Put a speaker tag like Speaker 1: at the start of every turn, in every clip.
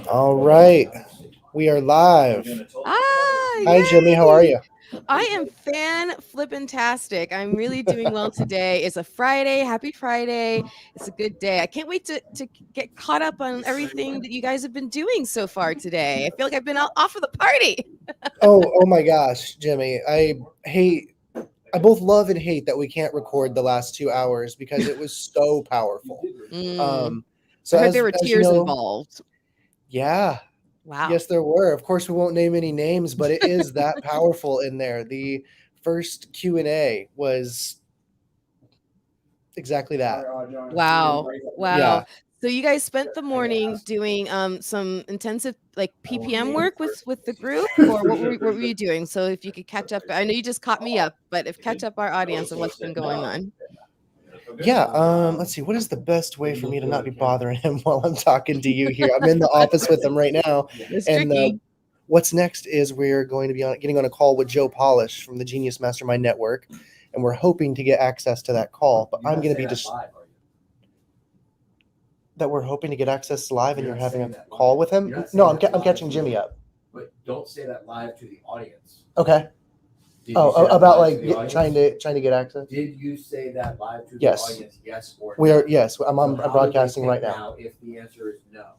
Speaker 1: All right. We are live. Hi, Jimmy. How are you?
Speaker 2: I am fan-flippin-tastic. I'm really doing well today. It's a Friday. Happy Friday. It's a good day. I can't wait to get caught up on everything that you guys have been doing so far today. I feel like I've been off of the party.
Speaker 1: Oh my gosh, Jimmy. I both love and hate that we can't record the last 2 hours because it was so powerful.
Speaker 2: Mm.
Speaker 1: So
Speaker 2: I heard
Speaker 1: as
Speaker 2: there were
Speaker 1: you
Speaker 2: tears
Speaker 1: know,
Speaker 2: involved.
Speaker 1: yeah.
Speaker 2: Wow.
Speaker 1: Yes, there were. Of course, we won't name any names, but it is that powerful in there. The first Q&A was exactly that.
Speaker 2: Wow.
Speaker 1: Yeah.
Speaker 2: So you guys spent the morning doing some intensive like PPM work with the group, or what were you doing? So if you could catch up, I know you just caught me up, but if catch up our audience of what's been going on.
Speaker 1: Yeah, let's see. What is the best way for me to not be bothering him while I'm talking to you here? I'm in the office with him right now.
Speaker 2: It's
Speaker 1: And
Speaker 2: tricky.
Speaker 1: what's next is we're going to be getting on a call with Joe Polish from the Genius Mastermind Network, and we're hoping to get access to that call. But I'm going to be just that we're hoping to get access live, and you're having a call with him. No, I'm catching Jimmy up.
Speaker 3: But don't say that live to the audience.
Speaker 1: Okay. About like trying to get access.
Speaker 3: Did you say that live to the
Speaker 1: Yes.
Speaker 3: audience? Yes or no?
Speaker 1: We are. Yes, I'm
Speaker 3: So how
Speaker 1: broadcasting
Speaker 3: do they
Speaker 1: right
Speaker 3: take
Speaker 1: now.
Speaker 3: If the answer is no,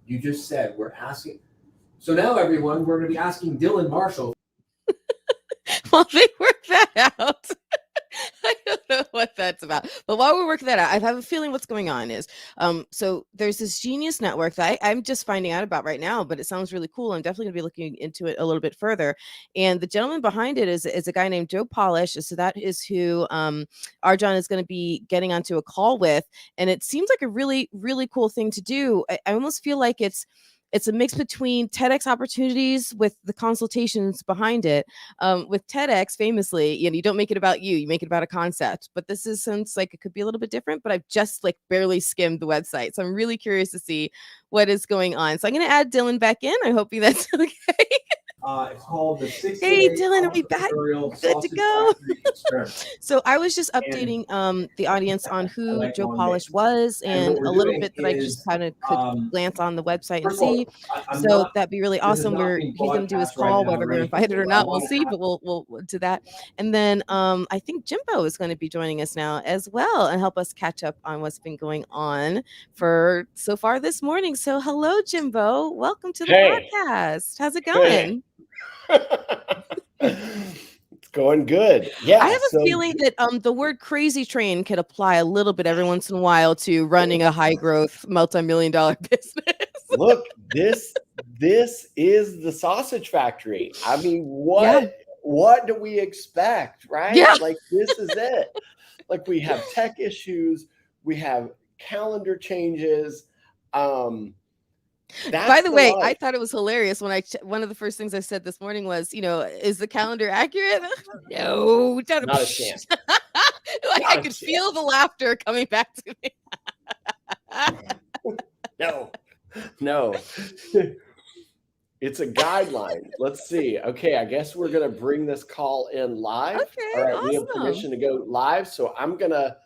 Speaker 3: you just said we're asking. So now, everyone, we're going to be asking Dylan Marshall.
Speaker 2: While they work that out. I don't know what that's about. But while we work that out, I have a feeling what's going on is so there's this Genius Network that I'm just finding out about right now, but it sounds really cool. I'm definitely going to be looking into it a little bit further. And the gentleman behind it is a guy named Joe Polish. So that is who Arjan is going to be getting onto a call with. And it seems like a really, really cool thing to do. I almost feel like it's a mix between TEDx opportunities with the consultations behind it. With TEDx, famously, you don't make it about you make it about a concept. But this is since like it could be a little bit different. But I've just like barely skimmed the website, so I'm really curious to see what is going on. So I'm going to add Dylan back in. I hope that's okay.
Speaker 3: It's called the 60
Speaker 2: Hey Dylan, are we back? Good to go. So I was just updating the audience on who Joe Polish was and a little bit that I just kind of could glance on the website and see. So that'd be really awesome. He's going to do his call, whether we're invited or not, we'll see. But we'll do that. And then I think Jimbo is going to be joining us now as well and help us catch up on what's been going on for so far this morning. So hello, Jimbo. Welcome to the podcast. How's it going?
Speaker 4: It's going good. Yeah.
Speaker 2: I have a feeling that the word crazy train could apply a little bit every once in a while to running a high growth multi-million-dollar business.
Speaker 4: Look, this is the sausage factory. I mean, what do we expect, right?
Speaker 2: Yeah.
Speaker 4: Like this is it. Like we have tech issues, we have calendar changes.
Speaker 2: By the way, I thought it was hilarious when one of the first things I said this morning was, is the calendar accurate? No,
Speaker 4: not a chance.
Speaker 2: I could feel the laughter coming back to me.
Speaker 4: No. It's a guideline. Let's see. Okay, I guess we're going to bring this call in live.
Speaker 2: Okay,
Speaker 4: all right,
Speaker 2: awesome.
Speaker 4: We have permission to go live, so I'm going to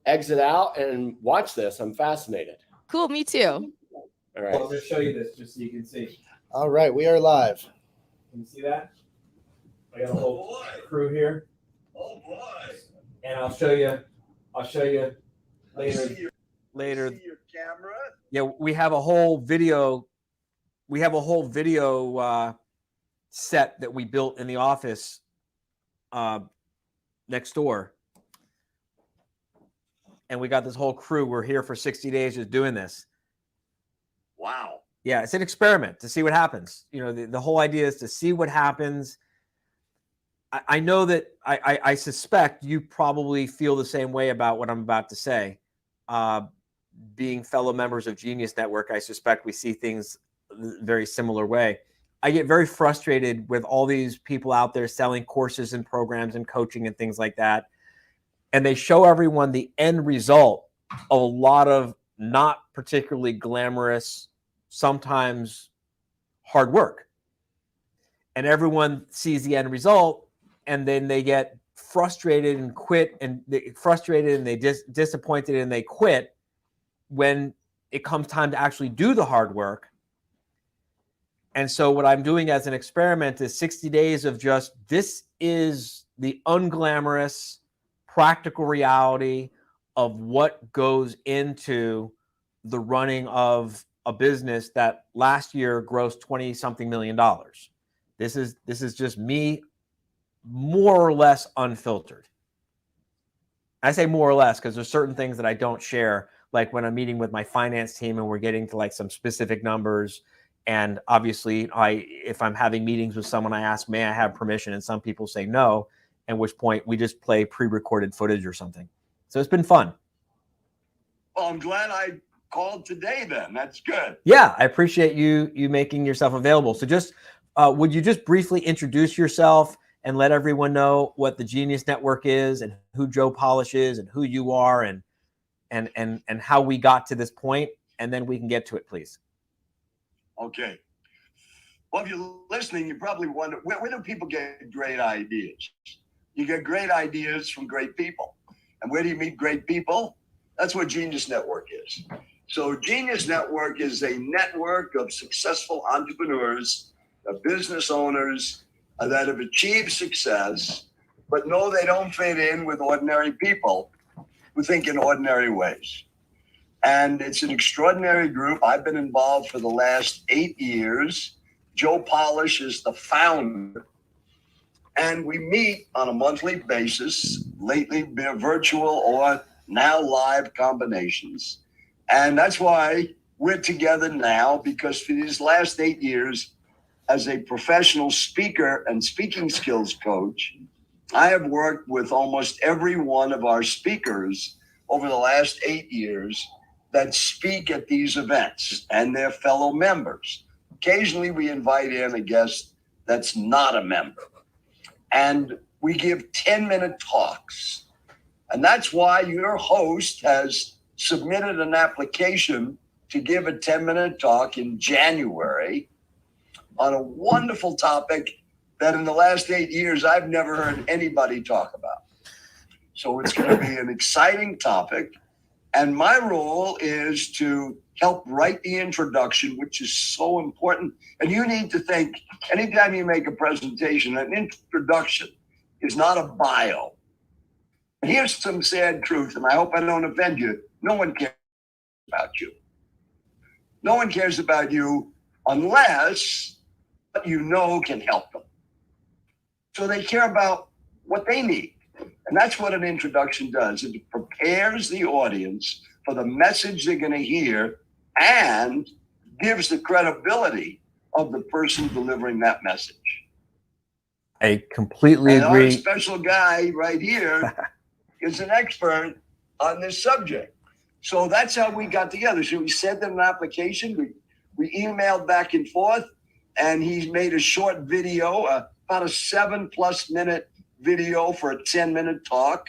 Speaker 4: exit out and watch this. I'm fascinated.
Speaker 2: Cool, me too.
Speaker 4: All right.
Speaker 3: I'll just show you this just so you can see.
Speaker 1: All right, we are live.
Speaker 3: Can you see that? I got a whole crew here.
Speaker 5: Oh boy!
Speaker 3: And I'll show you later.
Speaker 5: See your camera? Yeah, we have a whole video. We have a whole video set that we built in the office next door, and we got this whole crew. We're here for 60 days just doing this.
Speaker 4: Wow.
Speaker 5: Yeah, it's an experiment to see what happens. The whole idea is to see what happens. I know that I suspect you probably feel the same way about what I'm about to say. Being fellow members of Genius Network, I suspect we see things very similar way. I get very frustrated with all these people out there selling courses and programs and coaching and things like that. And they show everyone the end result of a lot of not particularly glamorous, sometimes hard work. And everyone sees the end result, and then they get frustrated and quit, and disappointed and they quit when it comes time to actually do the hard work. And so what I'm doing as an experiment is 60 days of just, this is the unglamorous, practical reality of what goes into the running of a business that last year grossed 20 something million dollars. This is just me, more or less unfiltered. I say more or less because there's certain things that I don't share, like when I'm meeting with my finance team and we're getting to like some specific numbers. And obviously, if I'm having meetings with someone, I ask, may I have permission? And some people say no, at which point we just play pre-recorded footage or something. So it's been fun.
Speaker 6: Well, I'm glad I called today then. That's good.
Speaker 5: Yeah, I appreciate you making yourself available. So just, would you just briefly introduce yourself and let everyone know what the Genius Network is and who Joe Polish is and who you are and how we got to this point, and then we can get to it, please.
Speaker 6: Okay. Well, if you're listening, you probably wonder, where do people get great ideas? You get great ideas from great people. And where do you meet great people? That's what Genius Network is. So Genius Network is a network of successful entrepreneurs, of business owners that have achieved success, but know they don't fit in with ordinary people who think in ordinary ways. And it's an extraordinary group. I've been involved for the last 8 years. Joe Polish is the founder. And we meet on a monthly basis, lately virtual or now live combinations. And that's why we're together now, because for these last 8 years, as a professional speaker and speaking skills coach, I have worked with almost every one of our speakers over the last 8 years that speak at these events and their fellow members. Occasionally we invite in a guest that's not a member, and we give 10-minute talks. And that's why your host has submitted an application to give a 10-minute talk in January on a wonderful topic that in the last 8 years, I've never heard anybody talk about. So it's going to be an exciting topic. And my role is to help write the introduction, which is so important. And you need to think, anytime you make a presentation, an introduction is not a bio. And here's some sad truth, and I hope I don't offend you. No one cares about you. No one cares about you unless what you know can help them. So they care about what they need. And that's what an introduction does. It prepares the audience for the message they're going to hear and gives the credibility of the person delivering that message.
Speaker 5: I completely
Speaker 6: and
Speaker 5: agree.
Speaker 6: Our special guy right here is an expert on this subject. So that's how we got together. So we sent them an application. We emailed back and forth, and he's made a short video, about a 7+ minute video for a 10-minute talk.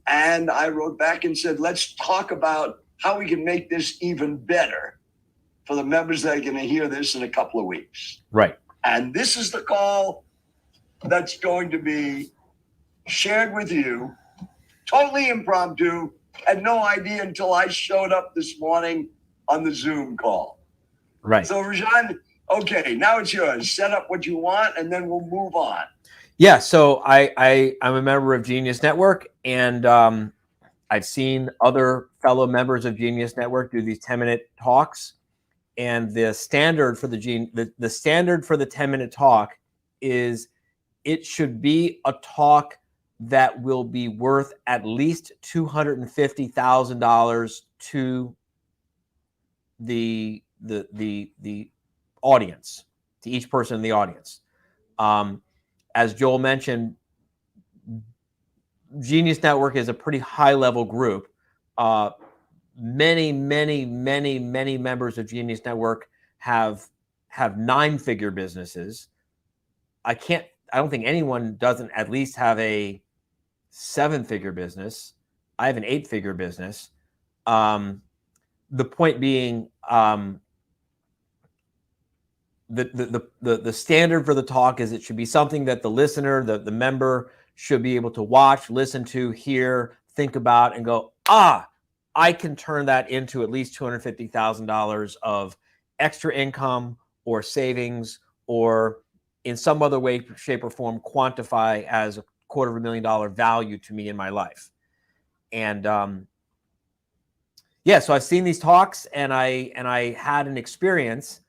Speaker 6: And I wrote back and said, let's talk about how we can make this even better for the members that are going to hear this in a couple of weeks.
Speaker 5: Right.
Speaker 6: And this is the call that's going to be shared with you, totally impromptu. Had no idea until I showed up this morning on the Zoom call.
Speaker 5: Right.
Speaker 6: So Rajan, okay, now it's yours. Set up what you want, and then we'll move on.
Speaker 5: Yeah, so I'm a member of Genius Network, and I've seen other fellow members of Genius Network do these 10-minute talks, and the standard for the standard for the 10-minute talk is it should be a talk that will be worth at least $250,000 to the audience, to each person in the audience. As Joel mentioned, Genius Network is a pretty high-level group. Many members of Genius Network have 9-figure businesses. I don't think anyone doesn't at least have a 7-figure business. I have an 8-figure business. The point being, the standard for the talk is it should be something that the listener, the member should be able to watch, listen to, hear, think about, and go, I can turn that into at least $250,000 of extra income or savings, or in some other way, shape, or form, quantify as a $250,000 value to me in my life. And yeah, so I've seen these talks, and I had an experience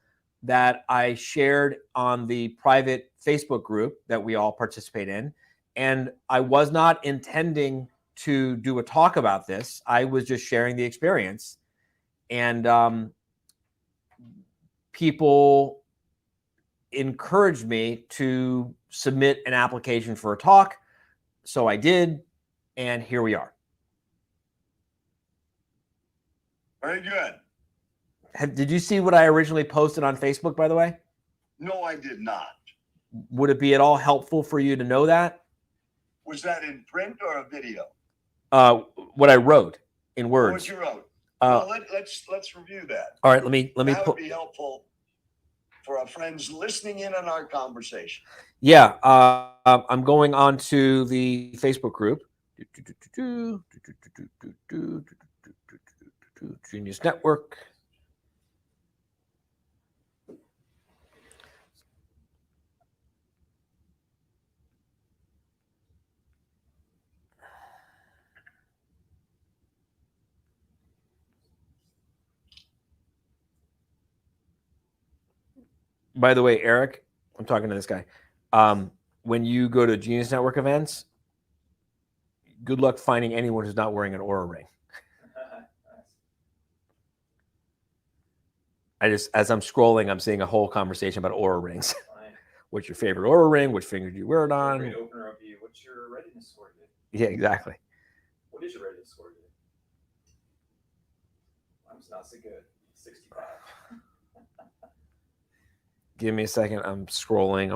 Speaker 5: that I shared on the private Facebook group that we all participate in. And I was not intending to do a talk about this. I was just sharing the experience. And people encouraged me to submit an application for a talk. So I did, and here we are.
Speaker 6: Very good.
Speaker 5: Did you see what I originally posted on Facebook, by the way?
Speaker 6: No, I did not.
Speaker 5: Would it be at all helpful for you to know that?
Speaker 6: Was that in print or a video?
Speaker 5: What I wrote in words.
Speaker 6: What you wrote? Well, let's review that.
Speaker 5: All right, let me
Speaker 6: That would be helpful for our friends listening in on our conversation.
Speaker 5: Yeah, I'm going on to the Facebook group. Genius Network. By the way, Eric, I'm talking to this guy. When you go to Genius Network events, good luck finding anyone who's not wearing an Oura ring. As I'm scrolling, I'm seeing a whole conversation about Oura rings. What's your favorite Oura ring? Which finger do you wear it on?
Speaker 7: Great opener of you. What's your readiness score today?
Speaker 5: Yeah, exactly.
Speaker 7: What is your readiness score today? Mine's not so good. 65.
Speaker 5: Give me a second. I'm scrolling.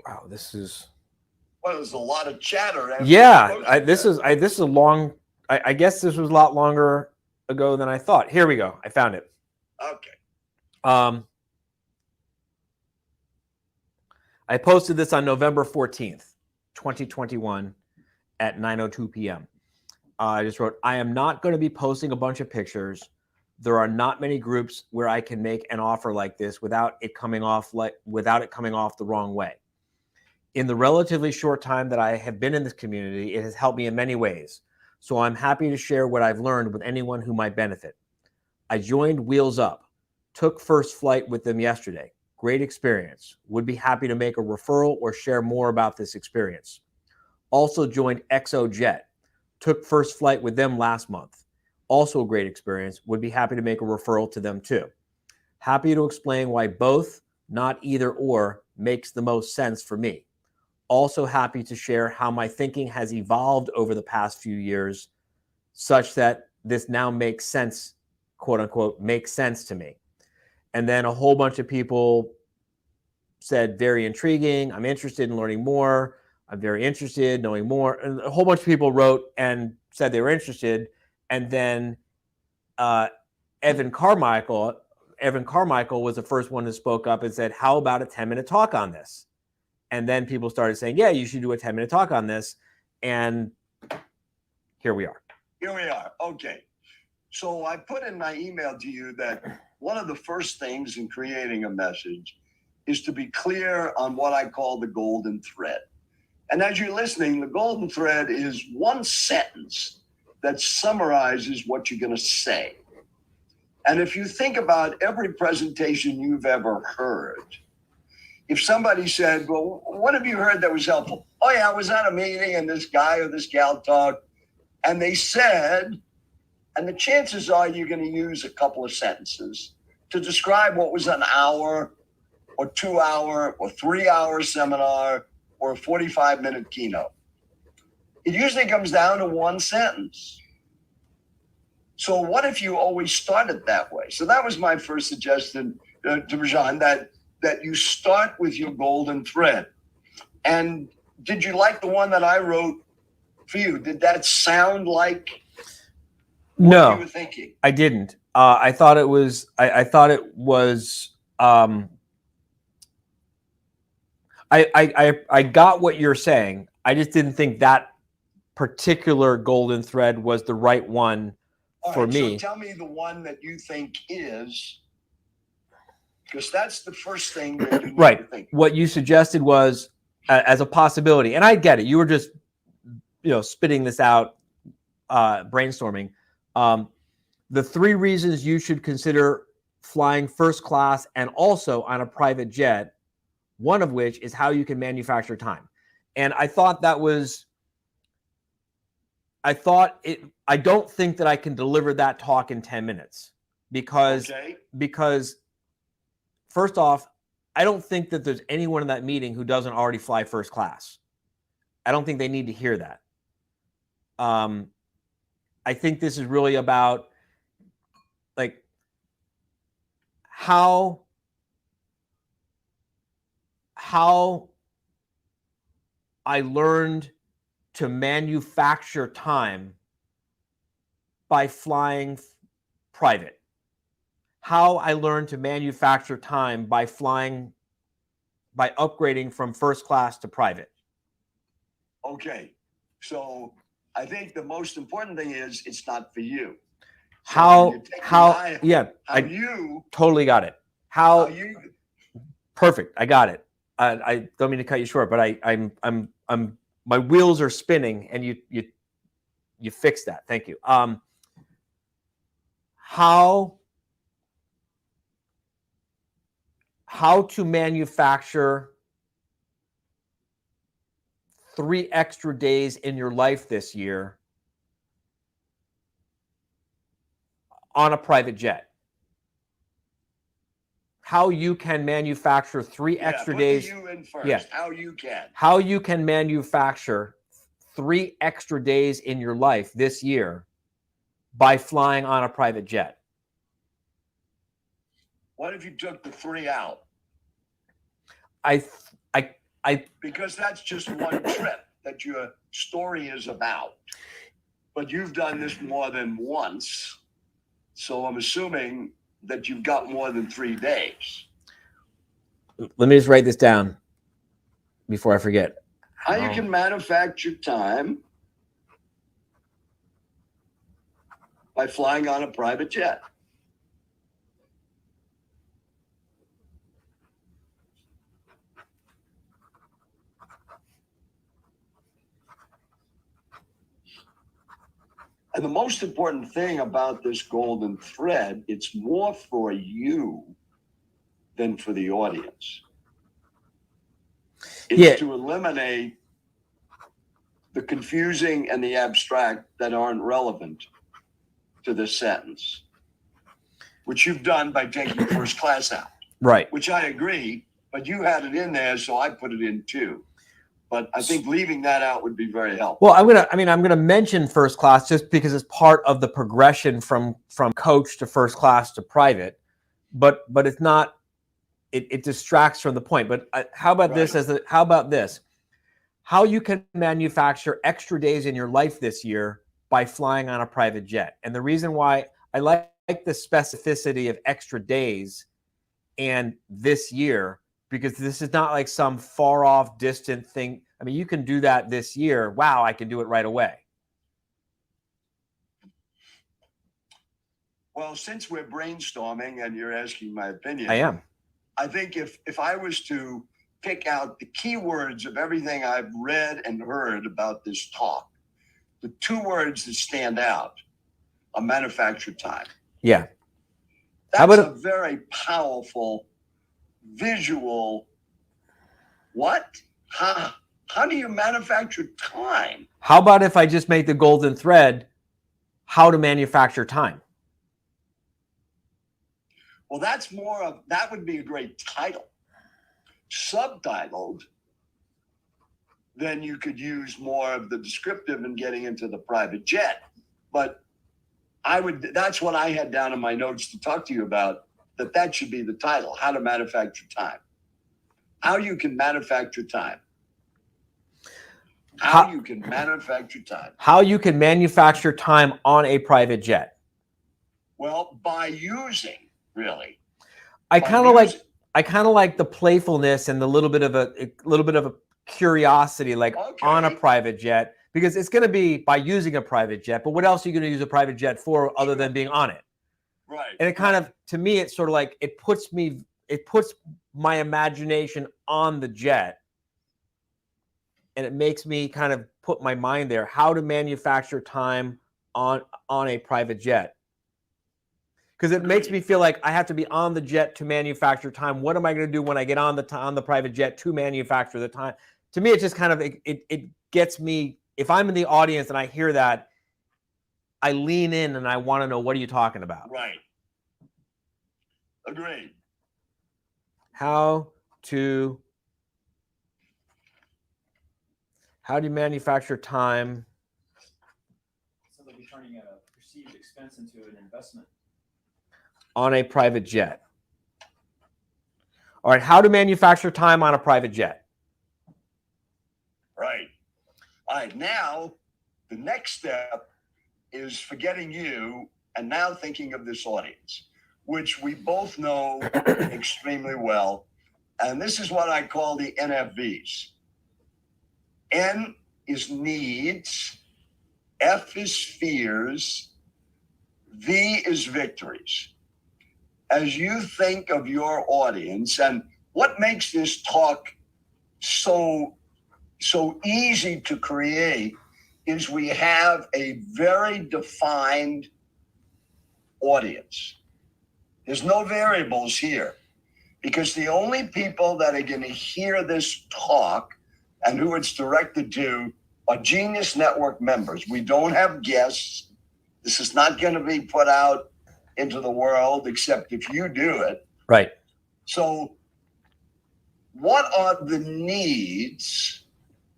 Speaker 5: Wow, this is.
Speaker 6: Well, there's a lot of chatter.
Speaker 5: Yeah, this is a long. I guess this was a lot longer ago than I thought. Here we go. I found it.
Speaker 6: Okay.
Speaker 5: I posted this on November 14th, 2021 at 9:02 p.m. I just wrote, I am not going to be posting a bunch of pictures. There are not many groups where I can make an offer like this without it coming off the wrong way. In the relatively short time that I have been in this community, it has helped me in many ways. So I'm happy to share what I've learned with anyone who might benefit. I joined Wheels Up, took first flight with them yesterday. Great experience. Would be happy to make a referral or share more about this experience. Also joined ExoJet, took first flight with them last month. Also a great experience. Would be happy to make a referral to them too. Happy to explain why both, not either or, makes the most sense for me. Also happy to share how my thinking has evolved over the past few years such that this now makes sense, quote unquote, makes sense to me. And then a whole bunch of people said, very intriguing. I'm interested in learning more. I'm very interested in knowing more. And a whole bunch of people wrote and said they were interested. And then Evan Carmichael was the first one who spoke up and said, how about a 10-minute talk on this? And then people started saying, yeah, you should do a 10-minute talk on this. And here we are.
Speaker 6: Okay. So I put in my email to you that one of the first things in creating a message is to be clear on what I call the golden thread. And as you're listening, the golden thread is one sentence that summarizes what you're going to say. And if you think about every presentation you've ever heard, if somebody said, well, what have you heard that was helpful? Oh, yeah, I was at a meeting and this guy or this gal talked, and they said, and the chances are you're going to use a couple of sentences to describe what was an hour or 2 hour or 3 hour seminar or a 45-minute keynote. It usually comes down to one sentence. So what if you always started that way? So that was my first suggestion to Rajan, that that you start with your golden thread. And did you like the one that I wrote for you? Did that sound like what
Speaker 5: No,
Speaker 6: you were thinking?
Speaker 5: I didn't. I thought it was. I thought it was. I got what you're saying. I just didn't think that particular golden thread was the right one
Speaker 6: All
Speaker 5: for
Speaker 6: right,
Speaker 5: me.
Speaker 6: so tell me the one that you think is, because that's the first thing that you need
Speaker 5: Right.
Speaker 6: to think.
Speaker 5: What you suggested was as a possibility, and I get it. You were just, spitting this out, brainstorming. The 3 reasons you should consider flying first class and also on a private jet, one of which is how you can manufacture time. And I thought that was, I don't think that I can deliver that talk in 10 minutes because first off, I don't think that there's anyone in that meeting who doesn't already fly first class. I don't think they need to hear that. I think this is really about like how I learned to manufacture time by flying private. How I learned to manufacture time by upgrading from first class to private.
Speaker 6: Okay, so I think the most important thing is it's not for you. So
Speaker 5: I totally got it. Perfect. I got it. I don't mean to cut you short, but I'm my wheels are spinning, and you fixed that. Thank you. How to manufacture 3 extra days in your life this year on a private jet. How you can manufacture 3 extra days.
Speaker 6: Put the you in first.
Speaker 5: Yeah. How you can manufacture 3 extra days in your life this year by flying on a private jet.
Speaker 6: What if you took the 3 out?
Speaker 3: Because that's just one trip that your story is about. But you've done this more than once. So I'm assuming that you've got more than 3 days.
Speaker 5: Let me just write this down before I forget.
Speaker 6: How you can manufacture time by flying on a private jet. And the most important thing about this golden thread, it's more for you than for the audience. It's to eliminate the confusing and the abstract that aren't relevant to this sentence, which you've done by taking first class out.
Speaker 5: Right.
Speaker 3: Which I agree, but you had it in there, so I put it in too. But I think leaving that out would be very helpful.
Speaker 5: Well, I'm gonna mention first class just because it's part of the progression from coach to first class to private, but it's not. It distracts from the point. But how about this? How about this? How you can manufacture extra days in your life this year by flying on a private jet. And the reason why I like the specificity of extra days and this year, because this is not like some far off distant thing. I mean, you can do that this year. Wow, I can do it right away.
Speaker 3: Well, since we're brainstorming and you're asking my opinion,
Speaker 5: I am.
Speaker 3: I think if I was to pick out the keywords of everything I've read and heard about this talk, the 2 words that stand out are manufactured time.
Speaker 5: Yeah.
Speaker 3: That's a very powerful visual. What? How do you manufacture time?
Speaker 5: How about if I just make the golden thread, how to manufacture time?
Speaker 3: Well, that would be a great title. Subtitled, then you could use more of the descriptive and getting into the private jet. But that's what I had down in my notes to talk to you about, that should be the title, how to manufacture time. how you can manufacture time.
Speaker 5: How-
Speaker 3: How you can manufacture time.
Speaker 5: How you can manufacture time on a private jet.
Speaker 3: Well, by using, really.
Speaker 5: I
Speaker 3: by
Speaker 5: kind of like
Speaker 3: using-
Speaker 5: I kind of like the playfulness and the little bit of a curiosity, like on a
Speaker 3: Okay.
Speaker 5: private jet, because it's going to be by using a private jet. But what else are you going to use a private jet for other than being on it?
Speaker 3: Right.
Speaker 5: And it kind of, to me, it's sort of like it puts my imagination on the jet, and it makes me kind of put my mind there. How to manufacture time on a private jet. Because it makes me feel like I have to be on the jet to manufacture time. What am I going to do when I get on the private jet to manufacture the time? To me, it just kind of it gets me. If I'm in the audience and I hear that, I lean in and I want to know, what are you talking about?
Speaker 3: Right. Agreed.
Speaker 5: How do you manufacture time
Speaker 7: Sounds like you're turning a perceived expense into an investment.
Speaker 5: on a private jet? All right, how to manufacture time on a private jet.
Speaker 3: Right. All right. Now, the next step is forgetting you and now thinking of this audience, which we both know extremely well. And this is what I call the NFVs. N is needs, F is fears, V is victories. As you think of your audience, and what makes this talk so easy to create is we have a very defined audience. There's no variables here, because the only people that are going to hear this talk and who it's directed to are Genius Network members. We don't have guests. This is not going to be put out into the world except if you do it.
Speaker 5: Right.
Speaker 3: So what are the needs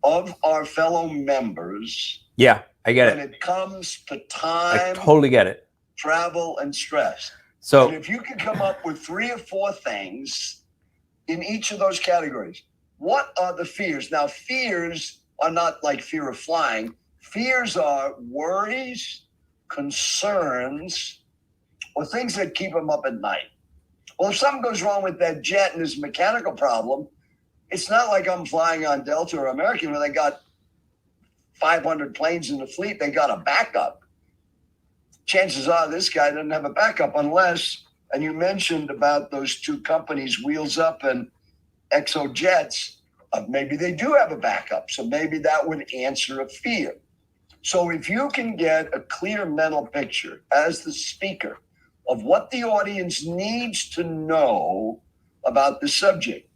Speaker 3: of our fellow members
Speaker 5: Yeah, I get
Speaker 3: when
Speaker 5: it.
Speaker 3: it comes to
Speaker 5: I
Speaker 3: time,
Speaker 5: totally get it.
Speaker 3: travel, and stress?
Speaker 5: So
Speaker 3: And if you could come up with 3 or 4 things in each of those categories, what are the fears? Now, fears are not like fear of flying. Fears are worries, concerns, or things that keep them up at night. Well, if something goes wrong with that jet and there's a mechanical problem, it's not like I'm flying on Delta or American where they got 500 planes in the fleet. They got a backup. Chances are this guy doesn't have a backup unless, and you mentioned about those 2 companies, Wheels Up and Exo Jets, maybe they do have a backup. So maybe that would answer a fear. So if you can get a clear mental picture as the speaker of what the audience needs to know about the subject,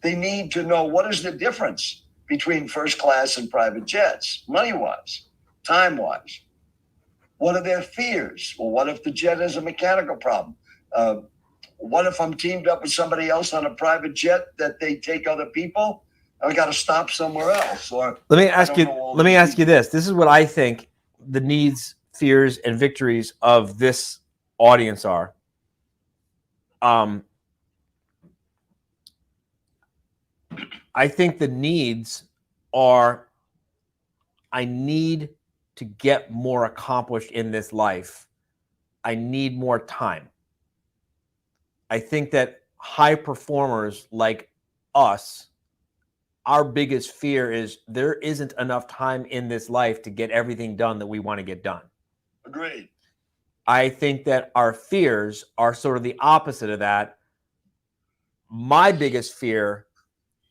Speaker 3: they need to know what is the difference between first class and private jets, money-wise, time-wise. What are their fears? Well, what if the jet has a mechanical problem? What if I'm teamed up with somebody else on a private jet that they take other people? I got to stop somewhere else. Or
Speaker 5: let me ask you.
Speaker 3: know all
Speaker 5: Let me
Speaker 3: these
Speaker 5: ask you
Speaker 3: details.
Speaker 5: this. This is what I think the needs, fears, and victories of this audience are. I think the needs are, I need to get more accomplished in this life. I need more time. I think that high performers like us, our biggest fear is there isn't enough time in this life to get everything done that we want to get done.
Speaker 3: Agreed.
Speaker 5: I think that our fears are sort of the opposite of that. My biggest fear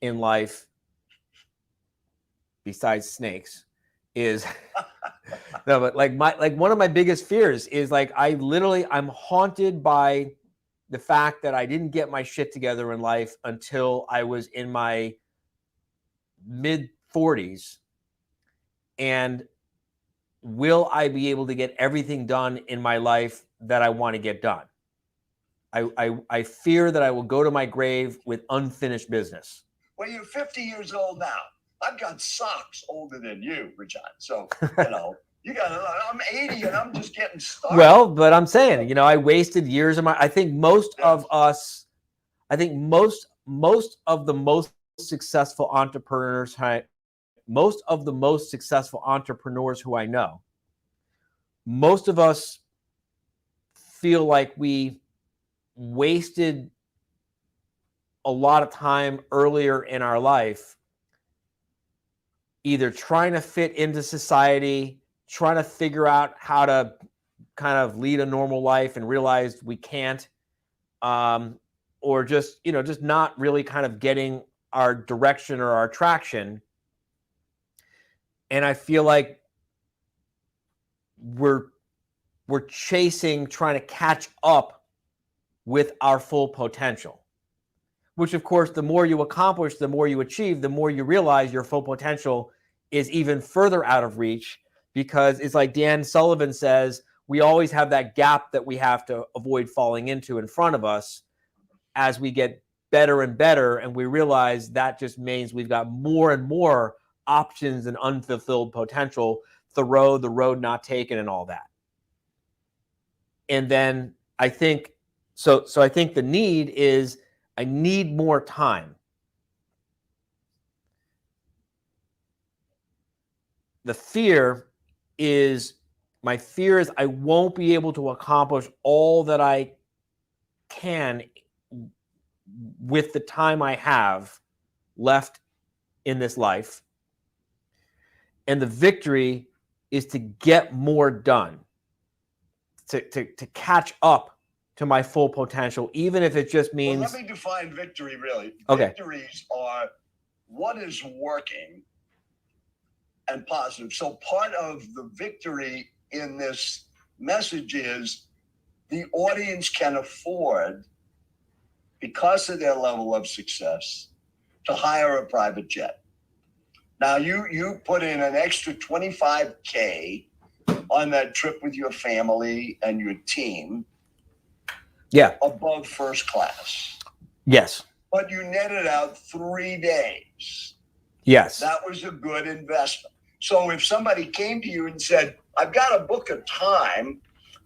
Speaker 5: in life, besides snakes, is no, but like one of my biggest fears is like I'm haunted by the fact that I didn't get my shit together in life until I was in my mid 40s. And will I be able to get everything done in my life that I want to get done? I fear that I will go to my grave with unfinished business.
Speaker 3: Well, you're 50 years old now. I've got socks older than you, Richard. So, you know, I'm 80 and I'm just getting started.
Speaker 5: Well, but I'm saying, you know, I wasted years of my, I think most of us, I think most of the most successful entrepreneurs, most of the most successful entrepreneurs who I know, most of us feel like we wasted a lot of time earlier in our life either trying to fit into society, trying to figure out how to kind of lead a normal life and realize we can't, or just, just not really kind of getting our direction or our traction. And I feel like we're chasing, trying to catch up with our full potential, which of course, the more you accomplish, the more you achieve, the more you realize your full potential is even further out of reach, because it's like Dan Sullivan says, we always have that gap that we have to avoid falling into in front of us as we get better and better. And we realize that just means we've got more and more options and unfulfilled potential, the road not taken and all that. And then I think, so I think the need is, I need more time. The fear is, my fear is I won't be able to accomplish all that I can with the time I have left in this life. And the victory is to get more done, to catch up to my full potential, even if it just means.
Speaker 3: Well, let me define victory really.
Speaker 5: Okay.
Speaker 3: Victories are what is working and positive. So part of the victory in this message is the audience can afford, because of their level of success, to hire a private jet. Now you put in an extra $25K on that trip with your family and your team.
Speaker 5: Yeah.
Speaker 3: Above first class.
Speaker 5: Yes.
Speaker 3: But you netted out 3 days.
Speaker 5: Yes.
Speaker 3: That was a good investment. So if somebody came to you and said, I've got to book a time,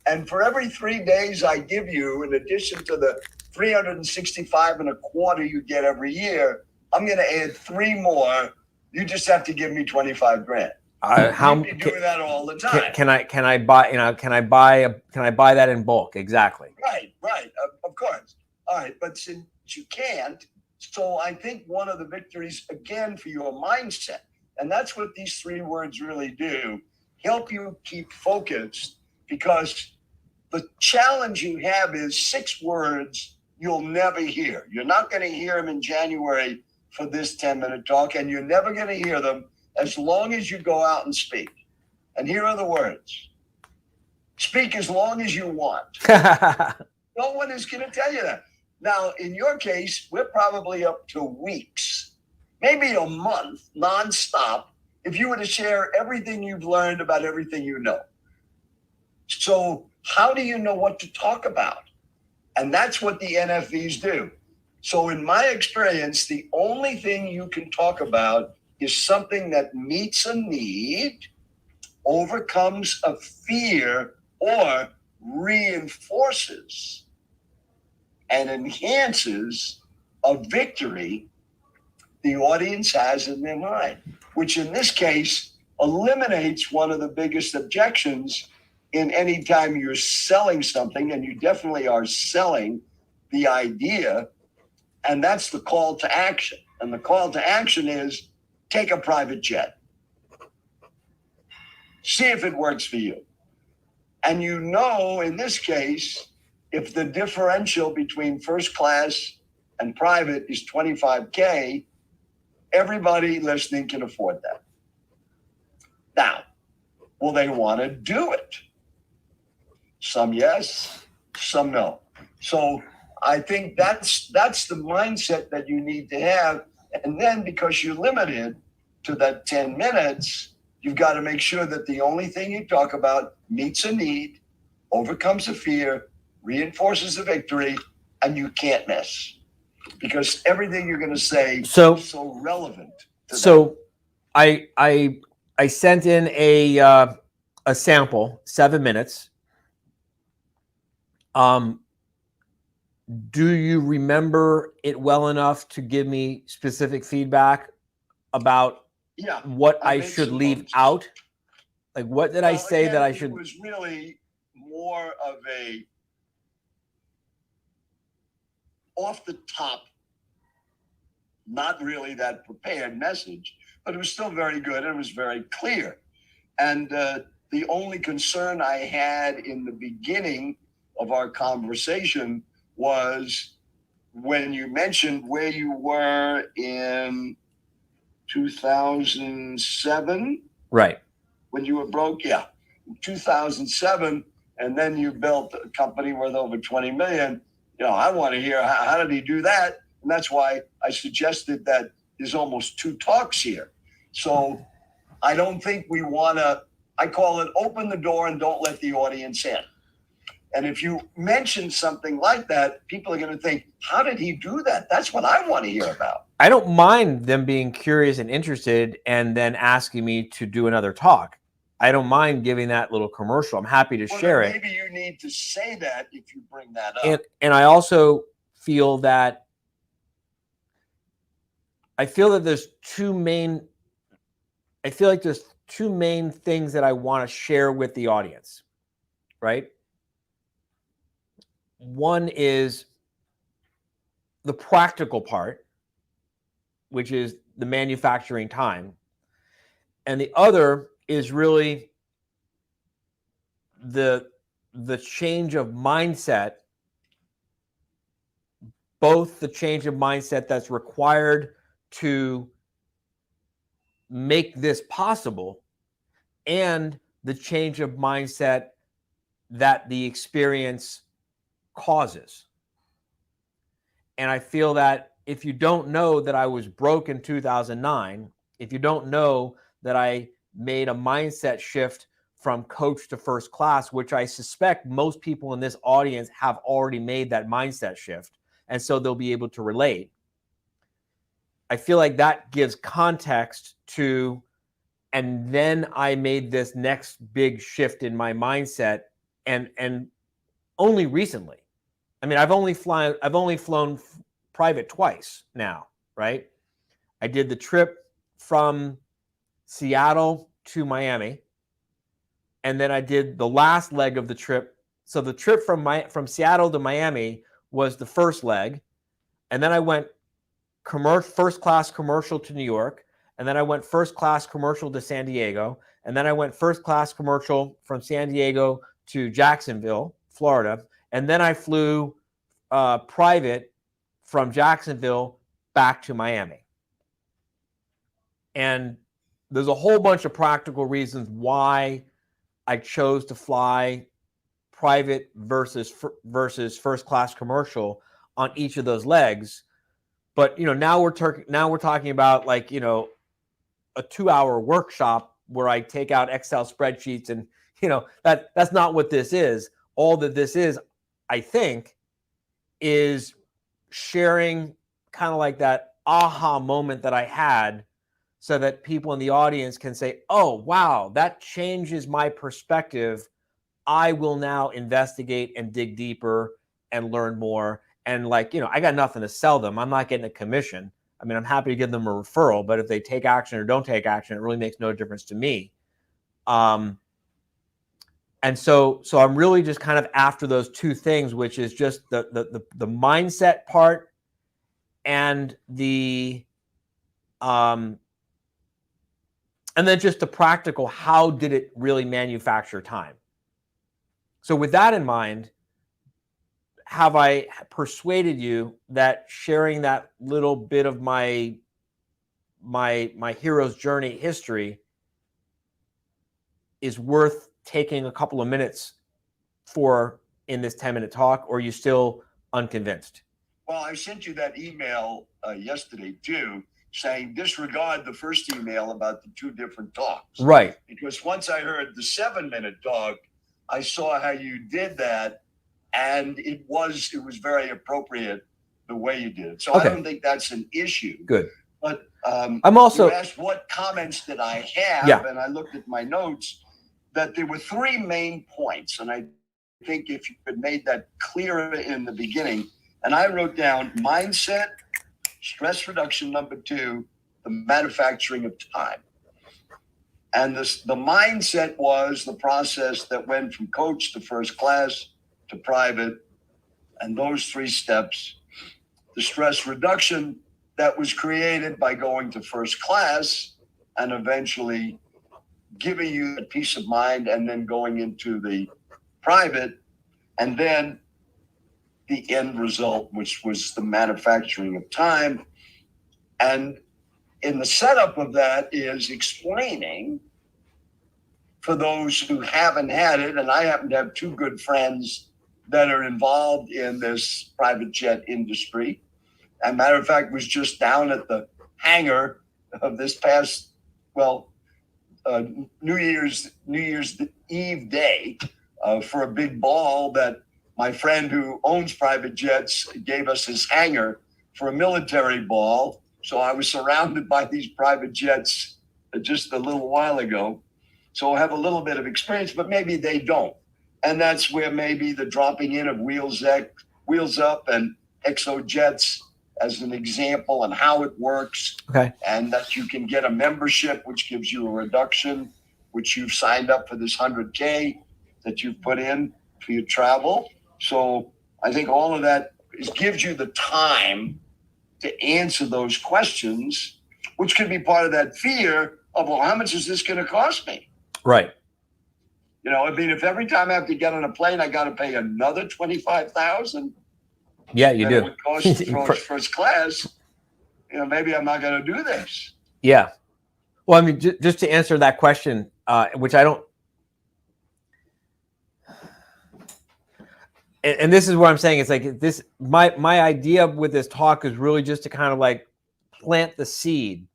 Speaker 3: and for every 3 days I give you, in addition to the 365 and a quarter you get every year, I'm going to add 3 more. You just have to give me 25 grand.
Speaker 5: How
Speaker 3: You'd be doing that all the time.
Speaker 5: Can I buy, can I buy that in bulk? Exactly.
Speaker 3: Right. Of course. All right. But since you can't, so I think one of the victories, again, for your mindset, and that's what these 3 words really do, help you keep focused, because the challenge you have is 6 words you'll never hear. You're not going to hear them in January for this 10-minute talk, and you're never going to hear them as long as you go out and speak. And here are the words. Speak as long as you want. No one is going to tell you that. Now, in your case, we're probably up to weeks, maybe a month, nonstop, if you were to share everything you've learned about everything you know. So how do you know what to talk about? And that's what the NFVs do. So in my experience, the only thing you can talk about is something that meets a need, overcomes a fear, or reinforces and enhances a victory the audience has in their mind, which in this case eliminates one of the biggest objections in any time you're selling something, and you definitely are selling the idea, and that's the call to action. And the call to action is take a private jet. See if it works for you. And you know, in this case, if the differential between first class and private is 25K, everybody listening can afford that. Now, will they want to do it? Some yes, some no. So I think that's the mindset that you need to have. And then because you're limited to that 10 minutes, you've got to make sure that the only thing you talk about meets a need, overcomes a fear, reinforces a victory, and you can't miss. Because everything you're going to say is so relevant to
Speaker 5: so that. I sent in a sample, 7 minutes. Do you remember it well enough to give me specific feedback about
Speaker 3: Yeah.
Speaker 5: what
Speaker 3: I
Speaker 5: I
Speaker 3: made
Speaker 5: should
Speaker 3: some
Speaker 5: leave
Speaker 3: notes.
Speaker 5: out? Like, what did I say
Speaker 3: again,
Speaker 5: that I
Speaker 3: it
Speaker 5: should?
Speaker 3: was really more of a off the top, not really that prepared message, but it was still very good. And it was very clear. And the only concern I had in the beginning of our conversation was when you mentioned where you were in 2007,
Speaker 5: Right.
Speaker 3: when you were broke. Yeah, 2007, and then you built a company worth over 20 million. I want to hear how did he do that? And that's why I suggested that there's almost two talks here. So I don't think we want to, I call it open the door and don't let the audience in. And if you mention something like that, people are going to think, how did he do that? That's what I want to hear about.
Speaker 5: I don't mind them being curious and interested and then asking me to do another talk. I don't mind giving that little commercial. I'm happy to share it.
Speaker 3: Maybe you need to say that if you bring that up.
Speaker 5: And I also feel that there's two main things that I want to share with the audience, right? One is the practical part, which is the manufacturing time. And the other is really the change of mindset, both the change of mindset that's required to make this possible and the change of mindset that the experience causes. And I feel that if you don't know that I was broke in 2009, if you don't know that I made a mindset shift from coach to first class, which I suspect most people in this audience have already made that mindset shift, and so they'll be able to relate. I feel like that gives context to, and then I made this next big shift in my mindset, and only recently. I mean, I've only flown private twice now, right? I did the trip from Seattle to Miami, and then I did the last leg of the trip. So the trip from Seattle to Miami was the first leg, and then I went first class commercial to New York, and then I went first class commercial to San Diego, and then I went first class commercial from San Diego to Jacksonville, Florida, and then I flew private from Jacksonville back to Miami. And there's a whole bunch of practical reasons why I chose to fly private versus first class commercial on each of those legs. But now we're talking about like a 2-hour workshop where I take out Excel spreadsheets, and that's not what this is. All that this is, I think, is sharing kind of like that aha moment that I had, so that people in the audience can say, oh, wow, that changes my perspective. I will now investigate and dig deeper and learn more. And I got nothing to sell them. I'm not getting a commission. I mean, I'm happy to give them a referral, but if they take action or don't take action, it really makes no difference to me. And so I'm really just kind of after those two things, which is just the mindset part and and then just the practical, how did it really manufacture time? So with that in mind, have I persuaded you that sharing that little bit of my hero's journey history is worth taking a couple of minutes for in this 10-minute talk, or are you still unconvinced?
Speaker 3: Well, I sent you that email yesterday too, saying disregard the first email about the two different talks.
Speaker 5: Right.
Speaker 3: Because once I heard the 7-minute talk, I saw how you did that, and it was very appropriate the way you did it. So okay. I don't think that's an issue.
Speaker 5: Good.
Speaker 3: But
Speaker 5: I'm also
Speaker 3: you asked what comments did I have,
Speaker 5: yeah.
Speaker 3: And I looked at my notes that there were 3 main points, and I think if you had made that clearer in the beginning, And I wrote down mindset, stress reduction, number 2, the manufacturing of time. And the mindset was the process that went from coach to first class to private, and those 3 steps. The stress reduction that was created by going to first class and eventually giving you a peace of mind, and then going into the private, and then the end result, which was the manufacturing of time. And in the setup of that is explaining, for those who haven't had it, and I happen to have 2 good friends that are involved in this private jet industry. And matter of fact, was just down at the hangar of this past, New Year's Eve day for a big ball that my friend who owns private jets gave us his hangar for a military ball. So I was surrounded by these private jets just a little while ago. So I have a little bit of experience, but maybe they don't. And that's where maybe the dropping in of Wheels Up and Exo Jets as an example, and how it works.
Speaker 5: Okay.
Speaker 3: And that you can get a membership, which gives you a reduction, which you've signed up for this 100K that you've put in for your travel. So I think all of that gives you the time to answer those questions, which could be part of that fear of, well, how much is this going to cost me?
Speaker 5: Right.
Speaker 3: I mean, if every time I have to get on a plane, I got to pay another $25,000.
Speaker 5: Yeah, you do.
Speaker 3: It would cost first class. Maybe I'm not going to do this.
Speaker 5: Yeah. Well, I mean, just to answer that question, which I don't, and this is what I'm saying. It's like this, my idea with this talk is really just to kind of like plant the seed,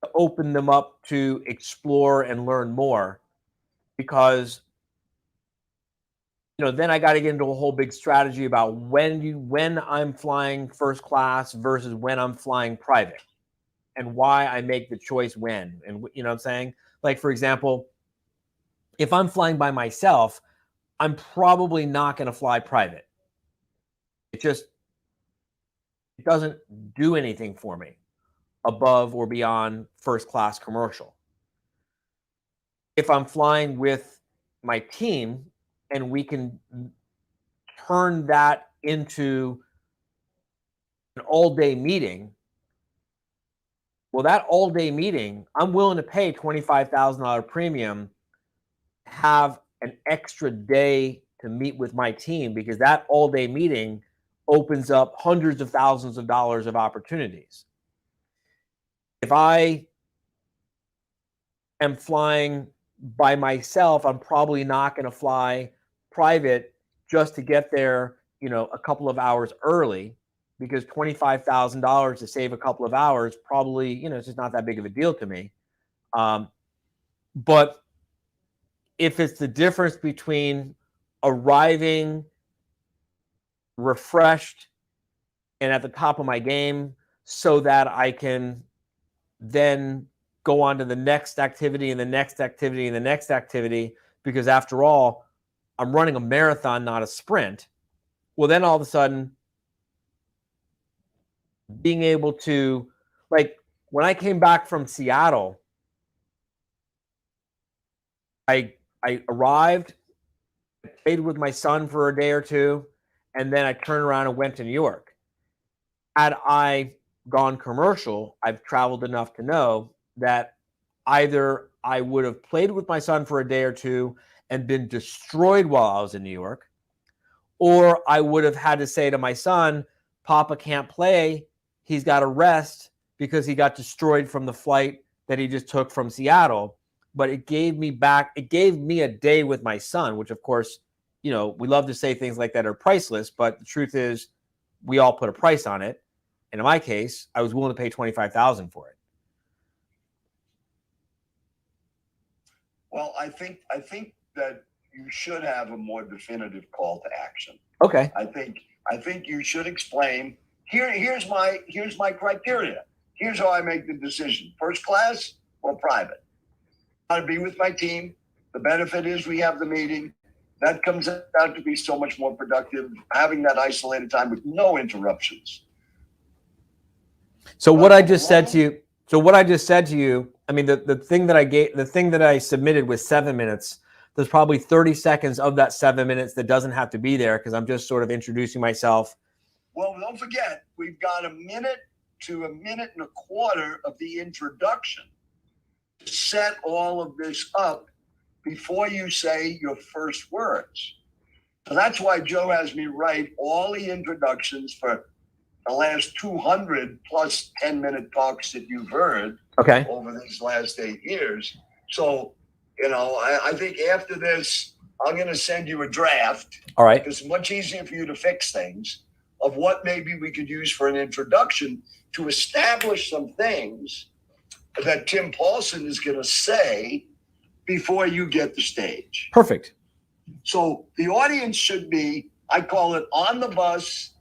Speaker 5: to open them up to explore and learn more, because then I got to get into a whole big strategy about when I'm flying first class versus when I'm flying private, and why I make the choice when. And you know what I'm saying? Like, for example, if I'm flying by myself, I'm probably not going to fly private. It doesn't do anything for me above or beyond first class commercial. If I'm flying with my team and we can turn that into an all-day meeting, well, that all-day meeting, I'm willing to pay $25,000 premium to have an extra day to meet with my team, because that all-day meeting opens up hundreds of thousands of dollars of opportunities. If I am flying by myself, I'm probably not going to fly private just to get there, a couple of hours early, because $25,000 to save a couple of hours probably, it's just not that big of a deal to me. But if it's the difference between arriving refreshed and at the top of my game so that I can then go on to the next activity and the next activity and the next activity, because after all, I'm running a marathon, not a sprint. Well, then all of a sudden, being able to, like, when I came back from Seattle, I arrived, I played with my son for a day or two, and then I turned around and went to New York. Had I gone commercial, I've traveled enough to know that either I would have played with my son for a day or two and been destroyed while I was in New York, or I would have had to say to my son, Papa can't play, he's got to rest because he got destroyed from the flight that he just took from Seattle. But it gave me a day with my son, which of course, we love to say things like that are priceless, but the truth is we all put a price on it. And in my case, I was willing to pay $25,000 for it.
Speaker 3: Well, I think that you should have a more definitive call to action.
Speaker 5: Okay.
Speaker 3: I think you should explain. Here's my criteria. Here's how I make the decision: first class or private. I'd be with my team. The benefit is we have the meeting. That comes out to be so much more productive, having that isolated time with no interruptions.
Speaker 5: So what I just said to you, I mean, the thing that I submitted was 7 minutes. There's probably 30 seconds of that 7 minutes that doesn't have to be there because I'm just sort of introducing myself.
Speaker 3: Well, don't forget, we've got a minute to a minute and a quarter of the introduction to set all of this up before you say your first words. So that's why Joe has me write all the introductions for the last 200 plus 10-minute talks that you've heard over these last 8 years. So, I think after this, I'm going to send you a draft.
Speaker 5: All right.
Speaker 3: It's much easier for you to fix things of what maybe we could use for an introduction to establish some things that Tim Paulson is going to say before you get the stage.
Speaker 5: Perfect.
Speaker 3: So the audience should be, I call it on the bus,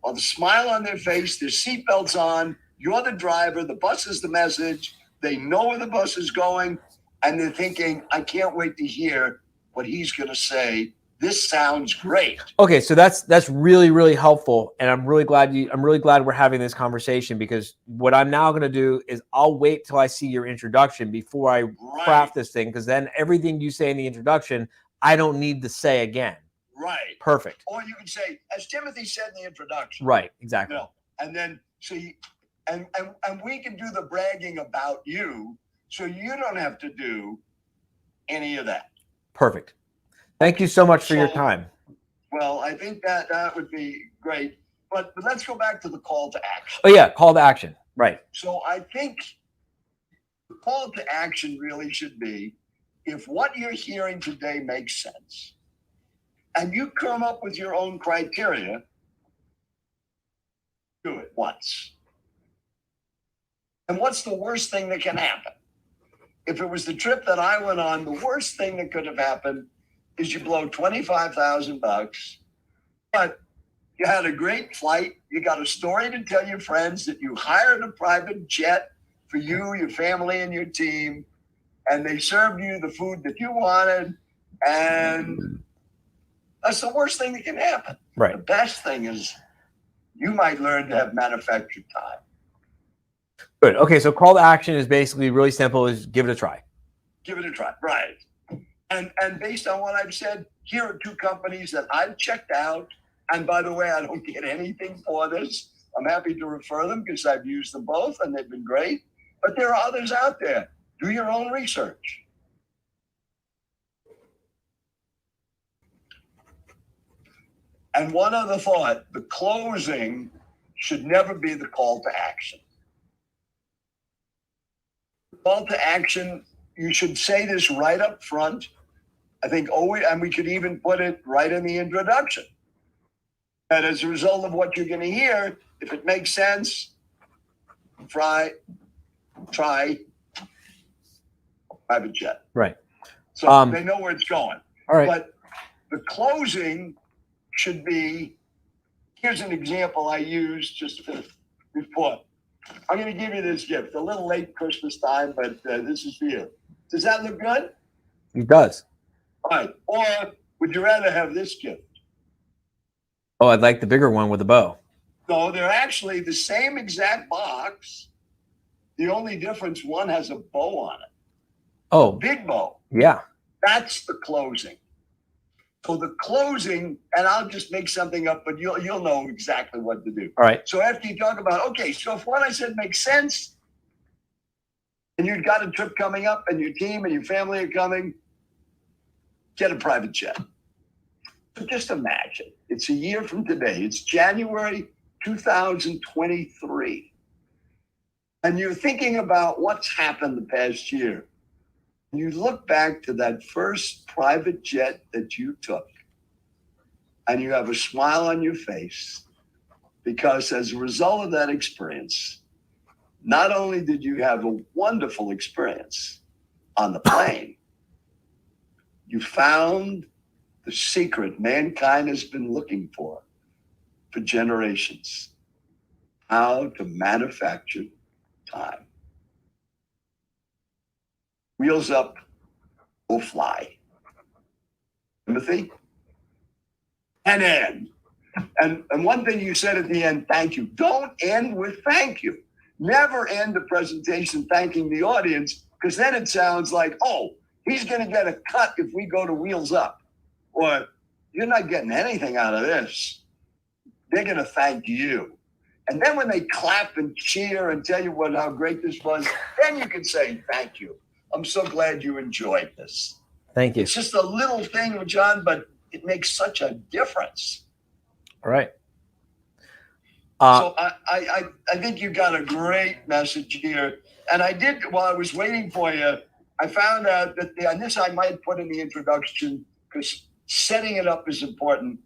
Speaker 3: or the smile on their face, their seatbelts on, you're the driver, the bus is the message, they know where the bus is going, and they're thinking, I can't wait to hear what he's going to say. This sounds great.
Speaker 5: Okay, so that's really, really helpful, and I'm really glad we're having this conversation, because what I'm now going to do is I'll wait till I see your introduction before I craft this thing, because then everything you say in the introduction, I don't need to say again.
Speaker 3: Right.
Speaker 5: Perfect.
Speaker 3: Or you can say, as Timothy said in the introduction.
Speaker 5: Right. Exactly.
Speaker 3: And then and we can do the bragging about you, so you don't have to do any of that.
Speaker 5: Perfect. Thank you so much for your time.
Speaker 3: Well, I think that would be great. But let's go back to the call to action.
Speaker 5: Oh yeah, call to action. Right.
Speaker 3: So I think the call to action really should be, if what you're hearing today makes sense, and you come up with your own criteria, do it once. And what's the worst thing that can happen? If it was the trip that I went on, the worst thing that could have happened is you blow $25,000, but you had a great flight. You got a story to tell your friends that you hired a private jet for you, your family, and your team, and they served you the food that you wanted, and that's the worst thing that can happen.
Speaker 5: Right.
Speaker 3: The best thing is you might learn to have manufactured time.
Speaker 5: Good. Okay, so call to action is basically really simple, is give it a try.
Speaker 3: Give it a try. Right. And based on what I've said, here are 2 companies that I've checked out. And by the way, I don't get anything for this. I'm happy to refer them because I've used them both and they've been great. But there are others out there. Do your own research. And one other thought, the closing should never be the call to action. Call to action, you should say this right up front. I think and we could even put it right in the introduction. And as a result of what you're going to hear, if it makes sense, try private jet.
Speaker 5: Right.
Speaker 3: So they know where it's going.
Speaker 5: All right.
Speaker 3: But the closing should be, here's an example I used just before. I'm going to give you this gift. A little late Christmas time, but this is for you. Does that look good?
Speaker 5: It does.
Speaker 3: All right. Or would you rather have this gift?
Speaker 5: Oh, I'd like the bigger one with a bow.
Speaker 3: No, they're actually the same exact box. The only difference, one has a bow on it.
Speaker 5: Oh.
Speaker 3: Big bow.
Speaker 5: Yeah.
Speaker 3: That's the closing. So the closing, and I'll just make something up, but you'll know exactly what to do.
Speaker 5: All right.
Speaker 3: So after you talk about, okay, so if what I said makes sense, and you've got a trip coming up, and your team and your family are coming, get a private jet. So just imagine, it's a year from today. It's January 2023. And you're thinking about what's happened the past year. You look back to that first private jet that you took, and you have a smile on your face, because as a result of that experience, not only did you have a wonderful experience on the plane, you found the secret mankind has been looking for generations: how to manufacture time. Wheels up, go fly. Timothy. And end. And one thing you said at the end, thank you. Don't end with thank you. Never end a presentation thanking the audience, because then it sounds like, oh, he's going to get a cut if we go to Wheels Up. Or you're not getting anything out of this. They're going to thank you. And then when they clap and cheer and tell you how great this was, then you can say, thank you. I'm so glad you enjoyed this.
Speaker 5: Thank you.
Speaker 3: It's just a little thing, John, but it makes such a difference.
Speaker 5: All right.
Speaker 3: So I think you got a great message here. And I did, while I was waiting for you, I found out that, and this I might put in the introduction because setting it up is important.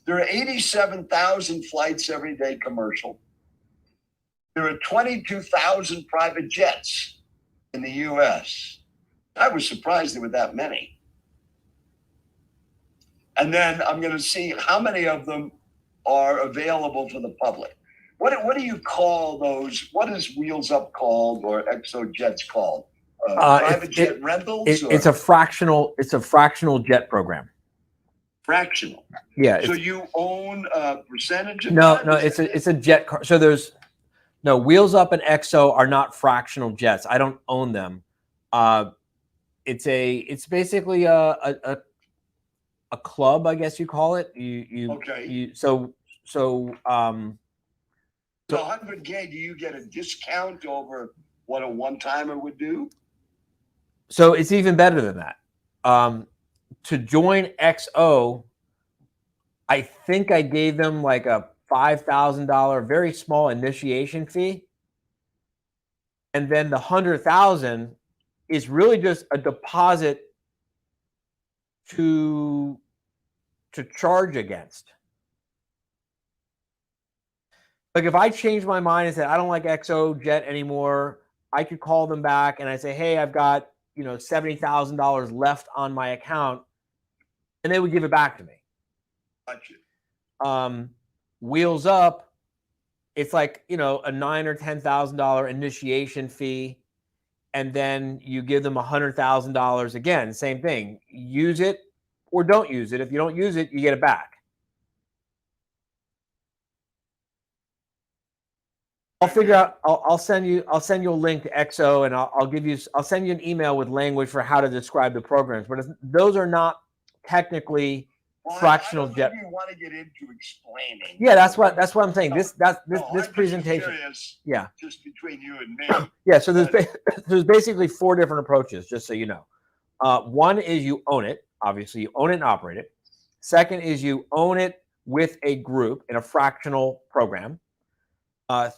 Speaker 3: There are 87,000 flights every day commercial. There are 22,000 private jets in the US. I was surprised there were that many. And then I'm going to see how many of them are available for the public. What do you call those? What is Wheels Up called, or Exo Jets called? Private jet rentals?
Speaker 5: It's a fractional jet program.
Speaker 3: Fractional.
Speaker 5: Yeah.
Speaker 3: So you own a percentage of
Speaker 5: No,
Speaker 3: that?
Speaker 5: no, it's a jet car. So there's no Wheels Up and Exo are not fractional jets. I don't own them. It's basically a club, I guess you call it. So
Speaker 3: 100K, do you get a discount over what a one-timer would do?
Speaker 5: So it's even better than that. To join XO, I think I gave them like a $5,000 very small initiation fee. And then the 100,000 is really just a deposit to charge against. Like if I change my mind and said, I don't like XO Jet anymore, I could call them back and I say, hey, I've got, $70,000 left on my account, and they would give it back to me.
Speaker 3: Gotcha.
Speaker 5: Wheels Up, it's like, a $9,000 or $10,000 initiation fee. And then you give them $100,000 again, same thing. Use it or don't use it. If you don't use it, you get it back. I'll figure out. I'll send you a link to XO, and I'll send you an email with language for how to describe the programs. But those are not technically fractional jet.
Speaker 3: You want to get into explaining?
Speaker 5: Yeah, that's what I'm saying. This presentation.
Speaker 3: Curious,
Speaker 5: yeah,
Speaker 3: just between you and me.
Speaker 5: Yeah. So there's basically 4 different approaches, just so you know. One is you own it. Obviously, you own it and operate it. Second is you own it with a group in a fractional program.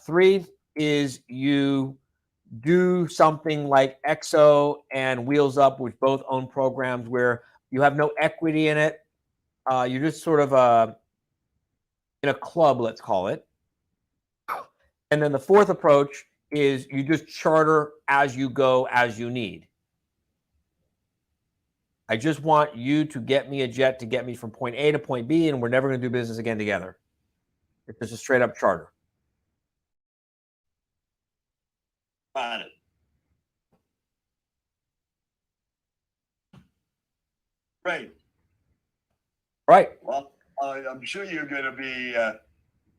Speaker 5: 3 is you do something like XO and Wheels Up, which both own programs where you have no equity in it. You're just sort of in a club, let's call it. And then the 4th approach is you just charter as you go, as you need. I just want you to get me a jet to get me from point A to point B, and we're never going to do business again together. It's just a straight up charter.
Speaker 3: Got it. Great.
Speaker 5: Right.
Speaker 3: Well, I'm sure you're going to be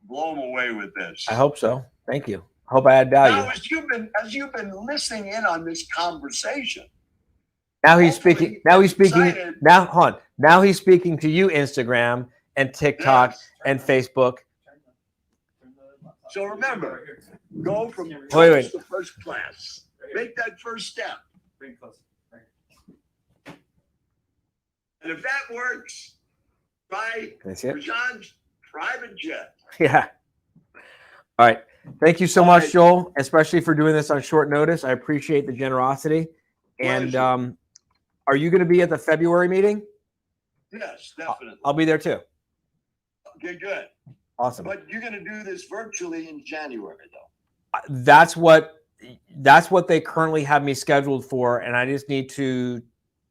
Speaker 3: blown away with this.
Speaker 5: I hope so. Thank you. I hope I add value.
Speaker 3: Now, as you've been listening in on this conversation.
Speaker 5: Now he's speaking. Now he's speaking. Now, hold on. Now he's speaking to you, Instagram and TikTok and Facebook.
Speaker 3: So remember, go from
Speaker 5: wait.
Speaker 3: to first class. Make that first step.
Speaker 7: Bring it closer.
Speaker 3: And if that works, try Rajan's private jet.
Speaker 5: Yeah. All right. Thank you so much, Joel, especially for doing this on short notice. I appreciate the generosity. And are you going to be at the February meeting?
Speaker 3: Yes, definitely.
Speaker 5: I'll be there too.
Speaker 3: Okay, good.
Speaker 5: Awesome.
Speaker 3: But you're going to do this virtually in January, though.
Speaker 5: That's what they currently have me scheduled for, and I just need to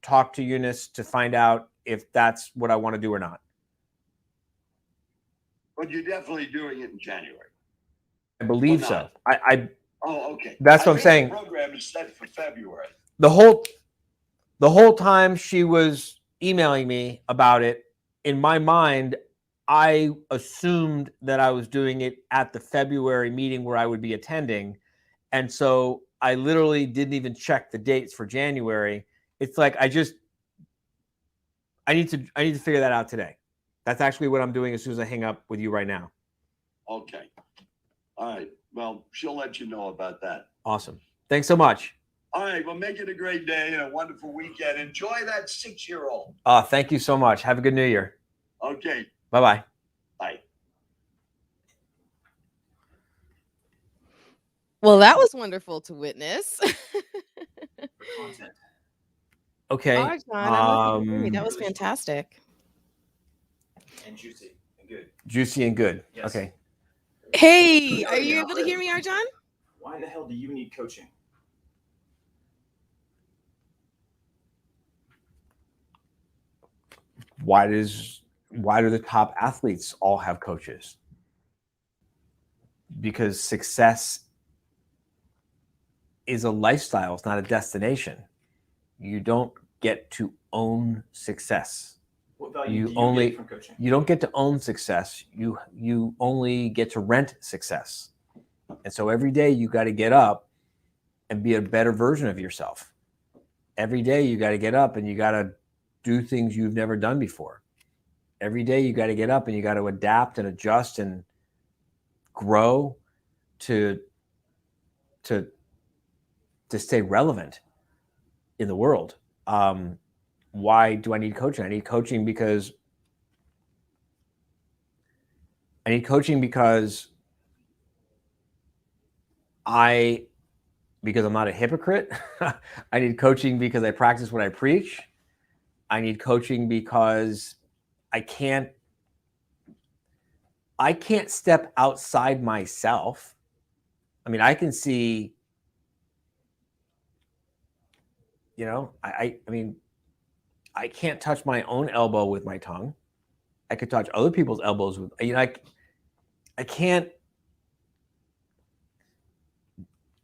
Speaker 5: talk to Eunice to find out if that's what I want to do or not.
Speaker 3: But you're definitely doing it in January.
Speaker 5: I believe so.
Speaker 3: Oh, okay.
Speaker 5: That's what I'm saying.
Speaker 3: The program is set for February.
Speaker 5: The whole time she was emailing me about it, in my mind, I assumed that I was doing it at the February meeting where I would be attending. And so I literally didn't even check the dates for January. It's like I need to figure that out today. That's actually what I'm doing as soon as I hang up with you right now.
Speaker 3: Okay. All right. Well, she'll let you know about that.
Speaker 5: Awesome. Thanks so much.
Speaker 3: All right. Well, make it a great day and a wonderful weekend. Enjoy that 6-year-old.
Speaker 5: Thank you so much. Have a good New Year.
Speaker 3: Okay.
Speaker 5: Bye-bye.
Speaker 3: Bye.
Speaker 2: Well, that was wonderful to witness.
Speaker 7: Content.
Speaker 5: Okay.
Speaker 2: Arjan, I love you. That was fantastic.
Speaker 7: And juicy and good.
Speaker 5: Juicy and good.
Speaker 7: Yes.
Speaker 5: Okay.
Speaker 2: Hey, are you able to hear me, Arjan?
Speaker 7: Why the hell do you need coaching?
Speaker 5: Why do the top athletes all have coaches? Because success is a lifestyle, it's not a destination. You don't get to own success.
Speaker 7: What value do you get from coaching?
Speaker 5: You don't get to own success. You only get to rent success. And so every day you got to get up and be a better version of yourself. Every day you got to get up and you got to do things you've never done before. Every day you got to get up and you got to adapt and adjust and grow to stay relevant in the world. Why do I need coaching? I need coaching because I'm not a hypocrite. I need coaching because I practice what I preach. I need coaching because I can't step outside myself. I mean, I can see, I mean, I can't touch my own elbow with my tongue. I could touch other people's elbows with, I can't.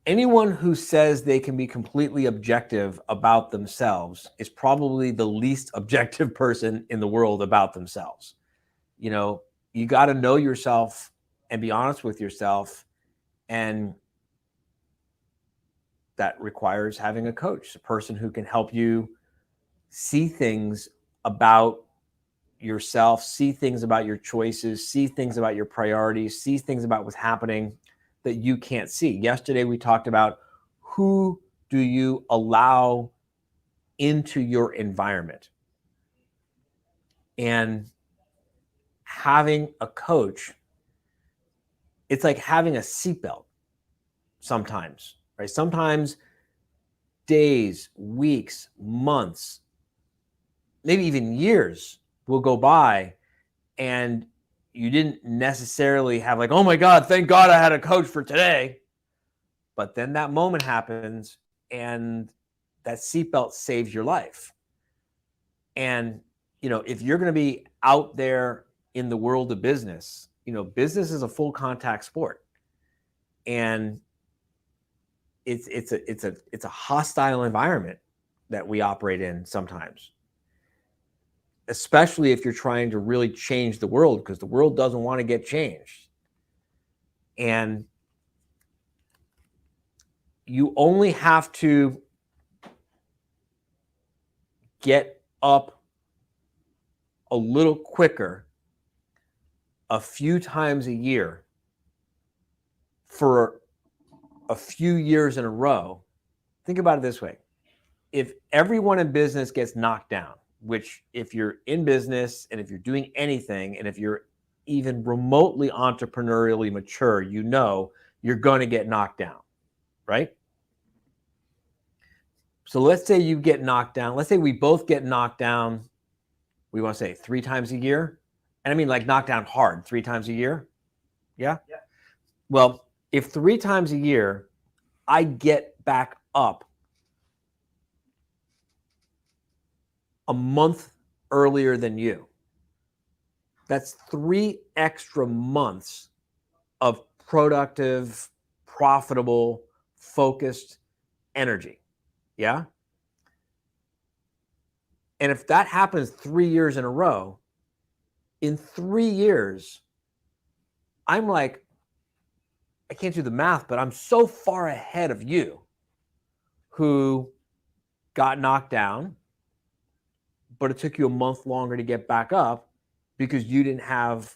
Speaker 5: Anyone who says they can be completely objective about themselves is probably the least objective person in the world about themselves. You got to know yourself and be honest with yourself. And that requires having a coach, a person who can help you see things about yourself, see things about your choices, see things about your priorities, see things about what's happening that you can't see. Yesterday, we talked about who do you allow into your environment. And having a coach, it's like having a seatbelt sometimes, right? Sometimes days, weeks, months, maybe even years will go by and you didn't necessarily have like, oh my God, thank God I had a coach for today. But then that moment happens and that seatbelt saves your life. And, if you're going to be out there in the world of business, business is a full contact sport. And it's a hostile environment that we operate in sometimes, especially if you're trying to really change the world, because the world doesn't want to get changed. And you only have to get up a little quicker a few times a year for a few years in a row. Think about it this way. If everyone in business gets knocked down, which if you're in business and if you're doing anything, and if you're even remotely entrepreneurially mature, you're going to get knocked down, right? So let's say you get knocked down. Let's say we both get knocked down. We want to say 3 times a year. And I mean like knocked down hard 3 times a year. Yeah?
Speaker 7: Yeah.
Speaker 5: Well, if 3 times a year I get back up a month earlier than you, that's 3 extra months of productive, profitable, focused energy. Yeah. And if that happens 3 years in a row, in 3 years, I'm like, I can't do the math, but I'm so far ahead of you who got knocked down, but it took you a month longer to get back up because you didn't have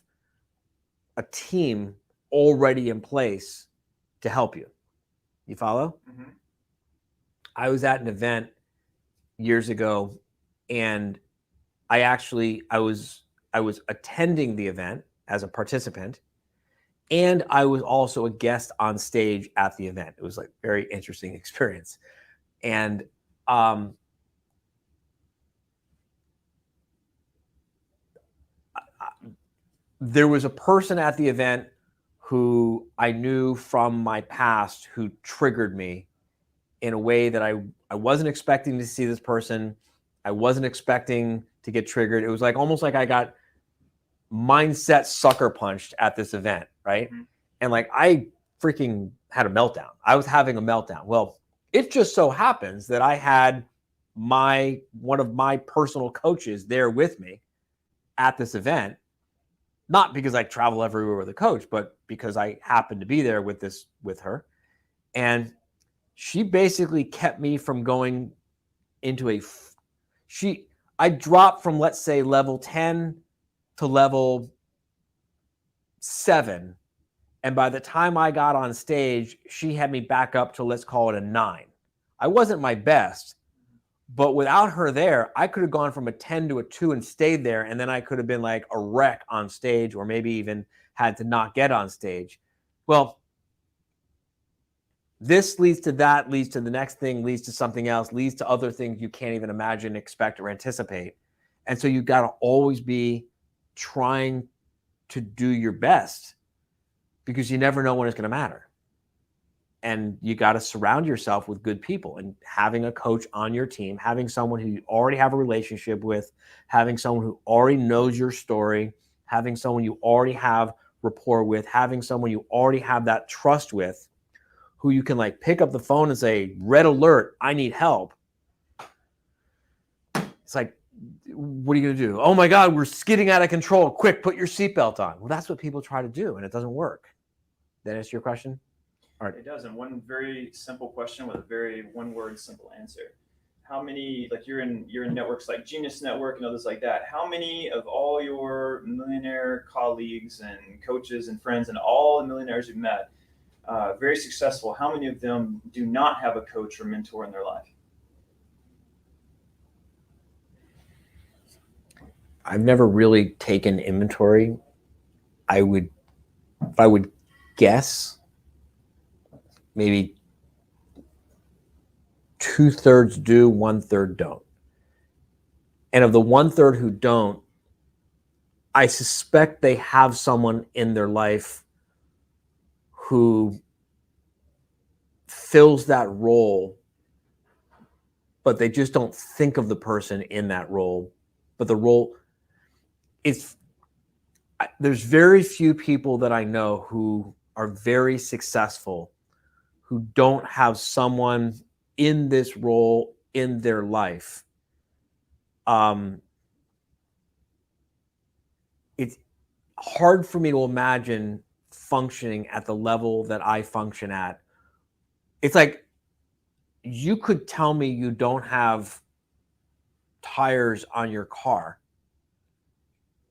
Speaker 5: a team already in place to help you. You follow?
Speaker 7: Mm-hmm.
Speaker 5: I was at an event years ago, and I was attending the event as a participant, and I was also a guest on stage at the event. It was like a very interesting experience. And there was a person at the event who I knew from my past who triggered me in a way that I wasn't expecting to see this person. I wasn't expecting to get triggered. It was like almost like I got mindset sucker punched at this event, right?
Speaker 7: Mm-hmm.
Speaker 5: And like I freaking had a meltdown. I was having a meltdown. Well, it just so happens that I had one of my personal coaches there with me at this event. Not because I travel everywhere with a coach, but because I happened to be there with her. And she basically kept me from going into I dropped from, let's say, level 10 to level 7. And by the time I got on stage, she had me back up to, let's call it a 9. I wasn't my best, but without her there, I could have gone from a 10 to a 2 and stayed there. And then I could have been like a wreck on stage, or maybe even had to not get on stage. Well, this leads to that, leads to the next thing, leads to something else, leads to other things you can't even imagine, expect, or anticipate. And so you got to always be trying to do your best, because you never know when it's going to matter. And you got to surround yourself with good people, and having a coach on your team, having someone who you already have a relationship with, having someone who already knows your story, having someone you already have rapport with, having someone you already have that trust with, who you can like pick up the phone and say, red alert, I need help. It's like, what are you going to do? Oh my God, we're skidding out of control. Quick, put your seatbelt on. Well, that's what people try to do, and it doesn't work. That answer your question? All right.
Speaker 7: It does. And one very simple question with a very one-word simple answer. How many, like you're in networks like Genius Network and others like that, how many of all your millionaire colleagues and coaches and friends and all the millionaires you've met, very successful, how many of them do not have a coach or mentor in their life?
Speaker 5: I've never really taken inventory. If I would guess, maybe 2/3 do, 1/3 don't. And of the 1/3 who don't, I suspect they have someone in their life who fills that role, but they just don't think of the person in that role. But the role there's very few people that I know who are very successful who don't have someone in this role in their life. It's hard for me to imagine functioning at the level that I function at. It's like, you could tell me you don't have tires on your car,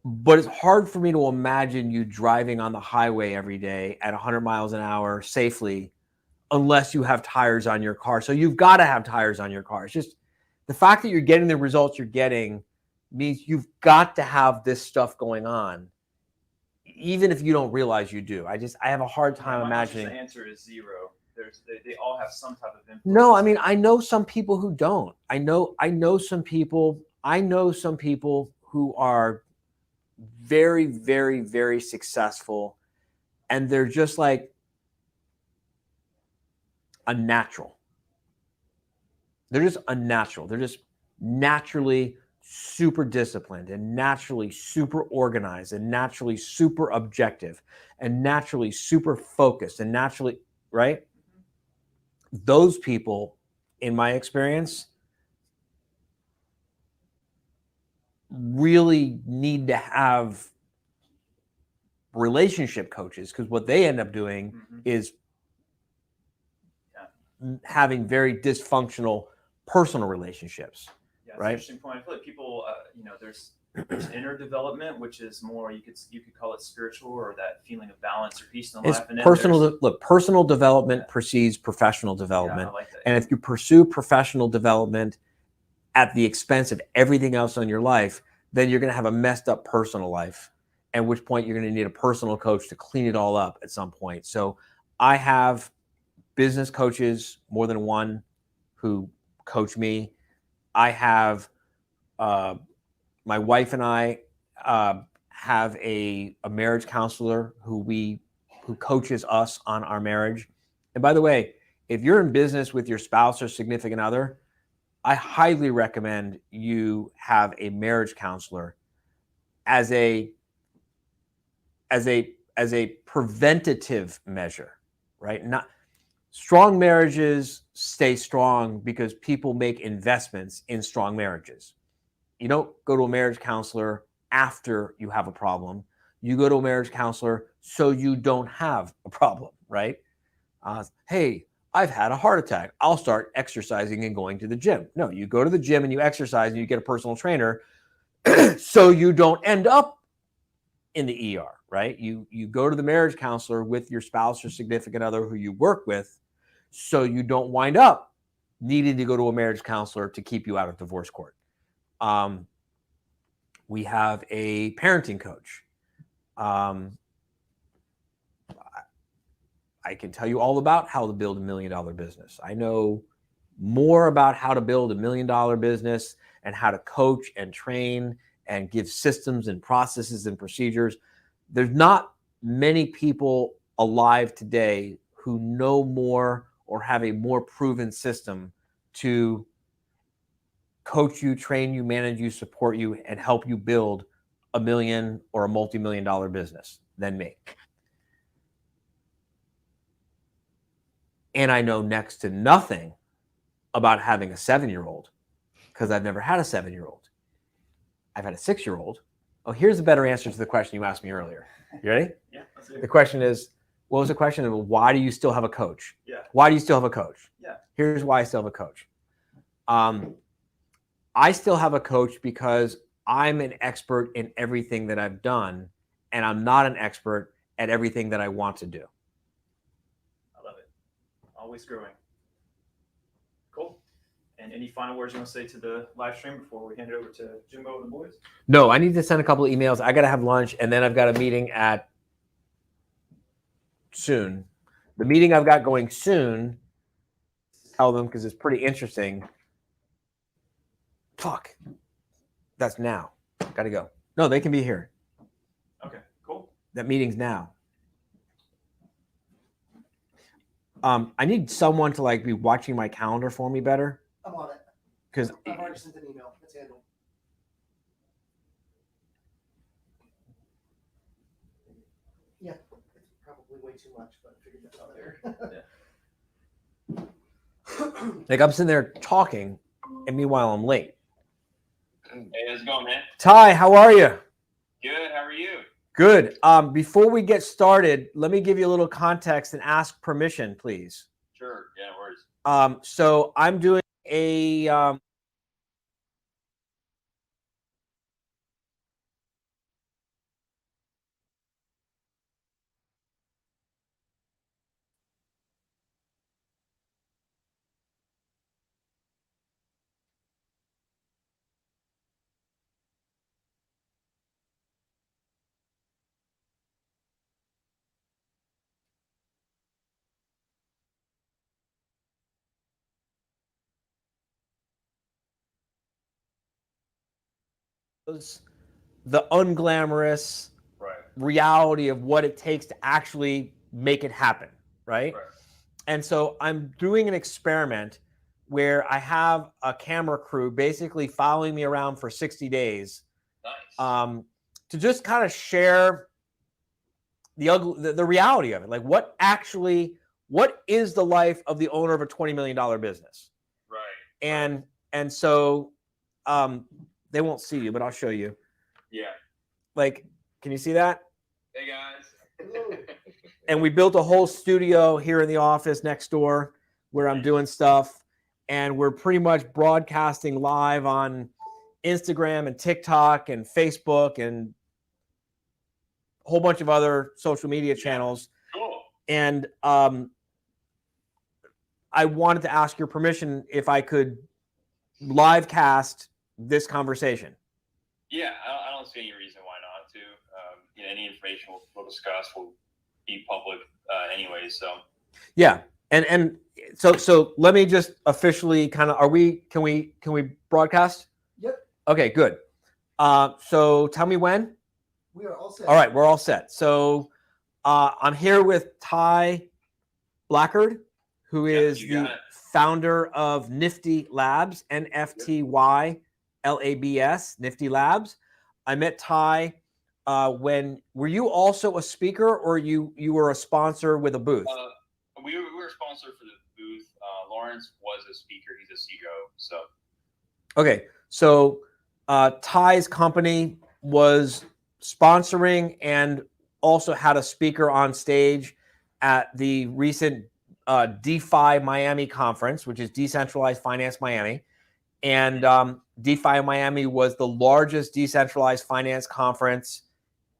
Speaker 5: but it's hard for me to imagine you driving on the highway every day at 100 miles an hour safely unless you have tires on your car. So you've got to have tires on your car. It's just the fact that you're getting the results you're getting means you've got to have this stuff going on, even if you don't realize you do. I have a hard time imagining.
Speaker 7: The answer is 0. They all have some type of influence.
Speaker 5: No, I mean, I know some people who don't. I know some people who are very, very, very successful, and they're just like unnatural. They're just unnatural. They're just naturally super disciplined, and naturally super organized, and naturally super objective, and naturally super focused, and naturally, right? Those people, in my experience, really need to have relationship coaches, because what they end up doing is having very dysfunctional personal relationships.
Speaker 7: Yeah,
Speaker 5: right?
Speaker 7: Interesting point. I feel like people, there's inner development, which is more you could call it spiritual, or that feeling of balance or peace in
Speaker 5: It's
Speaker 7: life. And then
Speaker 5: personal. Look, personal development precedes professional development,
Speaker 7: I like that.
Speaker 5: and if you pursue professional development at the expense of everything else in your life, then you're going to have a messed up personal life. At which point you're going to need a personal coach to clean it all up at some point. So I have business coaches, more than one, who coach me. I have my wife and I have a marriage counselor who coaches us on our marriage. And by the way, if you're in business with your spouse or significant other, I highly recommend you have a marriage counselor as a preventative measure, right? Not strong marriages stay strong because people make investments in strong marriages. You don't go to a marriage counselor after you have a problem. You go to a marriage counselor so you don't have a problem, right? Hey, I've had a heart attack. I'll start exercising and going to the gym. No, you go to the gym and you exercise and you get a personal trainer so you don't end up in the ER, right? You go to the marriage counselor with your spouse or significant other who you work with so you don't wind up needing to go to a marriage counselor to keep you out of divorce court. We have a parenting coach. I can tell you all about how to build $1 million business. I know more about how to build $1 million business and how to coach and train and give systems and processes and procedures. There's not many people alive today who know more or have a more proven system to coach you, train you, manage you, support you, and help you build $1 million or a multi-million-dollar business than me. And I know next to nothing about having a 7-year-old because I've never had a 7-year-old. I've had a 6-year-old. Oh, here's a better answer to the question you asked me earlier. You ready?
Speaker 7: Yeah.
Speaker 5: The question is, what was the question? Why do you still have a coach?
Speaker 7: Yeah.
Speaker 5: Why do you still have a coach?
Speaker 7: Yeah.
Speaker 5: Here's why I still have a coach. I still have a coach because I'm an expert in everything that I've done, and I'm not an expert at everything that I want to do.
Speaker 7: I love it. Always growing. Cool. And any final words you want to say to the live stream before we hand it over to Jimbo and the boys?
Speaker 5: No, I need to send a couple of emails. I got to have lunch, and then I've got a meeting at soon. The meeting I've got going soon, tell them because it's pretty interesting. Fuck. That's now. Got to go. No, they can be here.
Speaker 7: Okay, cool.
Speaker 5: That meeting's now. I need someone to like be watching my calendar for me better.
Speaker 1: I'm on it.
Speaker 5: Because
Speaker 1: I've already sent an email. It's handled. Yeah, it's probably way too much, but I figured that's out there.
Speaker 5: like I'm sitting there talking, and meanwhile I'm late.
Speaker 8: Hey, how's it going, man?
Speaker 5: Ty, how are you?
Speaker 8: Good. How are you?
Speaker 5: Good. Before we get started, let me give you a little context and ask permission, please.
Speaker 8: Sure. Yeah, no worries.
Speaker 5: So I'm doing a the unglamorous reality of what it takes to actually make it happen, right? And so I'm doing an experiment where I have a camera crew basically following me around for 60 days.
Speaker 8: Nice.
Speaker 5: To just kind of share the reality of it. Like what is the life of the owner of a $20 million business?
Speaker 8: Right.
Speaker 5: And so they won't see you, but I'll show you.
Speaker 8: Yeah.
Speaker 5: Like, can you see that?
Speaker 8: Hey guys.
Speaker 5: And we built a whole studio here in the office next door where I'm doing stuff. And we're pretty much broadcasting live on Instagram and TikTok and Facebook and a whole bunch of other social media channels.
Speaker 8: Cool.
Speaker 5: And I wanted to ask your permission if I could live cast this conversation.
Speaker 8: Yeah, I don't see any reason why not to. Any information we'll discuss will be public anyway. So
Speaker 5: yeah, and so let me just officially kind of can we broadcast?
Speaker 1: Yep.
Speaker 5: Okay, good. So tell me when.
Speaker 1: We are all set.
Speaker 5: All right, we're all set. So I'm here with Ty Blackard, who is the founder of Nft Labs, NFTY LABS, Nft Labs. I met Ty when, were you also a speaker or you were a sponsor with a booth?
Speaker 8: We were a sponsor for the booth. Lawrence was a speaker. He's a CEO. So.
Speaker 5: Okay. So Ty's company was sponsoring and also had a speaker on stage at the recent DeFi Miami conference, which is Decentralized Finance Miami. And DeFi Miami was the largest decentralized finance conference,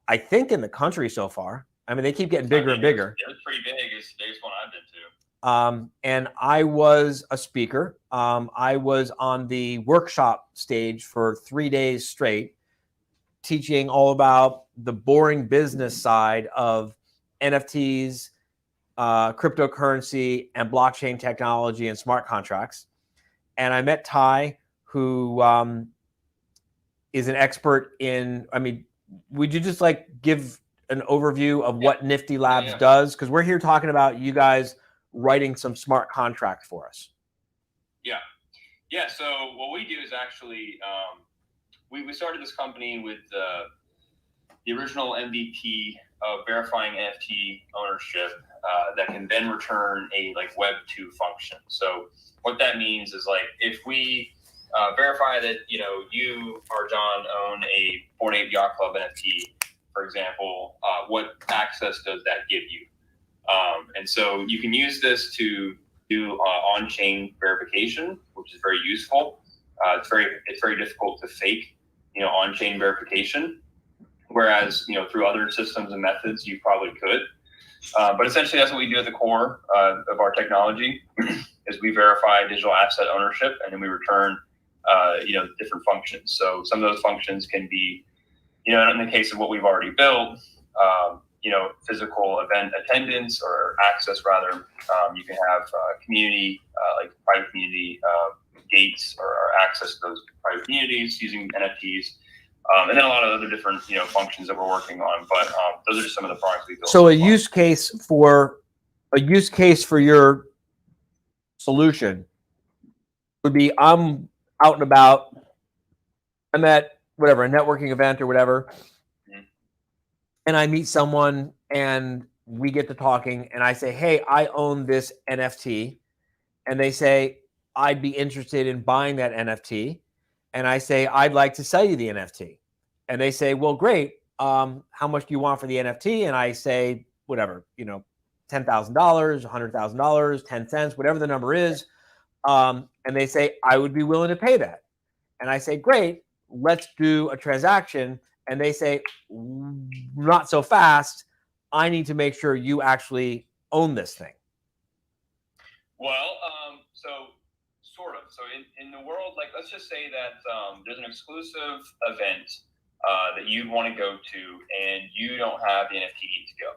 Speaker 5: I think, in the country so far. I mean, they keep getting bigger and bigger.
Speaker 8: It was pretty big. It's the biggest one I've been to.
Speaker 5: And I was a speaker. I was on the workshop stage for 3 days straight, teaching all about the boring business side of NFTs, cryptocurrency, and blockchain technology and smart contracts. And I met Ty, who is an expert in, I mean, would you just like give an overview of what Nft Labs does? Because we're here talking about you guys writing some smart contracts for us.
Speaker 8: Yeah. Yeah. So what we do is actually, we started this company with the original MVP of verifying NFT ownership that can then return a Web 2 function. So what that means is if we verify that you or John own a Bored Ape Yacht Club NFT, for example, what access does that give you? And so you can use this to do on-chain verification, which is very useful. It's very difficult to fake on-chain verification, whereas through other systems and methods you probably could. But essentially that's what we do at the core of our technology is we verify digital asset ownership, and then we return different functions. So some of those functions can be, in the case of what we've already built, physical event attendance or access rather. You can have community, private community gates or access to those private communities using NFTs. And then a lot of other different, functions that we're working on. But those are just some of the products we built.
Speaker 5: So a use case for your solution would be, I'm out and about, I'm at whatever, a networking event or whatever, and I meet someone and we get to talking and I say, hey, I own this NFT. And they say, I'd be interested in buying that NFT. And I say, I'd like to sell you the NFT. And they say, well, great. How much do you want for the NFT? And I say, whatever, $10,000, $100,000, 10 cents, whatever the number is. And they say, I would be willing to pay that. And I say, great, let's do a transaction. And they say, not so fast. I need to make sure you actually own this thing.
Speaker 8: Well, so sort of. So in the world, let's just say that there's an exclusive event that you'd want to go to, and you don't have the NFT to go.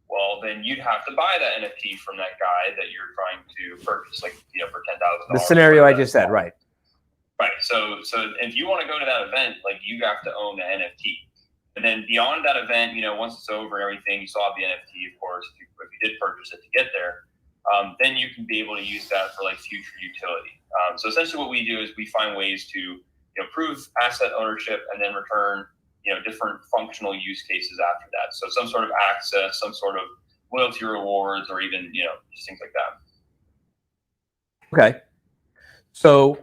Speaker 8: Well, then you'd have to buy that NFT from that guy that you're trying to purchase, for $10,000.
Speaker 5: The scenario I just said, right?
Speaker 8: Right. So if you want to go to that event, you have to own the NFT. And then beyond that event, once it's over and everything, you still have the NFT, of course, if you did purchase it to get there. Then you can be able to use that for future utility. So essentially what we do is we find ways to prove asset ownership and then return different functional use cases after that. So some sort of access, some sort of loyalty rewards, or even just things like that.
Speaker 5: Okay. So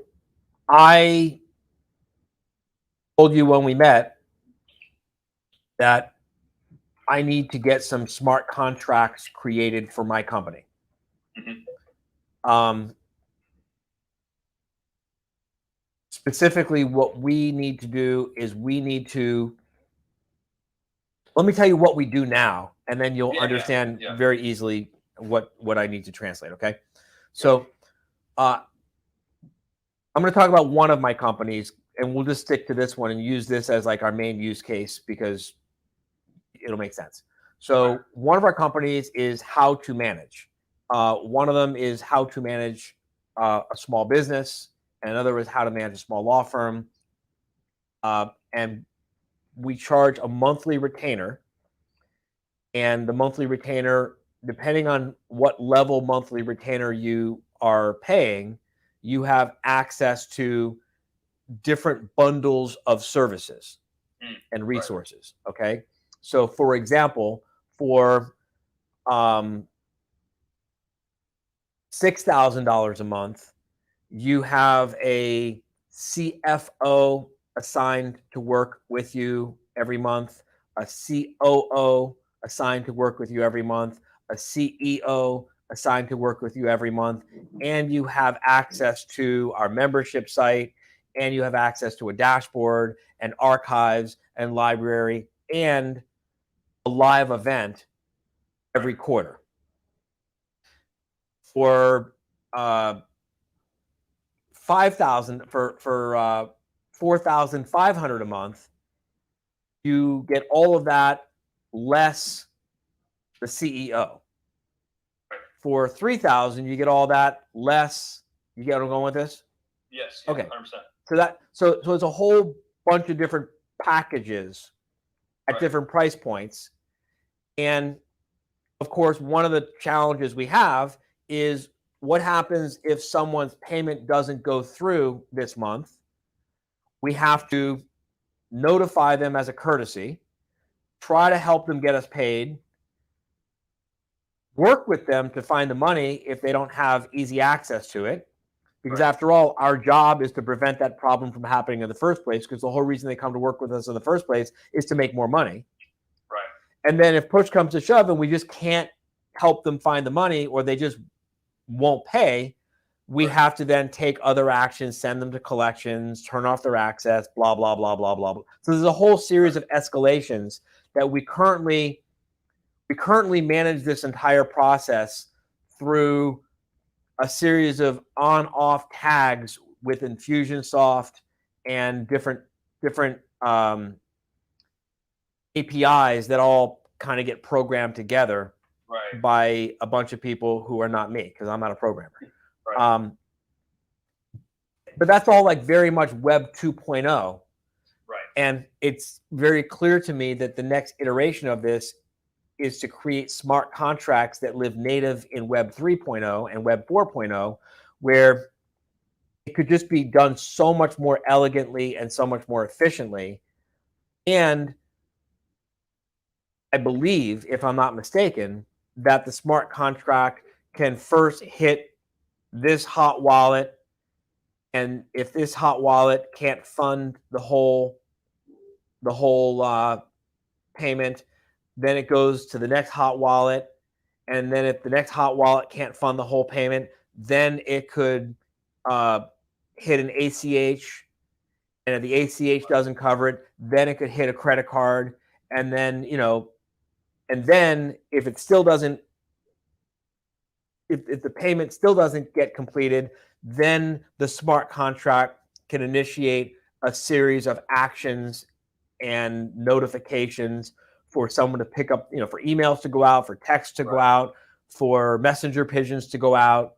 Speaker 5: I told you when we met that I need to get some smart contracts created for my company. Specifically, what we need to do is we need to, let me tell you what we do now, and then you'll understand very easily what I need to translate, okay? So I'm going to talk about one of my companies, and we'll just stick to this one and use this as like our main use case because it'll make sense. So one of our companies is how to manage. One of them is how to manage a small business, and another is how to manage a small law firm. And we charge a monthly retainer, and the monthly retainer, depending on what level monthly retainer you are paying, you have access to different bundles of services and resources. Okay. So for example, for $6,000 a month, you have a CFO assigned to work with you every month, a COO assigned to work with you every month, a CEO assigned to work with you every month, and you have access to our membership site, and you have access to a dashboard and archives and library and a live event every quarter. For $4,500 a month, you get all of that less the CEO. For $3,000, you get all that less. You get what I'm going with this?
Speaker 8: Yes.
Speaker 5: Okay.
Speaker 8: 100%.
Speaker 5: So it's a whole bunch of different packages at different price points, and of course, one of the challenges we have is what happens if someone's payment doesn't go through this month. We have to notify them as a courtesy, try to help them get us paid, work with them to find the money if they don't have easy access to it. Because after all, our job is to prevent that problem from happening in the first place, because the whole reason they come to work with us in the first place is to make more money. And then if push comes to shove and we just can't help them find the money, or they just won't pay, we have to then take other actions, send them to collections, turn off their access, blah, blah, blah, blah, blah, blah. So there's a whole series of escalations that we currently manage this entire process through a series of on-off tags with Infusionsoft and different APIs that all kind of get programmed together by a bunch of people who are not me, because I'm not a programmer. But that's all like very much Web 2.0. And it's very clear to me that the next iteration of this is to create smart contracts that live native in Web 3.0 and Web 4.0, where it could just be done so much more elegantly and so much more efficiently. And I believe, if I'm not mistaken, that the smart contract can first hit this hot wallet, and if this hot wallet can't fund the whole payment, then it goes to the next hot wallet, and then if the next hot wallet can't fund the whole payment, then it could hit an ACH, and if the ACH doesn't cover it, then it could hit a credit card, and then and then if it still doesn't, if the payment still doesn't get completed, then the smart contract can initiate a series of actions and notifications for someone to pick up, for emails to go out, for texts to go out, for messenger pigeons to go out,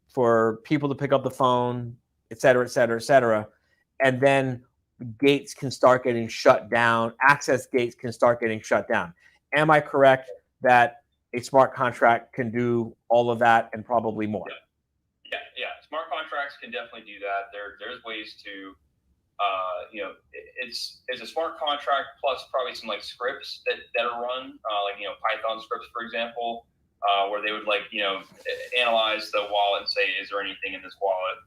Speaker 5: for people to pick up the phone, et cetera, et cetera, et cetera. And then gates can start getting shut down. Access gates can start getting shut down. Am I correct that a smart contract can do all of that and probably more?
Speaker 8: Yeah. Smart contracts can definitely do that. There's ways to, it's a smart contract plus probably some like scripts that are run, Python scripts, for example, where they would analyze the wallet and say, is there anything in this wallet?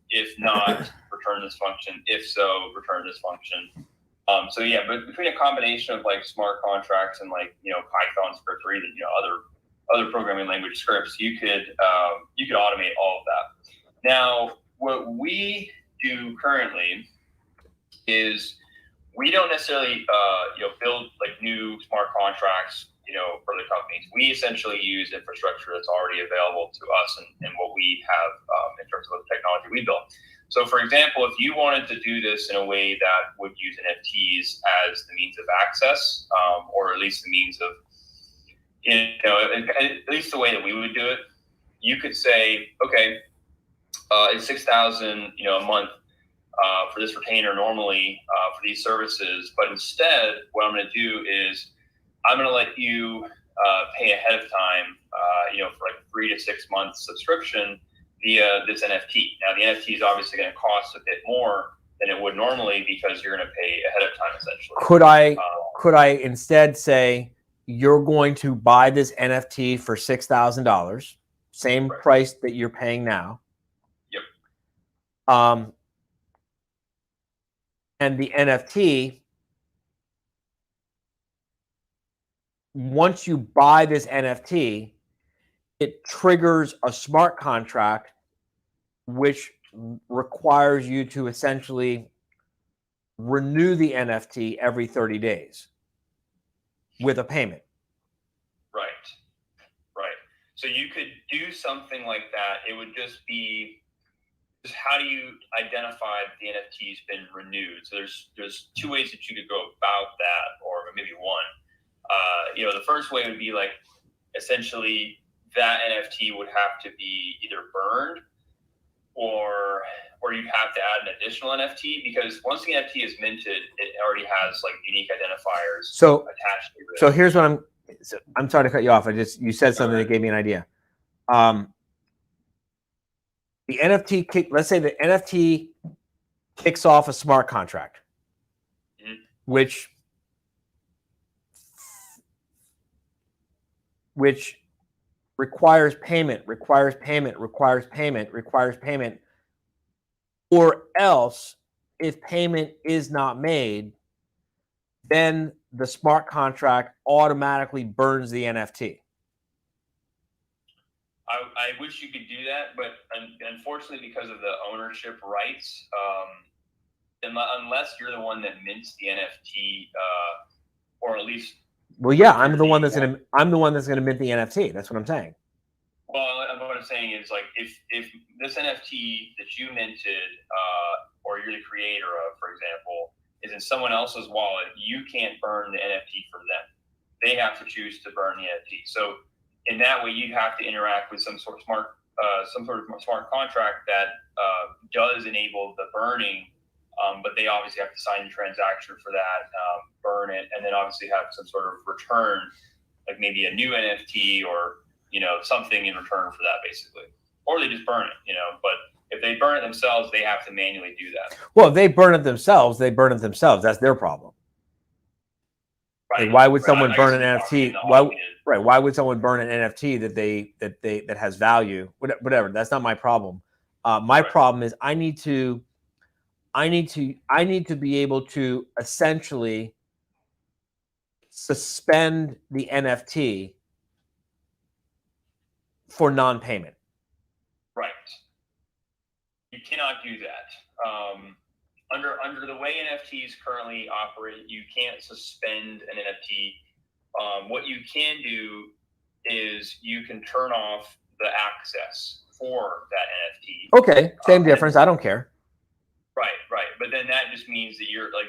Speaker 8: If not, return return this function? If so, return this function. So yeah, but between a combination of like smart contracts and like, you know, Python scripts or even, you know, other programming language scripts, you could automate all of that. Now, what we do currently is we don't necessarily build like new smart contracts, you know, for the companies. We essentially use infrastructure that's already available to us and what we have in terms of the technology we built. So, for example, if you wanted to do this in a way that would use NFTs as the means of access, or at least the means of, you know, at least the way that we would do it, you could say, okay, it's $6,000, you know, a month for this retainer normally for these services, but instead, what I'm going to do is I'm going to let you pay ahead of time, you know, for like 3 to 6 months subscription via this NFT. Now, the NFT is obviously going to cost a bit more than it would normally because you're going to pay ahead of time, essentially.
Speaker 5: Could I instead say you're going to buy this NFT for $6,000, same
Speaker 8: Right.
Speaker 5: price that you're paying now?
Speaker 8: Yep.
Speaker 5: And the NFT, once you buy this NFT, it triggers a smart contract which requires you to essentially renew the NFT every 30 days with a payment.
Speaker 8: Right. So you could do something like that. It would just be, just how do you identify the NFT's been renewed? So there's 2 ways that you could go about that, or maybe one. You know, the first way would be like, essentially that NFT would have to be either burned or you'd have to add an additional NFT, because once the NFT is minted, it already has like unique identifiers attached to it.
Speaker 5: So here's what I'm sorry to cut you off. You said something that gave me an idea. The NFT let's say the NFT kicks off a smart contract, which requires payment, or else if payment is not made, then the smart contract automatically burns the NFT.
Speaker 8: I wish you could do that, but unfortunately, because of the ownership rights, unless you're the one that mints the NFT, or at least.
Speaker 5: Well, yeah, I'm the one that's gonna mint the NFT. That's what I'm saying.
Speaker 8: Well, what I'm saying is, like, if this NFT that you minted, or you're the creator of, for example, is in someone else's wallet, you can't burn the NFT for them. They have to choose to burn the NFT. So in that way, you have to interact with some sort of smart contract that does enable the burning, but they obviously have to sign the transaction for that, burn it, and then obviously have some sort of return, like maybe a new NFT or, you know, something in return for that, basically. Or they just burn it, you know. But if they burn it themselves, they have to manually do that.
Speaker 5: Well, if they burn it themselves, That's their problem.
Speaker 8: Right.
Speaker 5: Like, why would someone burn an NFT? Why would someone burn an NFT that has value? Whatever. That's not my problem. My problem is I need to be able to essentially suspend the NFT for non-payment.
Speaker 8: Right. You cannot do that. Under the way NFTs currently operate, you can't suspend an NFT. What you can do is you can turn off the access for that NFT.
Speaker 5: Okay, same difference. I don't care.
Speaker 8: Right. But then that just means that you're like,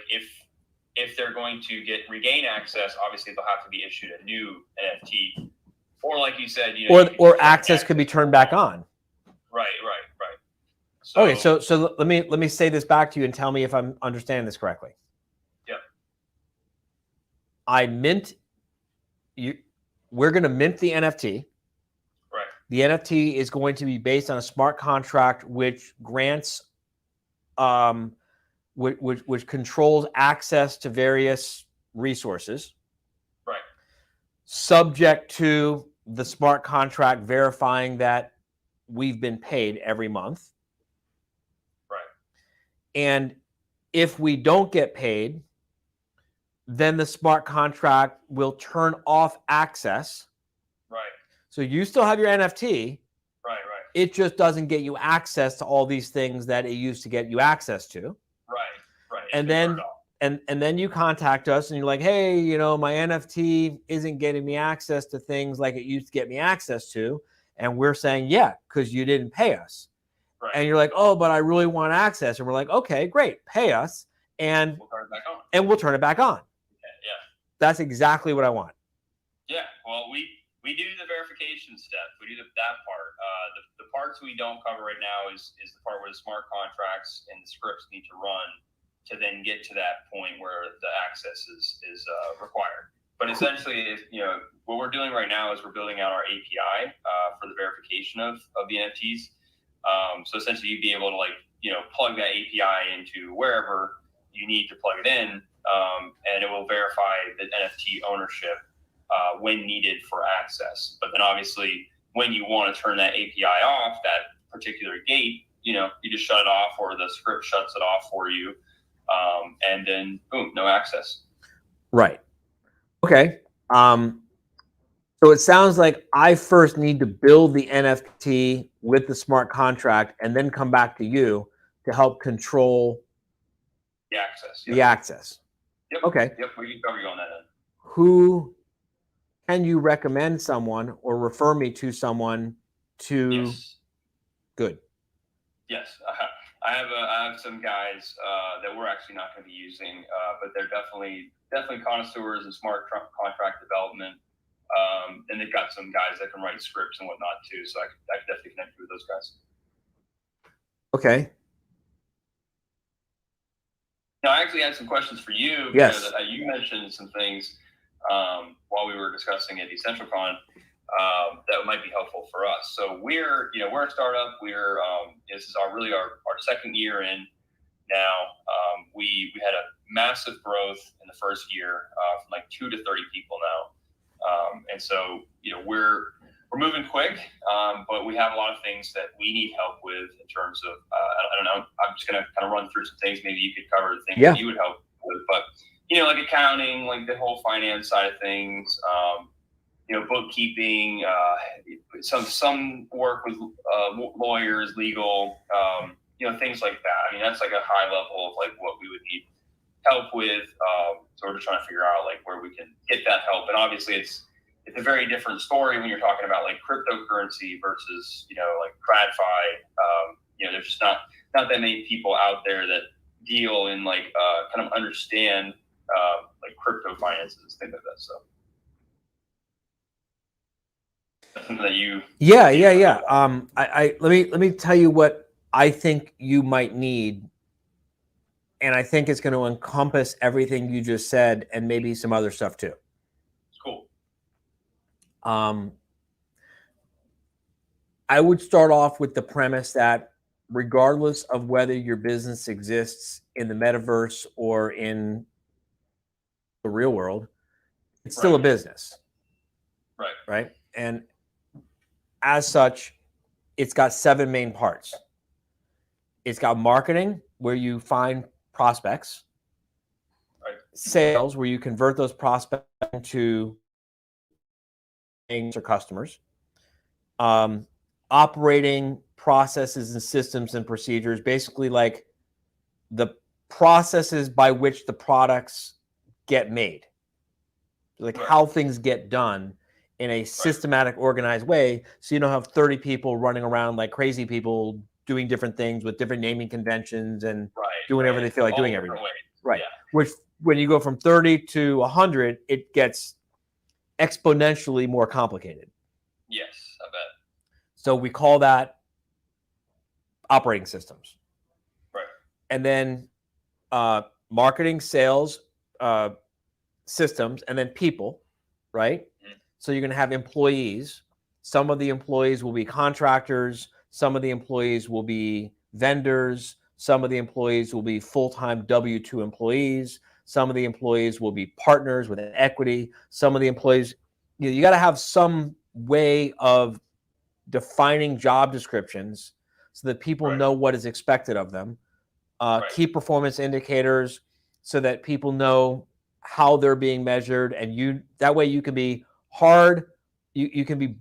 Speaker 8: if they're going to regain access, obviously they'll have to be issued a new NFT. Or like you said, you know,
Speaker 5: or access could be turned back on.
Speaker 8: Right. So,
Speaker 5: Okay, so let me say this back to you and tell me if I'm understanding this correctly.
Speaker 8: Yeah.
Speaker 5: We're going to mint the NFT.
Speaker 8: Right.
Speaker 5: The NFT is going to be based on a smart contract which grants, which controls access to various resources.
Speaker 8: Right.
Speaker 5: Subject to the smart contract verifying that we've been paid every month.
Speaker 8: Right.
Speaker 5: And if we don't get paid, then the smart contract will turn off access.
Speaker 8: Right.
Speaker 5: So you still have your NFT.
Speaker 8: Right.
Speaker 5: It just doesn't get you access to all these things that it used to get you access to.
Speaker 8: Right.
Speaker 5: And then and then you contact us and you're like, hey, you know, my NFT isn't getting me access to things like it used to get me access to. And we're saying, yeah, because you didn't pay us.
Speaker 8: Right.
Speaker 5: And you're like, oh, but I really want access. And we're like, okay, great, pay us, and
Speaker 8: we'll turn it back on.
Speaker 5: And we'll turn it back on.
Speaker 8: Yeah.
Speaker 5: That's exactly what I want.
Speaker 8: Yeah. Well, we do the verification step. We do that part. The parts we don't cover right now is the part where the smart contracts and the scripts need to run to then get to that point where the access is required. But essentially, you know, what we're doing right now is we're building out our API for the verification of the NFTs. So essentially, you'd be able to, like, you know, plug that API into wherever you need to plug it in, and it will verify the NFT ownership when needed for access. But then obviously, when you want to turn that API off, that particular gate, you know, you just shut it off, or the script shuts it off for you, and then boom, no access.
Speaker 5: Right. Okay. So it sounds like I first need to build the NFT with the smart contract and then come back to you to help control
Speaker 8: the access.
Speaker 5: Yep. The access.
Speaker 8: Yep.
Speaker 5: Okay.
Speaker 8: Yep. We can cover you on that end.
Speaker 5: Who can you recommend someone or refer me to someone to?
Speaker 8: Yes.
Speaker 5: Good.
Speaker 8: Yes. I have some guys that we're actually not going to be using, but they're definitely connoisseurs in smart contract development. And they've got some guys that can write scripts and whatnot too. So I could definitely connect you with those guys.
Speaker 5: Okay.
Speaker 8: Now, I actually had some questions for you.
Speaker 5: Yes.
Speaker 8: Because, you mentioned some things while we were discussing at EssentialCon that might be helpful for us. So we're a startup. This is our second year in now. We had a massive growth in the first year from like 2 to 30 people now. And so, you know, we're moving quick, but we have a lot of things that we need help with in terms of, I don't know, I'm just going to kind of run through some things. Maybe you could cover the things that you would help with, but, you know, like accounting, like the whole finance side of things, you know, bookkeeping, some work with lawyers, legal, you know, things like that. I mean, that's like a high level of like what we would need help with. So we're just trying to figure out like where we can get that help. And obviously it's a very different story when you're talking about like cryptocurrency versus, you know, like TradFi. You know, there's just not that many people out there that deal in like kind of understand like crypto finances, things like that. So that's something that you
Speaker 5: Yeah. Let me tell you what I think you might need. And I think it's going to encompass everything you just said and maybe some other stuff too.
Speaker 8: Cool.
Speaker 5: I would start off with the premise that regardless of whether your business exists in the metaverse or in the real world, it's still a business.
Speaker 8: Right.
Speaker 5: Right. And as such, it's got 7 main parts. It's got marketing, where you find prospects,
Speaker 8: right.
Speaker 5: Sales, where you convert those prospects into or customers, operating processes and systems and procedures, basically like the processes by which the products get made, like how things get done in a systematic, organized way. So you don't have 30 people running around like crazy people doing different things with different naming conventions and doing whatever they feel like doing every day. Right. Yeah. Which when you go from 30 to 100, it gets exponentially more complicated.
Speaker 8: Yes, I bet.
Speaker 5: So we call that operating systems.
Speaker 8: Right.
Speaker 5: And then marketing, sales, systems, and then people, right? Mm-hmm. So you're going to have employees. Some of the employees will be contractors. Some of the employees will be vendors. Some of the employees will be full-time W-2 employees. Some of the employees will be partners with an equity. Some of the employees, you got to have some way of defining job descriptions so that people know what is expected of them. key performance indicators, so that people know how they're being measured, and that way you can be hard, you can be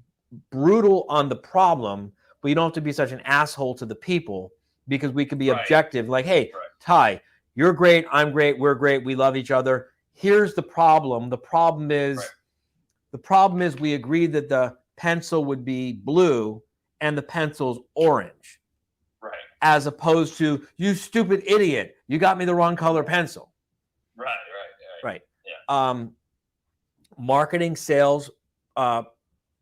Speaker 5: brutal on the problem, but you don't have to be such an asshole to the people, because we can be objective, like, hey, Ty, you're great, I'm great, we're great, we love each other. Here's the problem. The problem is we agreed that the pencil would be blue and the pencil's orange.
Speaker 8: Right.
Speaker 5: As opposed to, you stupid idiot, you got me the wrong color pencil. Right. Yeah. Marketing, sales,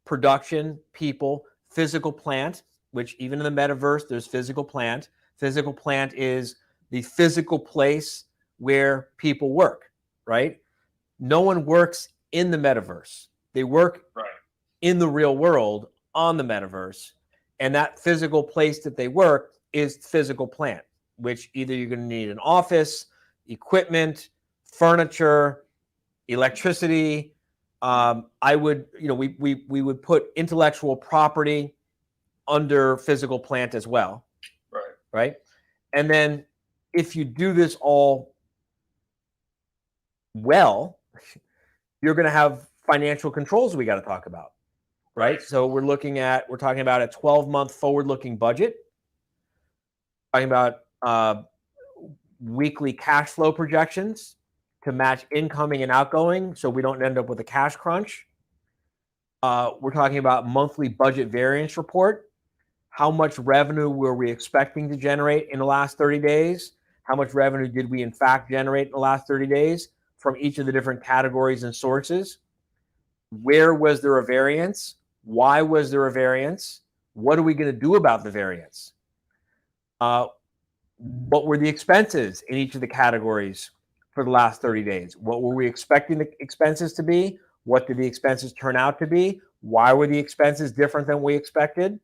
Speaker 5: production, people, physical plant, which even in the metaverse, there's physical plant. Physical plant is the physical place where people work, right? No one works in the metaverse. They work in the real world on the metaverse. And that physical place that they work is physical plant, which either you're going to need an office, equipment, furniture, electricity. I would, we would put intellectual property under physical plant as well. Right. And then if you do this all well, you're going to have financial controls we got to talk about. Right. So we're talking about a 12-month forward-looking budget, talking about weekly cash flow projections to match incoming and outgoing, so we don't end up with a cash crunch. We're talking about monthly budget variance report. How much revenue were we expecting to generate in the last 30 days? How much revenue did we in fact generate in the last 30 days from each of the different categories and sources? Where was there a variance? Why was there a variance? What are we going to do about the variance? What were the expenses in each of the categories for the last 30 days? What were we expecting the expenses to be? What did the expenses turn out to be? Why were the expenses different than we expected?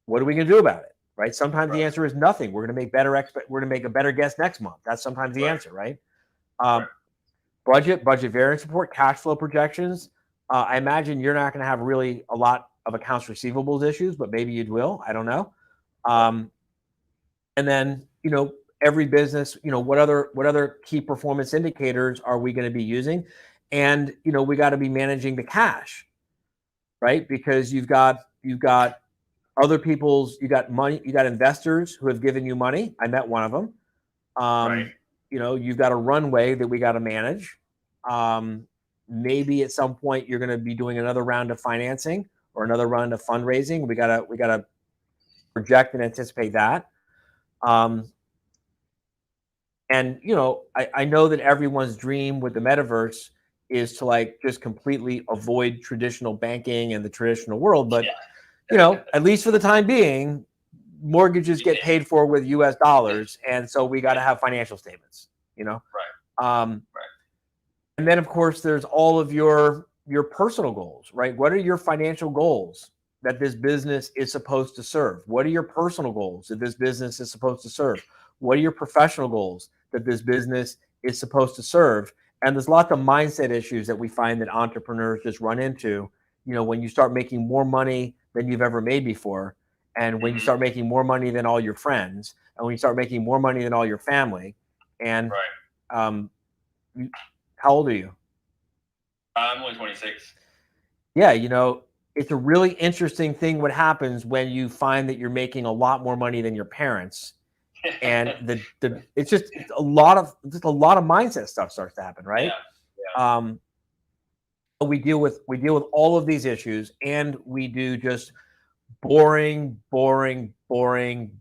Speaker 5: What are we going to do about it? Right? Sometimes the answer is nothing. We're going to make a better guess next month. That's sometimes the answer, right? Budget variance report, cash flow projections. I imagine you're not going to have really a lot of accounts receivables issues, but maybe you will. I don't know. And then, every business, what other key performance indicators are we going to be using? And, we got to be managing the cash, right? Because you've got other people's, you got money, you got investors who have given you money. I met one of them. You've got a runway that we got to manage. Maybe at some point you're going to be doing another round of financing or another round of fundraising. We gotta project and anticipate that. And I know that everyone's dream with the metaverse is to just completely avoid traditional banking and the traditional world, but at least for the time being, mortgages get paid for with US dollars, and so we got to have financial statements, And then of course there's all of your personal goals, right? What are your financial goals that this business is supposed to serve? What are your personal goals that this business is supposed to serve? What are your professional goals that this business is supposed to serve? And there's lots of mindset issues that we find that entrepreneurs just run into, when you start making more money than you've ever made before, and when you start making more money than all your friends, and when you start making more money than all your family. And how old are you?
Speaker 8: I'm only 26.
Speaker 5: Yeah, it's a really interesting thing what happens when you find that you're making a lot more money than your parents. And it's just a lot of mindset stuff starts to happen, right?
Speaker 8: Yeah.
Speaker 5: We deal with all of these issues, and we do just boring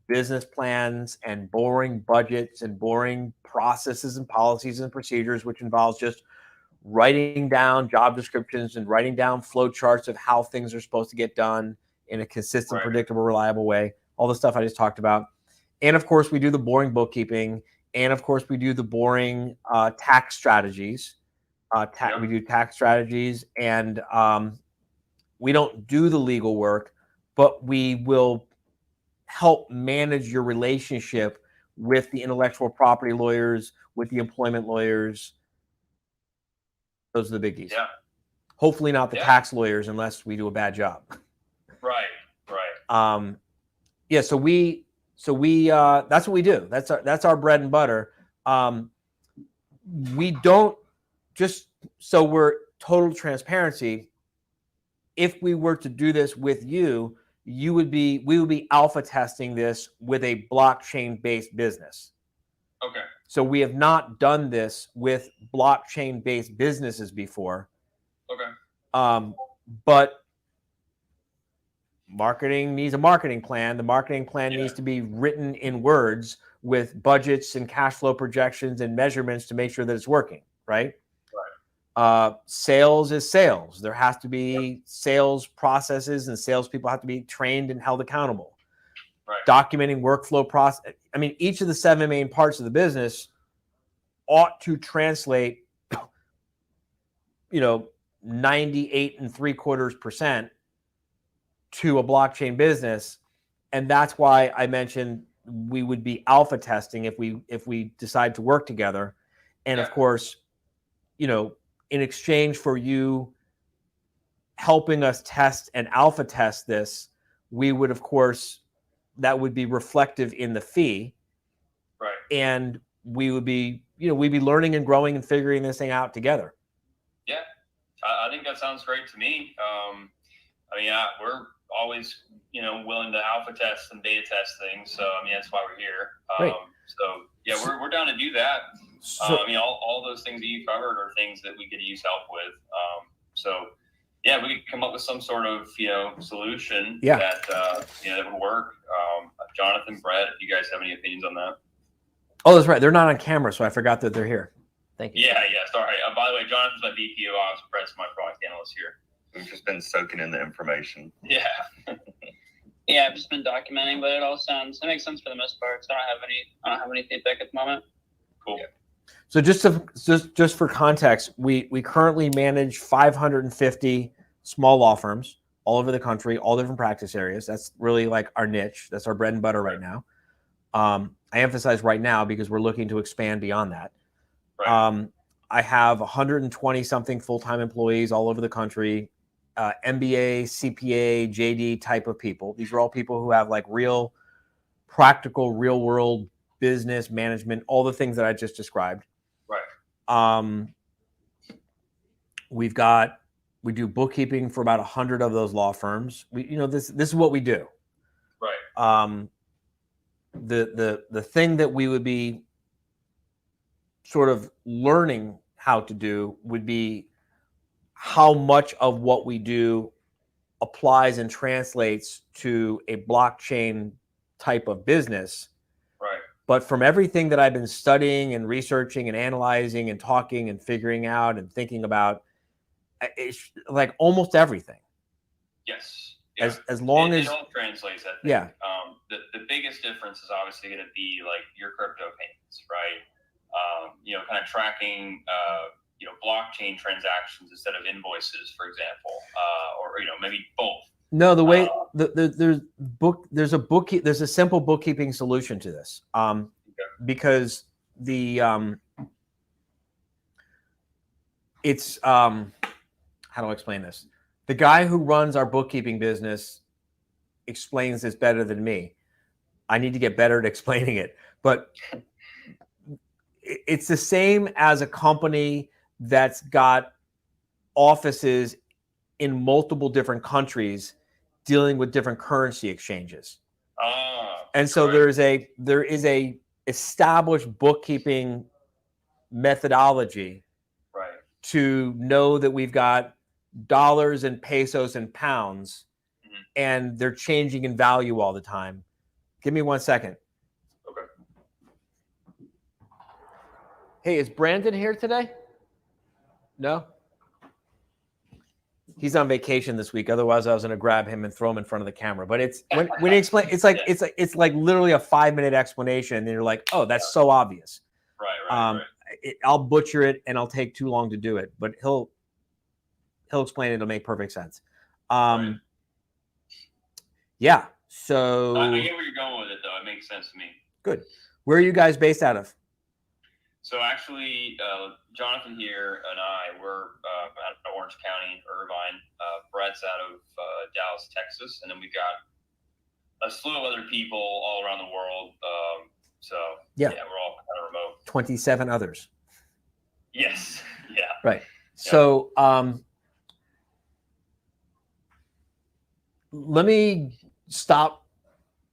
Speaker 5: business plans and boring budgets and boring processes and policies and procedures, which involves just writing down job descriptions and writing down flow charts of how things are supposed to get done in a consistent, predictable, reliable way. All the stuff I just talked about. And of course, we do the boring bookkeeping. And of course, we do the boring tax strategies. We do tax strategies, and we don't do the legal work, but we will help manage your relationship with the intellectual property lawyers, with the employment lawyers. Those are the biggies.
Speaker 8: Yeah.
Speaker 5: Hopefully not the tax lawyers, unless we do a bad job.
Speaker 8: Right.
Speaker 5: Yeah. So So we that's what we do. That's our bread and butter. We don't, just so we're total transparency, if we were to do this with you, we would be alpha testing this with a blockchain based business.
Speaker 8: Okay.
Speaker 5: So we have not done this with blockchain based businesses before.
Speaker 8: Okay.
Speaker 5: But marketing needs a marketing plan. The marketing plan needs to be written in words with budgets and cash flow projections and measurements to make sure that it's working, right? Sales is sales. There has to be sales processes, and salespeople have to be trained and held accountable.
Speaker 8: Right.
Speaker 5: Documenting workflow process. I mean, each of the 7 main parts of the business ought to translate, 98.75% to a blockchain business. And that's why I mentioned we would be alpha testing if we decide to work together. And of course, in exchange for you helping us test and alpha test this, we would, of course, that would be reflective in the fee.
Speaker 8: Right.
Speaker 5: And we would be, we'd be learning and growing and figuring this thing out together.
Speaker 8: Yeah. I think that sounds great to me. We're always, willing to alpha test and beta test things. So, that's why we're here.
Speaker 5: Right.
Speaker 8: We're down to do that.
Speaker 5: So,
Speaker 8: all those things that you covered are things that we could use help with. We could come up with some sort of, solution that, that would work. Jonathan, Brett, if you guys have any opinions on that.
Speaker 5: Oh, that's right. They're not on camera, so I forgot that they're here. Thank you.
Speaker 8: Yeah. Sorry. By the way, Jonathan's my VP of Ops. Brett's my product analyst here.
Speaker 6: We've just been soaking in the information.
Speaker 8: Yeah.
Speaker 9: Yeah, I've just been documenting, but it makes sense for the most part. So I don't have any feedback at the moment.
Speaker 8: Cool.
Speaker 5: Yeah. So just for context, we currently manage 550 small law firms all over the country, all different practice areas. That's really like our niche. That's our bread and butter right now. I emphasize right now because we're looking to expand beyond that.
Speaker 8: Right.
Speaker 5: I have 120 something full-time employees all over the country, MBA, CPA, JD type of people. These are all people who have like real practical, real world business management, all the things that I just described.
Speaker 8: Right.
Speaker 5: We do bookkeeping for about 100 of those law firms. This is what we do.
Speaker 8: Right.
Speaker 5: The thing that we would be sort of learning how to do would be how much of what we do applies and translates to a blockchain type of business.
Speaker 8: Right.
Speaker 5: But from everything that I've been studying and researching and analyzing and talking and figuring out and thinking about, it's like almost everything.
Speaker 8: Yes.
Speaker 5: Yeah. As long as
Speaker 8: it all translates, I think.
Speaker 5: Yeah.
Speaker 8: The biggest difference is obviously going to be like your crypto payments, right? Kind of tracking, blockchain transactions instead of invoices, for example, or maybe both.
Speaker 5: No, the way there's a simple bookkeeping solution to this, because it's how do I explain this? The guy who runs our bookkeeping business explains this better than me. I need to get better at explaining it, but it's the same as a company that's got offices in multiple different countries dealing with different currency exchanges. And so there is a established bookkeeping methodology,
Speaker 8: right,
Speaker 5: to know that we've got dollars and pesos and pounds, and they're changing in value all the time. Give me 1 second.
Speaker 8: Okay.
Speaker 5: Hey, is Brandon here today? No? He's on vacation this week. Otherwise, I was going to grab him and throw him in front of the camera. But it's when he explain, it's like literally a 5-minute explanation, and you're like, oh, that's so obvious.
Speaker 8: Right.
Speaker 5: I'll butcher it, and I'll take too long to do it. But he'll explain it. It'll make perfect sense.
Speaker 8: Right.
Speaker 5: Yeah. So
Speaker 8: I get where you're going with it, though. It makes sense to me.
Speaker 5: Good. Where are you guys based out of?
Speaker 8: So actually, Jonathan here and we're out of Orange County, Irvine. Brett's out of Dallas, Texas, and then we've got a slew of other people all around the world. So
Speaker 5: Yeah.
Speaker 8: we're all kind of remote.
Speaker 5: 27 others.
Speaker 8: Yes. Yeah.
Speaker 5: Right. So let me stop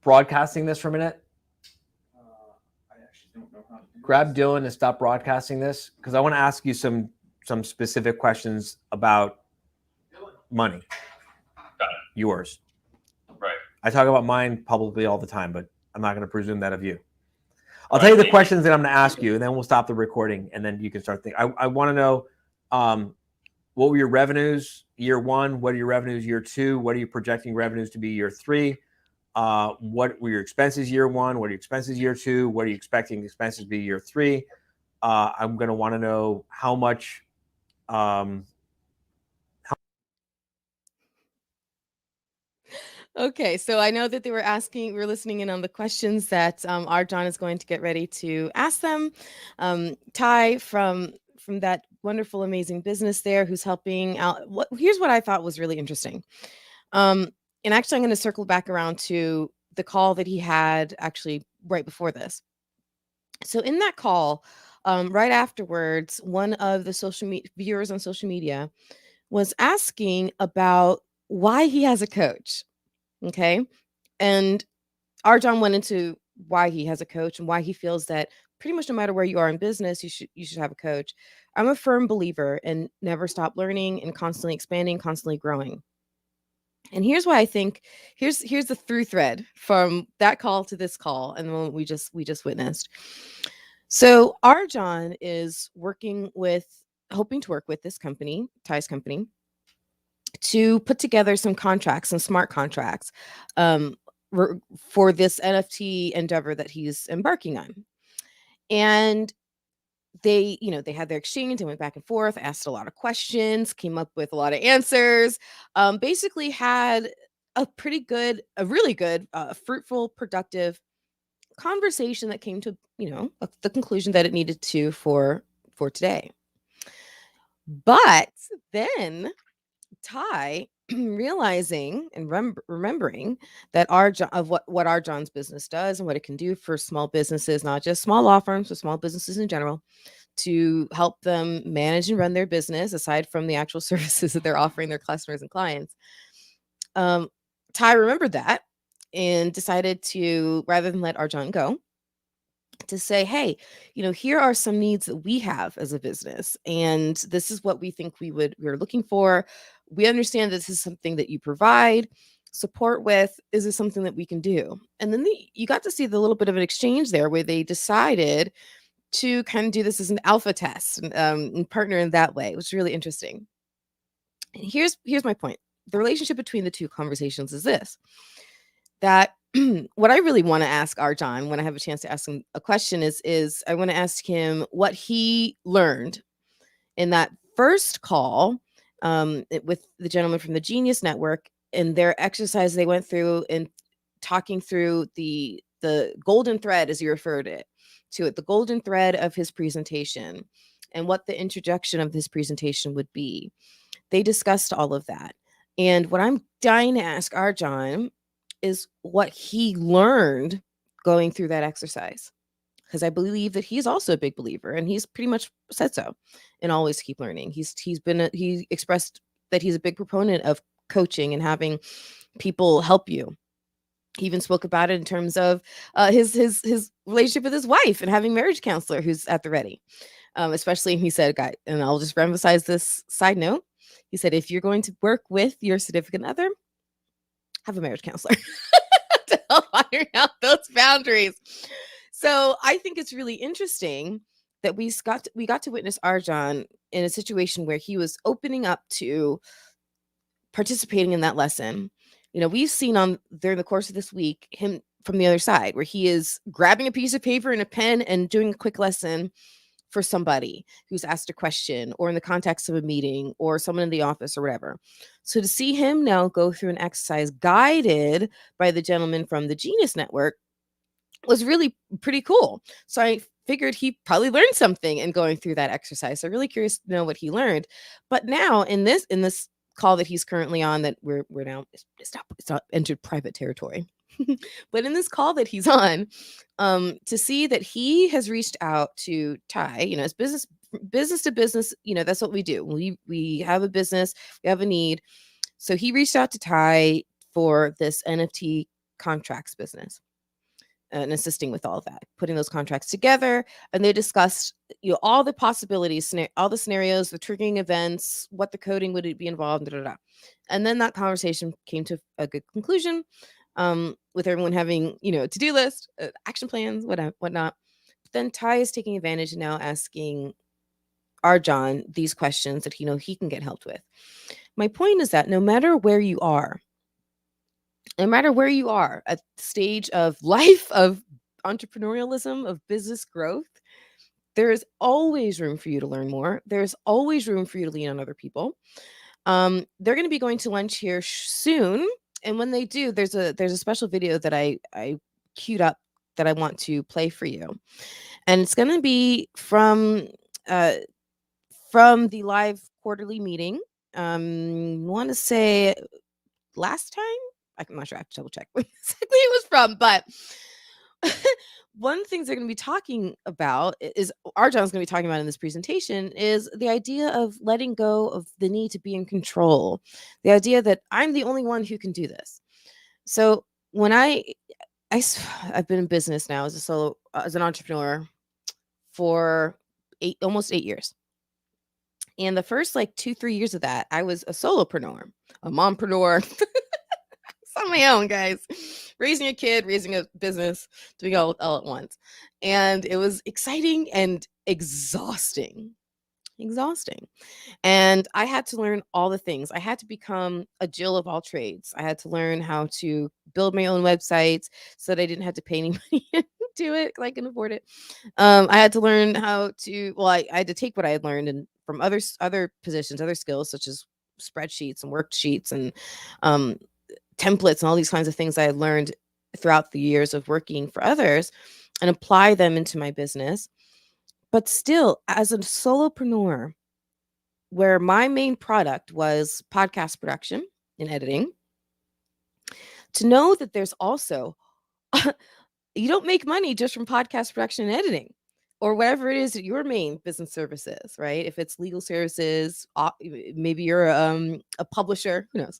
Speaker 5: broadcasting this for a minute.
Speaker 7: I actually don't know how to do
Speaker 5: Grab
Speaker 7: this.
Speaker 5: Dylan and stop broadcasting this because I want to ask you some specific questions about money.
Speaker 8: Got it.
Speaker 5: Yours.
Speaker 8: Right.
Speaker 5: I talk about mine publicly all the time, but I'm not going to presume that of you. I'll tell you the questions that I'm going to ask you, and then we'll stop the recording, and then you can start thinking. I want to know what were your revenues year one? What are your revenues year two? What are you projecting revenues to be year three? What were your expenses year one? What are your expenses year two? What are you expecting expenses to be year three? I'm going to want to know how much.
Speaker 2: Okay, so I know that they were asking, we're listening in on the questions that Arjan is going to get ready to ask them. Ty from that wonderful, amazing business there, who's helping out. Here's what I thought was really interesting. And actually, I'm going to circle back around to the call that he had actually right before this. So in that call, right afterwards, one of the viewers on social media was asking about why he has a coach. Okay. And Arjan went into why he has a coach and why he feels that pretty much no matter where you are in business, you should have a coach. I'm a firm believer in never stop learning and constantly expanding, constantly growing. And here's why I think here's the through thread from that call to this call and the one we just witnessed. So Arjan is hoping to work with this company, Ty's company, to put together some contracts, some smart contracts for this NFT endeavor that he's embarking on. And they had their exchange and went back and forth, asked a lot of questions, came up with a lot of answers, basically had a really good, fruitful, productive conversation that came to, the conclusion that it needed to for today. But then Ty, realizing and remembering that what Arjan's business does and what it can do for small businesses, not just small law firms, but small businesses in general, to help them manage and run their business aside from the actual services that they're offering their customers and clients. Ty remembered that and decided to, rather than let Arjan go, to say, hey, here are some needs that we have as a business, and this is what we think we're looking for. We understand this is something that you provide support with. Is this something that we can do? And then you got to see the little bit of an exchange there where they decided to kind of do this as an alpha test and partner in that way, which is really interesting. And here's my point. The relationship between the two conversations is this, that what I really want to ask Arjan when I have a chance to ask him a question is I want to ask him what he learned in that first call with the gentleman from the Genius Network and their exercise they went through in talking through the golden thread, as you referred to it, the golden thread of his presentation and what the introduction of his presentation would be. They discussed all of that. And what I'm dying to ask Arjan is what he learned going through that exercise, because I believe that he's also a big believer, and he's pretty much said so, and always keep learning. He expressed that he's a big proponent of coaching and having people help you. He even spoke about it in terms of his relationship with his wife and having a marriage counselor who's at the ready. Especially, he said, guy, and I'll just emphasize this side note. He said, if you're going to work with your significant other, have a marriage counselor to help iron out those boundaries. So I think it's really interesting that we got to witness Arjan in a situation where he was opening up to participating in that lesson. We've seen during the course of this week him from the other side, where he is grabbing a piece of paper and a pen and doing a quick lesson for somebody who's asked a question, or in the context of a meeting, or someone in the office or whatever. So to see him now go through an exercise guided by the gentleman from the Genius Network was really pretty cool. So I figured he probably learned something in going through that exercise. So I'm really curious to know what he learned. But now in this call that he's currently on, that we're now, it's not entered private territory. But in this call that he's on, to see that he has reached out to Ty, it's business to business, that's what we do. We have a business, we have a need. So he reached out to Ty for this NFT contracts business and assisting with all of that, putting those contracts together. And they discussed, all the possibilities, all the scenarios, the triggering events, what the coding would be involved, and then that conversation came to a good conclusion, with everyone having, a to-do list, action plans, whatnot. But then Ty is taking advantage and now asking Arjan these questions that he can get helped with. My point is that no matter where you are at the stage of life, of entrepreneurialism, of business growth, there is always room for you to learn more. There's always room for you to lean on other people. They're going to be going to lunch here soon. And when they do, there's a special video that I queued up that I want to play for you. And it's going to be from the live quarterly meeting. I want to say last time. I'm not sure. I have to double check what exactly it was from. But one of the things they're going to be talking about is Arjan's going to be talking about in this presentation is the idea of letting go of the need to be in control. The idea that I'm the only one who can do this. So when I've been in business now as an entrepreneur for almost 8 years. And the first 2-3 years of that, I was a solopreneur, a mompreneur. It's on my own, guys. Raising a kid, raising a business, doing all at once. And it was exciting and exhausting. And I had to learn all the things. I had to become a Jill of all trades. I had to learn how to build my own websites so that I didn't have to pay any money to do it because I can afford it. I had to learn how to, I had to take what I had learned and from other positions, other skills, such as spreadsheets and worksheets and templates and all these kinds of things I had learned throughout the years of working for others and apply them into my business. But still, as a solopreneur, where my main product was podcast production and editing, to know that there's also, you don't make money just from podcast production and editing or whatever it is that your main business service is, right? If it's legal services, maybe you're a publisher, who knows?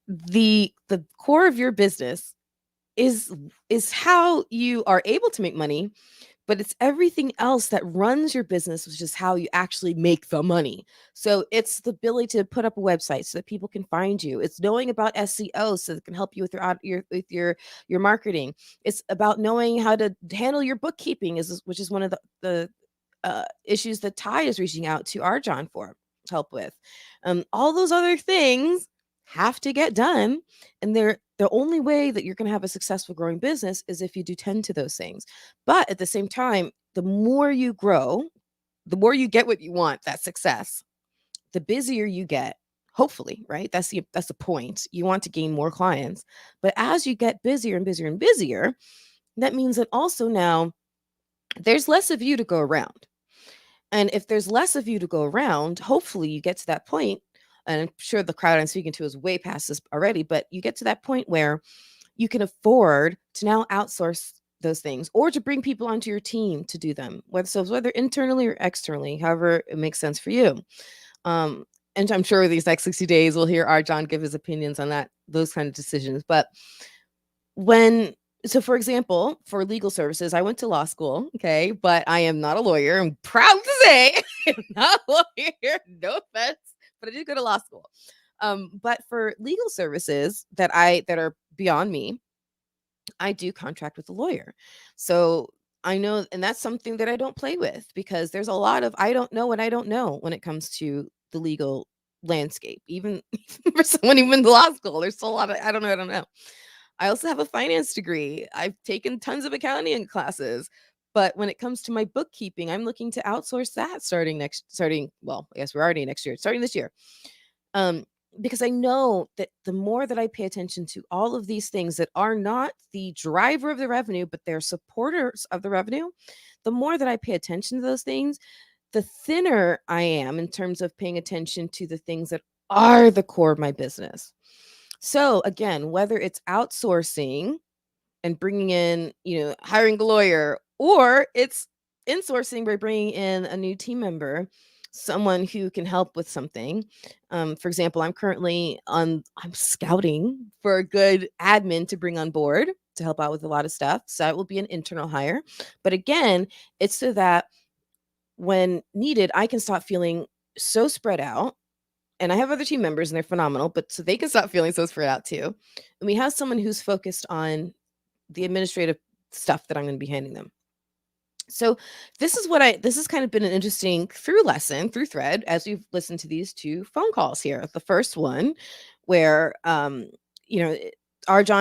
Speaker 2: The core of your business is how you are able to make money, but it's everything else that runs your business, which is how you actually make the money. So it's the ability to put up a website so that people can find you. It's knowing about SEO so that it can help you with your marketing. It's about knowing how to handle your bookkeeping, which is one of the issues that Ty is reaching out to Arjan for help with. All those other things have to get done, and the only way that you're going to have a successful growing business is if you do tend to those things. But at the same time, the more you grow, the more you get what you want, that success, the busier you get, hopefully, right? That's the point. You want to gain more clients, but as you get busier and busier and busier, that means that also now there's less of you to go around. And if there's less of you to go around, hopefully you get to that point, and I'm sure the crowd I'm speaking to is way past this already, but you get to that point where you can afford to now outsource those things or to bring people onto your team to do them, whether internally or externally, however it makes sense for you. And I'm sure these next 60 days we'll hear Arjan give his opinions on those kind of decisions. But so for example, for legal services, I went to law school, okay, but I am not a lawyer. I'm proud to say I'm not a lawyer, no offense, but I did go to law school. But for legal services that are beyond me, I do contract with a lawyer. So I know, and that's something that I don't play with because there's a lot of I don't know what I don't know when it comes to the legal landscape. Even for someone even in law school, there's still a lot of I don't know. I also have a finance degree. I've taken tons of accounting classes. But when it comes to my bookkeeping, I'm looking to outsource that starting, I guess we're already next year, starting this year. Because I know that the more that I pay attention to all of these things that are not the driver of the revenue, but they're supporters of the revenue, the more that I pay attention to those things, the thinner I am in terms of paying attention to the things that are the core of my business. So again, whether it's outsourcing and bringing in, hiring a lawyer, or it's insourcing by bringing in a new team member, someone who can help with something. For example, I'm scouting for a good admin to bring on board to help out with a lot of stuff. So it will be an internal hire. But again, it's so that when needed, I can stop feeling so spread out. And I have other team members and they're phenomenal, but so they can stop feeling so spread out too. And we have someone who's focused on the administrative stuff that I'm going to be handing them. So this has kind of been an interesting through thread as we've listened to these two phone calls here. The first one where Arjan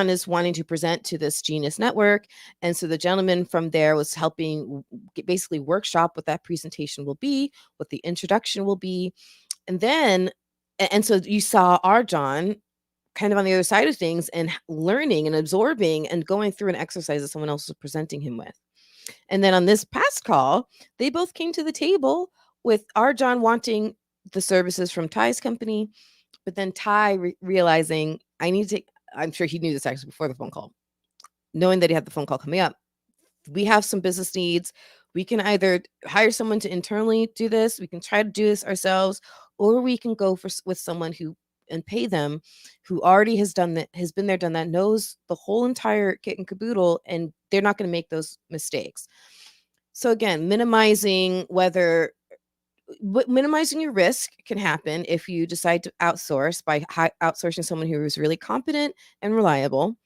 Speaker 2: is wanting to present to this Genius Network. And so the gentleman from there was helping basically workshop what that presentation will be, what the introduction will be. And so you saw Arjan kind of on the other side of things and learning and absorbing and going through an exercise that someone else was presenting him with. And then on this past call, they both came to the table with Arjan wanting the services from Ty's company, but then Ty realizing I'm sure he knew this actually before the phone call, knowing that he had the phone call coming up. We have some business needs. We can either hire someone to internally do this, we can try to do this ourselves, or we can go with someone and pay them who already has done that, has been there, done that, knows the whole entire kit and caboodle, and they're not going to make those mistakes. So again, minimizing your risk can happen if you decide to outsource by outsourcing someone who is really competent and reliable.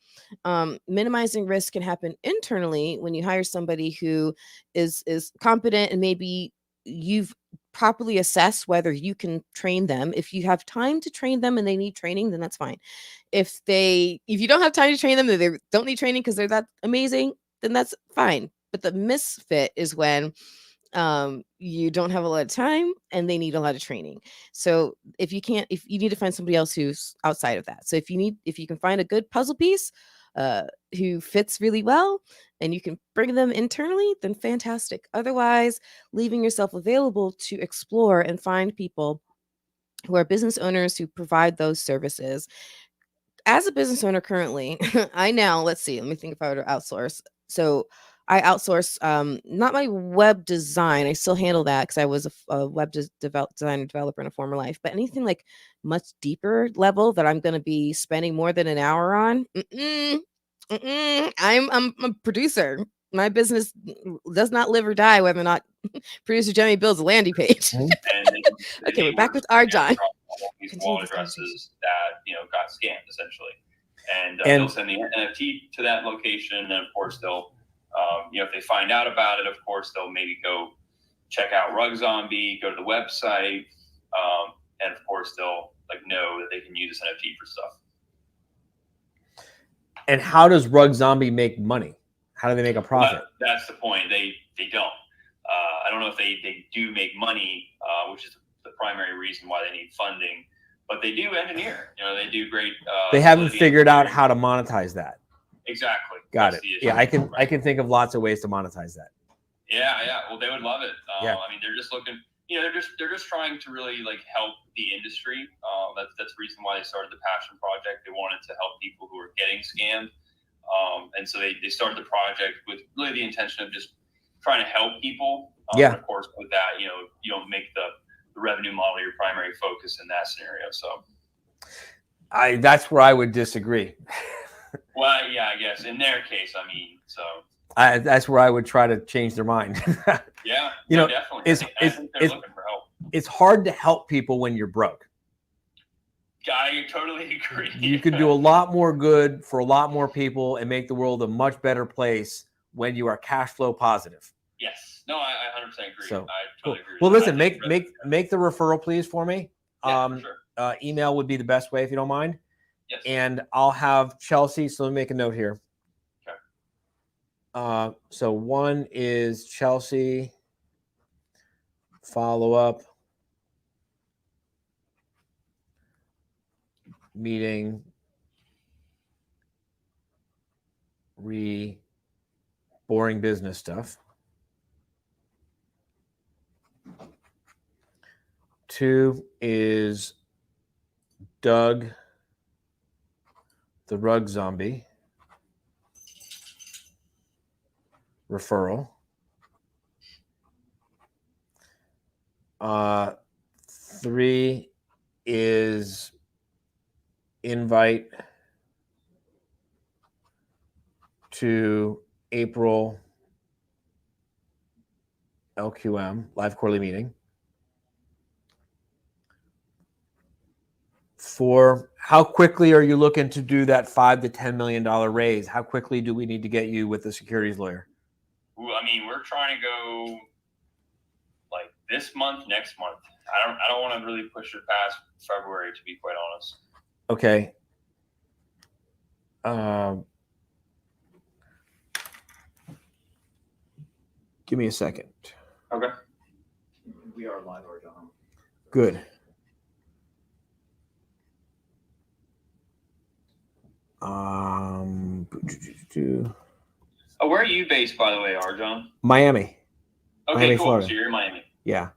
Speaker 2: Minimizing risk can happen internally when you hire somebody who is competent, and maybe you've properly assessed whether you can train them. If you have time to train them and they need training, then that's fine. If you don't have time to train them, they don't need training because they're that amazing, then that's fine. But the misfit is when you don't have a lot of time and they need a lot of training. So if you need to find somebody else who's outside of that. So if you can find a good puzzle piece who fits really well and you can bring them internally, then fantastic. Otherwise, leaving yourself available to explore and find people who are business owners who provide those services. As a business owner currently, let me think if I were to outsource. So I outsource not my web design. I still handle that because I was a web designer developer in a former life. But anything like much deeper level that I'm going to be spending more than an hour on, I'm a producer. My business does not live or die whether or not producer Jemmy builds a landing page. Okay, we're back with Arjan.
Speaker 8: These wallet addresses that got scammed essentially, and they'll send the NFT to that location, and of course they'll if they find out about it, of course they'll maybe go check out Rug Zombie, go to the website, and of course they'll know that they can use this NFT for stuff.
Speaker 5: And how does Rug Zombie make money? How do they make a profit?
Speaker 8: Well, that's the point. They don't. I don't know if they do make money, which is the primary reason why they need funding, but they do engineer. They do great.
Speaker 5: They haven't figured out how to monetize that.
Speaker 8: Exactly.
Speaker 5: Got it. Yeah, I can think of lots of ways to monetize that.
Speaker 8: Yeah. Well, they would love it.
Speaker 5: Yeah.
Speaker 8: I mean, they're just looking. They're just trying to really help the industry. That's the reason why they started the Passion Project. They wanted to help people who are getting scammed, and so they started the project with really the intention of just trying to help people.
Speaker 5: Yeah.
Speaker 8: And of course, with that, you don't make the revenue model your primary focus in that scenario. So,
Speaker 5: that's where I would disagree.
Speaker 8: Well, yeah, I guess in their case, I mean, so.
Speaker 5: That's where I would try to change their mind.
Speaker 8: Yeah, definitely. I think they're looking for help.
Speaker 5: It's hard to help people when you're broke.
Speaker 8: I totally agree.
Speaker 5: You can do a lot more good for a lot more people and make the world a much better place when you are cash flow positive.
Speaker 8: Yes. No, I 100% agree.
Speaker 5: So,
Speaker 8: I totally agree.
Speaker 5: Well, listen, make the referral, please, for me.
Speaker 8: Yeah, for sure.
Speaker 5: Email would be the best way if you don't mind.
Speaker 8: Yes.
Speaker 5: And I'll have Chelsea. So let me make a note here.
Speaker 8: Okay.
Speaker 5: So one is Chelsea. Follow up meeting. Boring business stuff. 2 is Doug the rug zombie referral. 3 is invite to April LQM, live quarterly meeting. 4, how quickly are you looking to do that $5 to $10 million raise? How quickly do we need to get you with the securities lawyer?
Speaker 8: Well, I mean, we're trying to go like this month, next month. I don't want to really push it past February, to be quite honest.
Speaker 5: Okay. Give me a second.
Speaker 8: Okay.
Speaker 7: We are live, Arjan.
Speaker 5: Good.
Speaker 8: Oh, where are you based, by the way, Arjan?
Speaker 5: Miami.
Speaker 8: Okay,
Speaker 5: Miami,
Speaker 8: cool.
Speaker 5: Florida.
Speaker 8: So you're in Miami.
Speaker 5: Yeah.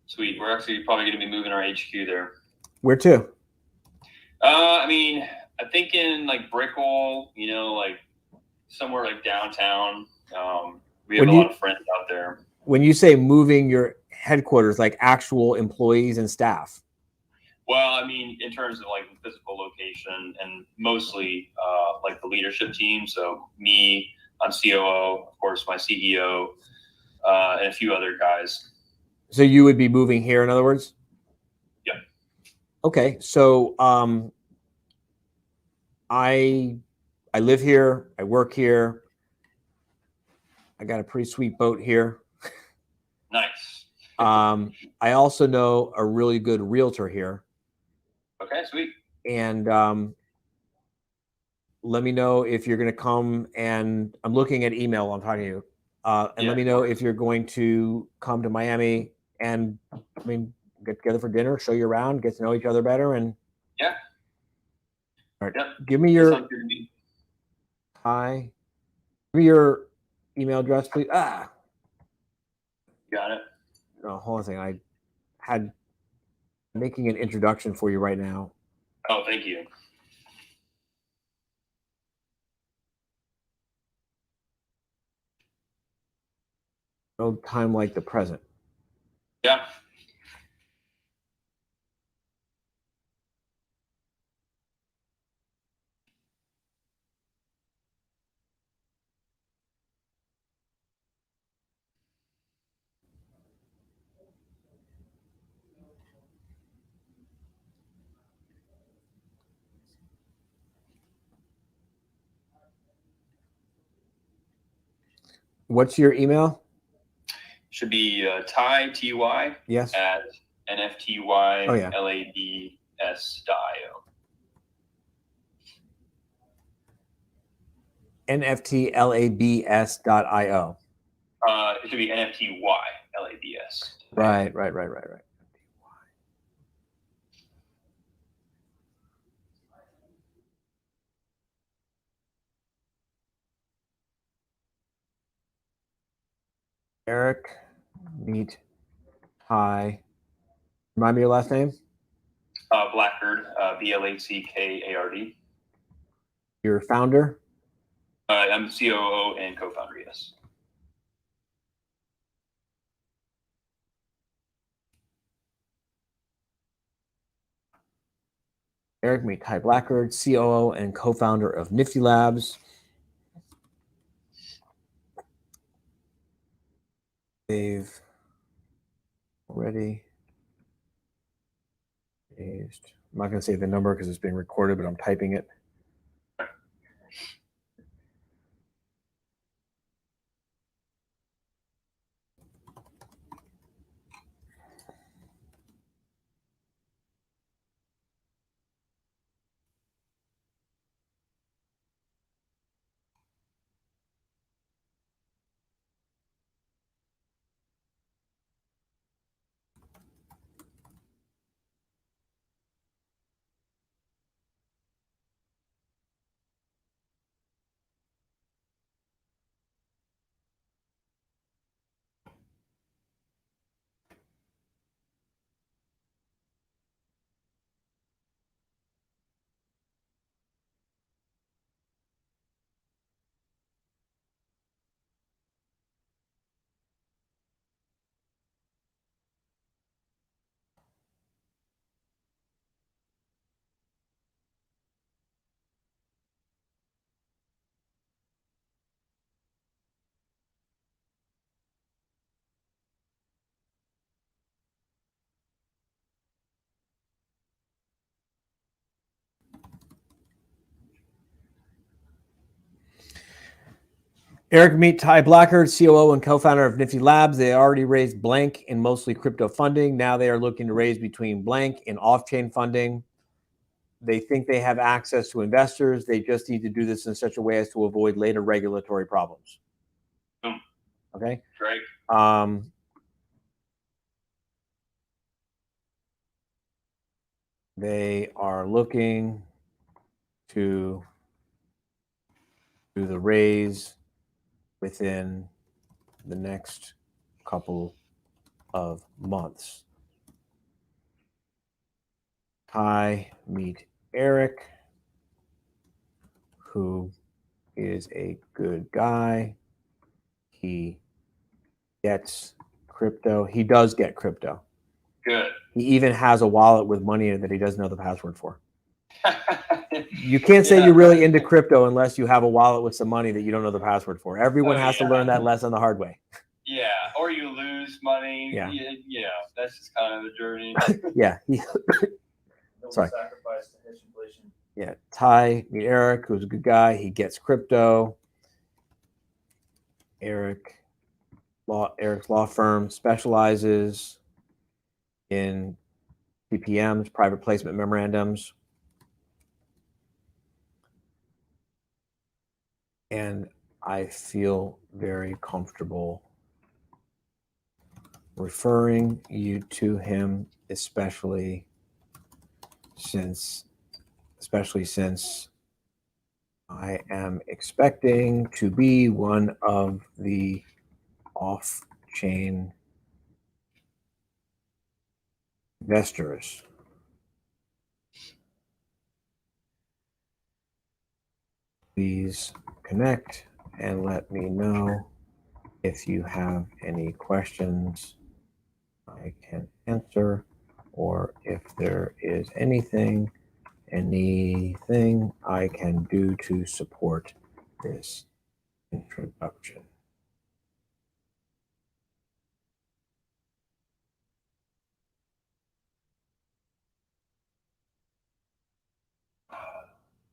Speaker 8: Sweet. We're actually probably going to be moving our HQ there.
Speaker 5: Where to?
Speaker 8: I mean, I'm thinking like Brickell, you know, like somewhere like downtown. We have a lot of friends out there.
Speaker 5: When you say moving your headquarters, like actual employees and staff?
Speaker 8: Well, I mean, in terms of like the physical location and mostly like the leadership team. So me, I'm COO, of course, my CEO, and a few other guys.
Speaker 5: So you would be moving here, in other words?
Speaker 8: Yeah.
Speaker 5: Okay. So I live here. I work here. I got a pretty sweet boat here.
Speaker 8: Nice.
Speaker 5: I also know a really good realtor here.
Speaker 8: Okay, sweet.
Speaker 5: And let me know if you're going to come, and I'm looking at email while I'm talking to you. And let me know if you're going to come to Miami and, I mean, get together for dinner, show you around, get to know each other better. And
Speaker 8: yeah.
Speaker 5: All right.
Speaker 8: Yep.
Speaker 5: Give me your hi. Give me your email address, please.
Speaker 8: Got it.
Speaker 5: No, hold on a second. I had making an introduction for you right now.
Speaker 8: Oh, thank you.
Speaker 5: No time like the present.
Speaker 8: Yeah.
Speaker 5: What's your email?
Speaker 8: Should be Ty, T-Y,
Speaker 5: yes,
Speaker 8: at nftlabs.io.
Speaker 5: nftlabs.io.
Speaker 8: It should be nftlabs.
Speaker 5: Right. Eric, meet Ty. Remind me your last name?
Speaker 8: Blackard, Blackard.
Speaker 5: Your founder?
Speaker 8: I'm COO and co-founder, yes.
Speaker 5: Eric, meet Ty Blackard, COO and co-founder of Nifty Labs. They've already raised. I'm not going to say the number because it's being recorded, but I'm typing it. Eric, meet Ty Blackard, COO and co-founder of Nifty Labs. They already raised blank in mostly crypto funding. Now they are looking to raise between blank and off-chain funding. They think they have access to investors. They just need to do this in such a way as to avoid later regulatory problems. Okay.
Speaker 8: Great.
Speaker 5: They are looking to do the raise within the next couple of months. Ty, meet Eric, who is a good guy. He gets crypto. He does get crypto.
Speaker 8: Good.
Speaker 5: He even has a wallet with money in it that he doesn't know the password for. You can't say you're really into crypto unless you have a wallet with some money that you don't know the password for. Everyone has to learn that lesson the hard way.
Speaker 8: Yeah, or you lose money.
Speaker 5: Yeah.
Speaker 8: Yeah, that's just kind of the journey.
Speaker 5: Yeah. Sorry.
Speaker 7: Sacrifice to hedge inflation.
Speaker 5: Yeah. Ty, meet Eric, who's a good guy. He gets crypto. Eric's law firm specializes in PPMs, private placement memorandums. And I feel very comfortable referring you to him, especially since I am expecting to be one of the off-chain investors. Please connect and let me know if you have any questions I can answer, or if there is anything I can do to support this introduction.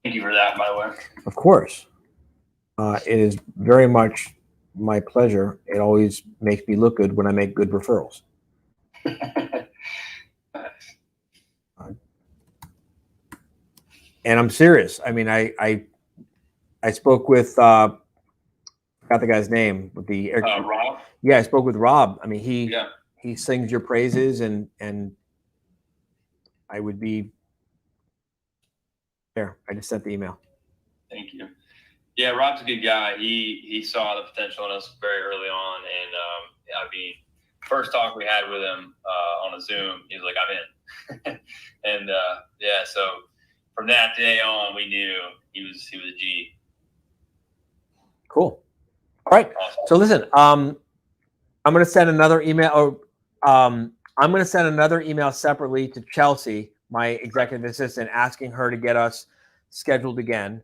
Speaker 8: Thank you for that, by the way.
Speaker 5: Of course. It is very much my pleasure. It always makes me look good when I make good referrals. And I'm serious. I mean, I spoke with got the guy's name with the
Speaker 8: Rob.
Speaker 5: Yeah, I spoke with Rob. I mean, he
Speaker 8: Yeah.
Speaker 5: sings your praises, and I would be there. I just sent the email.
Speaker 8: Thank you. Yeah, Rob's a good guy. He saw the potential in us very early on, and I mean, first talk we had with him on a Zoom, he was like, "I'm in," and yeah, so from that day on, we knew he was a G.
Speaker 5: Cool. All right.
Speaker 8: Awesome.
Speaker 5: So listen, I'm going to send another email, or I'm going to send another email separately to Chelsea, my executive assistant, asking her to get us scheduled again.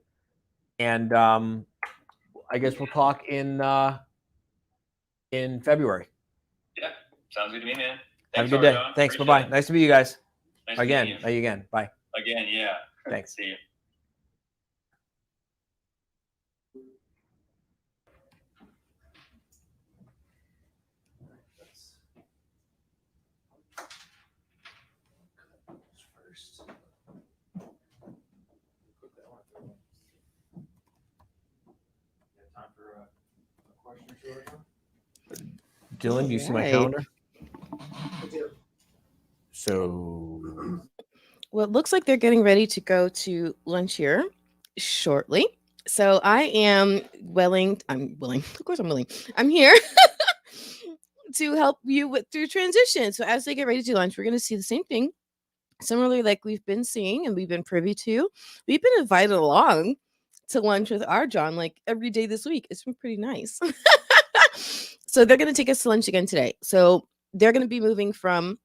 Speaker 5: And I guess we'll talk in February.
Speaker 8: Yeah, sounds good to me, man.
Speaker 5: Have a
Speaker 8: Thanks,
Speaker 5: good day.
Speaker 8: Arjon.
Speaker 5: Thanks.
Speaker 8: Appreciate
Speaker 5: Bye-bye. Nice to meet you guys.
Speaker 8: Nice to meet you.
Speaker 5: Again. Bye.
Speaker 8: Again, yeah.
Speaker 5: Thanks.
Speaker 8: See you.
Speaker 5: Dylan, do you see my
Speaker 2: Right.
Speaker 5: calendar? So,
Speaker 2: Well, it looks like they're getting ready to go to lunch here shortly. So I am willing. I'm willing. Of course, I'm willing. I'm here to help you through transition. So as they get ready to do lunch, we're going to see the same thing. Similarly, like we've been seeing and we've been privy to, we've been invited along to lunch with Arjon like every day this week. It's been pretty nice. So they're going to take us to lunch again today. So they're going to be moving from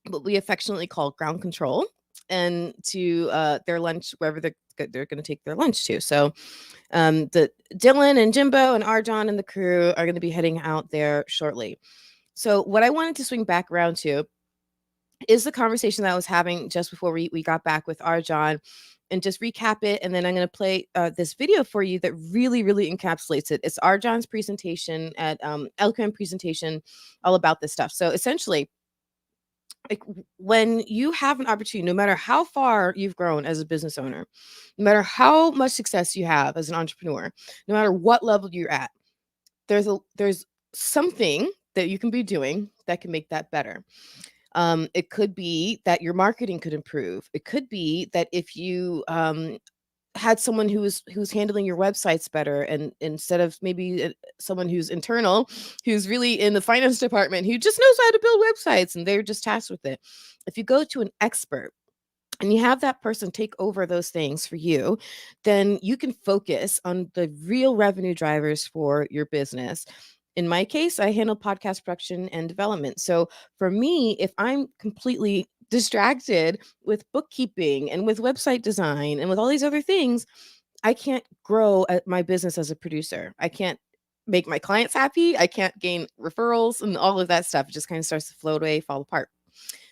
Speaker 2: what we affectionately call ground control and to their lunch wherever they're going to take their lunch to. So the Dylan and Jimbo and Arjon and the crew are going to be heading out there shortly. So what I wanted to swing back around to is the conversation that I was having just before we got back with Arjan, and just recap it. And then I'm going to play this video for you that really, really encapsulates it. It's Arjan's presentation at Eloquent presentation, all about this stuff. So essentially, like, when you have an opportunity, no matter how far you've grown as a business owner, no matter how much success you have as an entrepreneur, no matter what level you're at, there's something that you can be doing that can make that better. It could be that your marketing could improve. It could be that if you had someone who's handling your websites better, and instead of maybe someone who's internal, who's really in the finance department, who just knows how to build websites and they're just tasked with it. If you go to an expert and you have that person take over those things for you, then you can focus on the real revenue drivers for your business. In my case, I handle podcast production and development. So for me, if I'm completely distracted with bookkeeping and with website design and with all these other things, I can't grow my business as a producer. I can't make my clients happy. I can't gain referrals, and all of that stuff. It just kind of starts to float away, fall apart.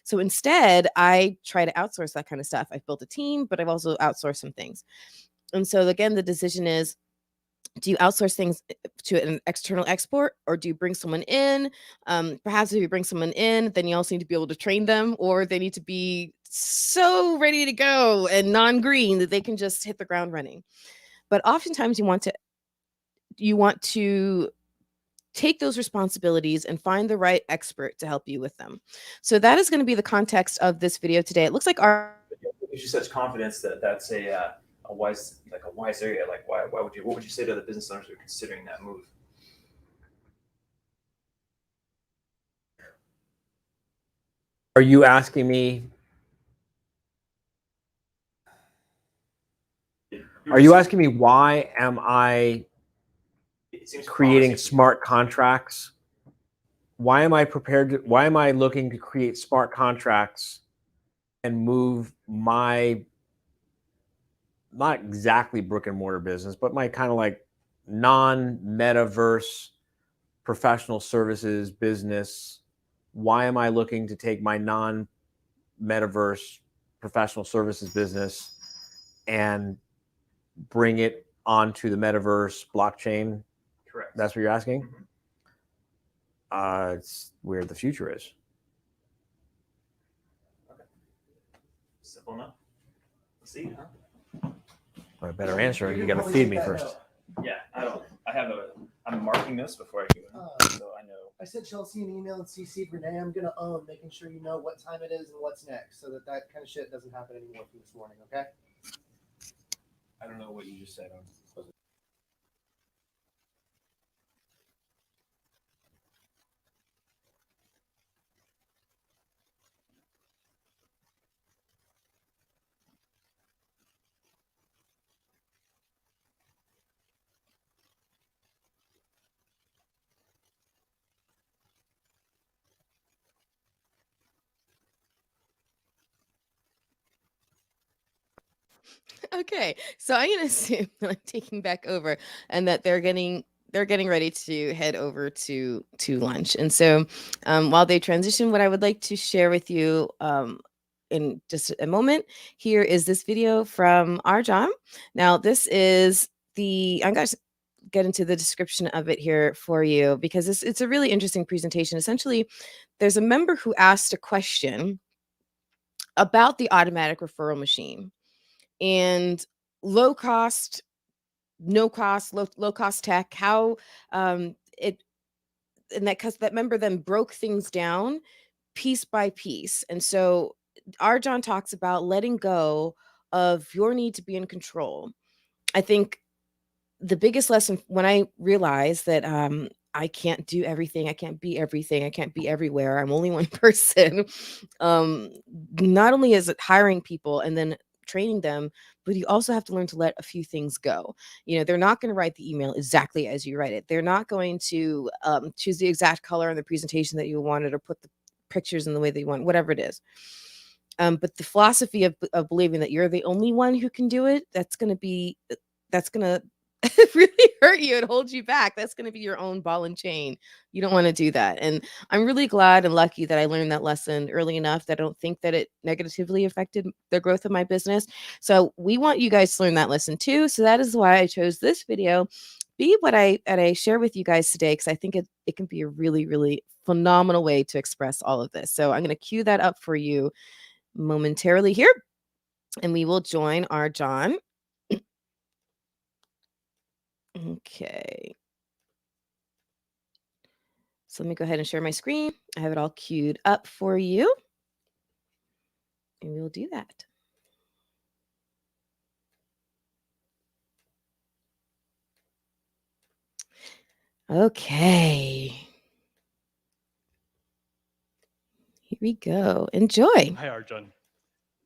Speaker 2: So instead, I try to outsource that kind of stuff. I've built a team, but I've also outsourced some things. And so again, the decision is, do you outsource things to an external export, or do you bring someone in? Perhaps if you bring someone in, then you also need to be able to train them, or they need to be so ready to go and non-green that they can just hit the ground running. But oftentimes you want to take those responsibilities and find the right expert to help you with them. So that is going to be the context of this video today. It looks like
Speaker 7: gives you such confidence that that's a wise area. Like, what would you say to the business owners who are considering that move?
Speaker 5: Are you asking me? Are you asking me why am I creating smart contracts? Why am I why am I looking to create smart contracts and move my, not exactly brick and mortar business, but my kind of like non-metaverse professional services business? Why am I looking to take my non-metaverse professional services business and bring it onto the metaverse blockchain?
Speaker 7: Correct.
Speaker 5: That's what you're asking?
Speaker 7: Mm-hmm.
Speaker 5: It's where the future is.
Speaker 7: Okay. Simple enough. Let's see, huh?
Speaker 5: I better answer. You got to feed me first.
Speaker 7: Yeah, I'm marking this before I do it, so I know.
Speaker 1: I sent Chelsea an email and CC'd Renee. I'm gonna making sure you know what time it is and what's next, so that kind of shit doesn't happen anymore from this morning. Okay?
Speaker 5: I don't know what you just said.
Speaker 2: Okay, so I'm going to assume that I'm taking back over and that they're getting ready to head over to lunch. And so while they transition, what I would like to share with you in just a moment here is this video from Arjan. Now, this is I'm going to get into the description of it here for you, because it's a really interesting presentation. Essentially, there's a member who asked a question about the automatic referral machine and low cost, no cost, low cost tech, how it, and that member then broke things down piece by piece. And so Arjan talks about letting go of your need to be in control. I think the biggest lesson, when I realized that I can't do everything, I can't be everything, I can't be everywhere, I'm only one person. Not only is it hiring people and then training them, but you also have to learn to let a few things go. They're not going to write the email exactly as you write it. They're not going to choose the exact color in the presentation that you wanted, or put the pictures in the way that you want, whatever it is. But the philosophy of believing that you're the only one who can do it, that's going to really hurt you and hold you back, that's going to be your own ball and chain. You don't want to do that. And I'm really glad and lucky that I learned that lesson early enough that I don't think that it negatively affected the growth of my business. So we want you guys to learn that lesson too. So that is why I chose this video be what I share with you guys today, because I think it can be a really, really phenomenal way to express all of this. So I'm going to cue that up for you momentarily here, and we will join our John. Okay. So let me go ahead and share my screen. I have it all queued up for you, and we will do that. Okay. Here we go. Enjoy.
Speaker 10: Hi, Arjun.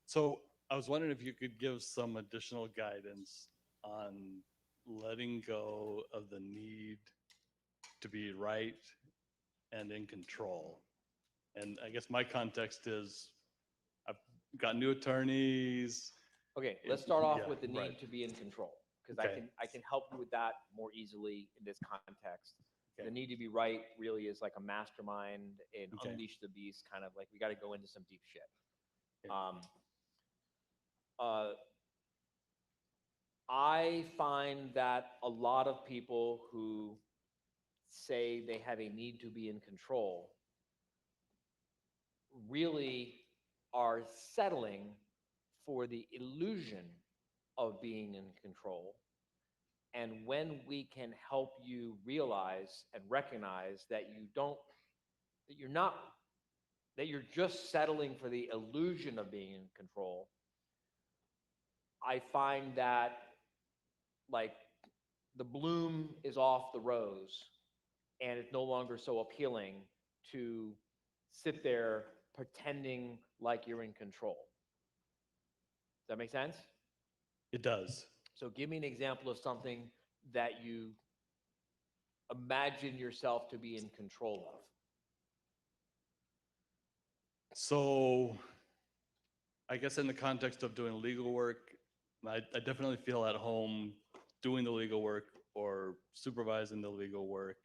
Speaker 10: So I was wondering if you could give some additional guidance on letting go of the need to be right and in control. And I guess my context is I've got new attorneys.
Speaker 5: Okay, let's start off
Speaker 10: Yeah,
Speaker 5: with the need
Speaker 10: right.
Speaker 5: to be in control, because
Speaker 10: Okay.
Speaker 5: I can help you with that more easily in this context.
Speaker 10: Okay.
Speaker 5: The need to be right really is like a mastermind and
Speaker 10: Okay.
Speaker 5: unleash the beast, kind of like we got to go into some deep shit.
Speaker 10: Okay.
Speaker 5: I find that a lot of people who say they have a need to be in control really are settling for the illusion of being in control. And when we can help you realize and recognize that that you're just settling for the illusion of being in control, I find that like the bloom is off the rose, and it's no longer so appealing to sit there pretending like you're in control. Does that make sense?
Speaker 10: It does.
Speaker 5: So give me an example of something that you imagine yourself to be in control of.
Speaker 10: So I guess in the context of doing legal work, I definitely feel at home doing the legal work or supervising the legal work.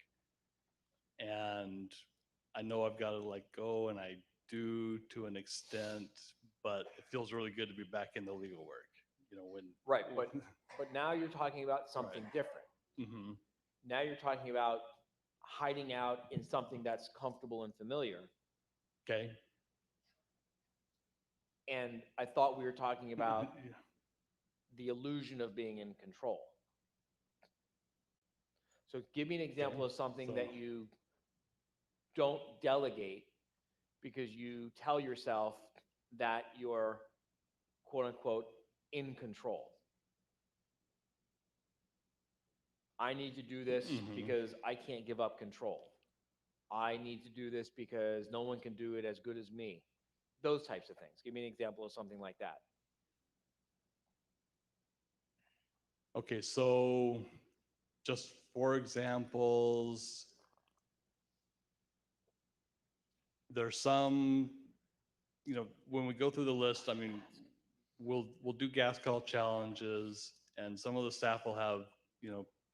Speaker 10: And I know I've got to let go, and I do to an extent, but it feels really good to be back in the legal work. When
Speaker 5: Right, but now you're talking about something different.
Speaker 10: hmm
Speaker 5: Now you're talking about hiding out in something that's comfortable and familiar.
Speaker 10: Okay.
Speaker 5: And I thought we were talking about the illusion of being in control. So give me an example of something that you don't delegate because you tell yourself that you're quote unquote in control. I need to do this because I can't give up control. I need to do this because no one can do it as good as me. Those types of things. Give me an example of something like that.
Speaker 10: Okay, so just for examples, there's some, when we go through the list, I mean, we'll do gas call challenges, and some of the staff will have,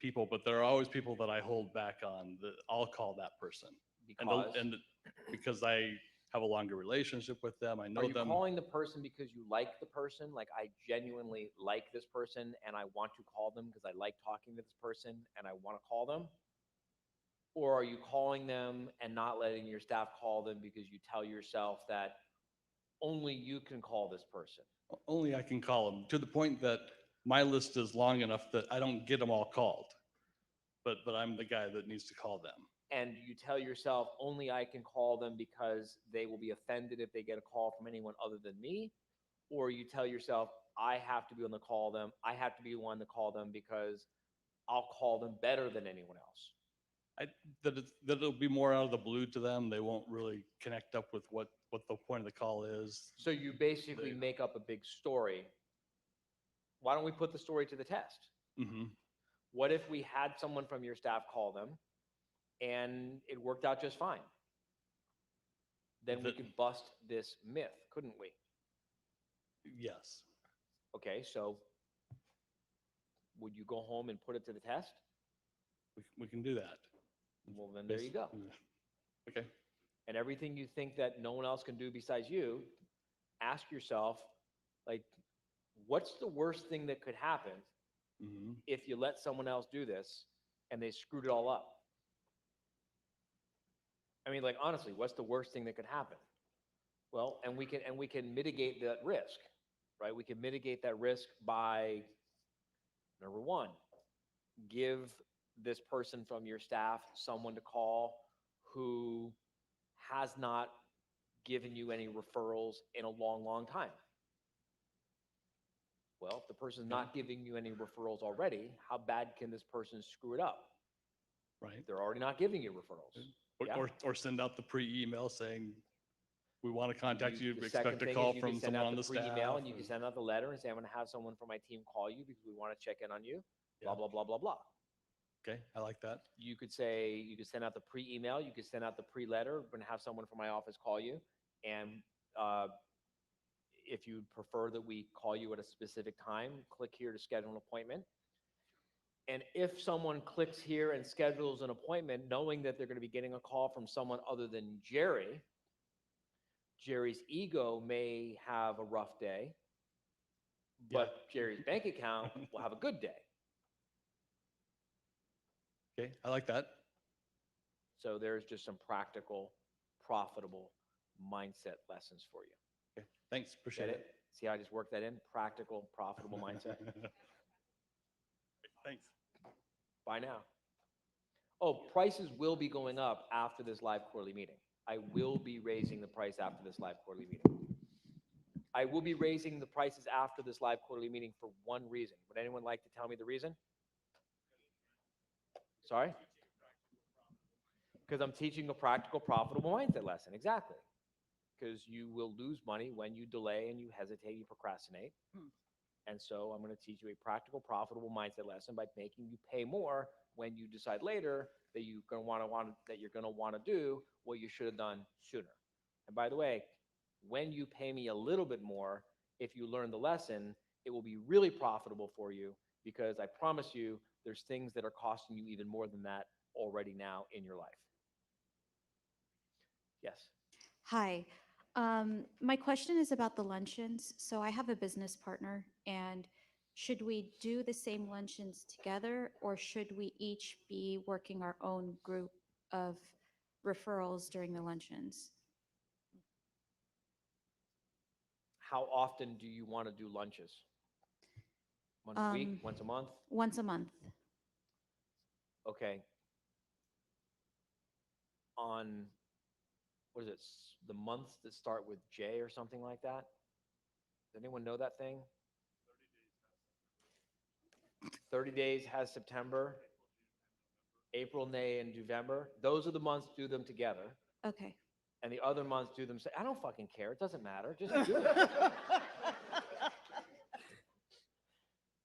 Speaker 10: people, but there are always people that I hold back on that I'll call that person. And because I have a longer relationship with them, I know
Speaker 5: Are you
Speaker 10: them.
Speaker 5: calling the person because you like the person? Like, I genuinely like this person and I want to call them because I like talking to this person and I want to call them? Or are you calling them and not letting your staff call them because you tell yourself that only you can call this person?
Speaker 10: Only I can call them, to the point that my list is long enough that I don't get them all called, but I'm the guy that needs to call them.
Speaker 5: And you tell yourself only I can call them because they will be offended if they get a call from anyone other than me? Or you tell yourself I have to be on the call them, I have to be the one to call them because I'll call them better than anyone else?
Speaker 10: That it'll be more out of the blue to them. They won't really connect up with what the point of the call is.
Speaker 5: So you basically make up a big story. Why don't we put the story to the test?
Speaker 10: Mm-hmm.
Speaker 5: What if we had someone from your staff call them and it worked out just fine? Then we could bust this myth, couldn't we?
Speaker 10: Yes.
Speaker 5: Okay, so would you go home and put it to the test?
Speaker 10: We can do that.
Speaker 5: Well, then there you go.
Speaker 10: Okay.
Speaker 5: And everything you think that no one else can do besides you, ask yourself, like, what's the worst thing that could happen if you let someone else do this and they screwed it all up? I mean, like, honestly, what's the worst thing that could happen? Well, and we can mitigate that risk, right? We can mitigate that risk by, number one, give this person from your staff someone to call who has not given you any referrals in a long, long time. Well, if the person's not giving you any referrals already, how bad can this person screw it up?
Speaker 10: Right.
Speaker 5: They're already not giving you referrals.
Speaker 10: Or send out the pre-email saying, we want to contact you,
Speaker 5: The
Speaker 10: expect
Speaker 5: second
Speaker 10: a
Speaker 5: thing
Speaker 10: call
Speaker 5: is you
Speaker 10: from
Speaker 5: can send
Speaker 10: someone
Speaker 5: out
Speaker 10: on
Speaker 5: the
Speaker 10: the staff.
Speaker 5: pre-email, and you can send out the letter and say, I'm going to have someone from my team call you because we want to check in on you, blah, blah, blah, blah, blah.
Speaker 10: Okay, I like that.
Speaker 5: You could send out the pre-email, you could send out the pre-letter, we're going to have someone from my office call you. And if you prefer that we call you at a specific time, click here to schedule an appointment. And if someone clicks here and schedules an appointment, knowing that they're going to be getting a call from someone other than Jerry, Jerry's ego may have a rough day, but Jerry's bank account will have a good day.
Speaker 10: Okay, I like that.
Speaker 5: So there's just some practical, profitable mindset lessons for you.
Speaker 10: Okay, thanks, appreciate it.
Speaker 5: See how I just worked that in? Practical, profitable mindset.
Speaker 10: Thanks.
Speaker 5: Bye now. Oh, prices will be going up after this live quarterly meeting. I will be raising the price after this live quarterly meeting. I will be raising the prices after this live quarterly meeting for one reason. Would anyone like to tell me the reason? Sorry? Because I'm teaching a practical, profitable mindset lesson. Exactly. Because you will lose money when you delay and you hesitate, you procrastinate. And so I'm going to teach you a practical, profitable mindset lesson by making you pay more when you decide later that you're going to want to do what you should have done sooner. And by the way, when you pay me a little bit more, if you learn the lesson, it will be really profitable for you because I promise you there's things that are costing you even more than that already now in your life. Yes.
Speaker 11: Hi. My question is about the luncheons. So I have a business partner, and should we do the same luncheons together, or should we each be working our own group of referrals during the luncheons?
Speaker 5: How often do you want to do lunches? Once a week? Once a month?
Speaker 11: Once a month.
Speaker 5: Okay. On, what is it, the months that start with J or something like that? Does anyone know that thing? 30 days has September, April, May, and November. Those are the months, do them together.
Speaker 11: Okay.
Speaker 5: And the other months do them. I don't fucking care. It doesn't matter. Just do it.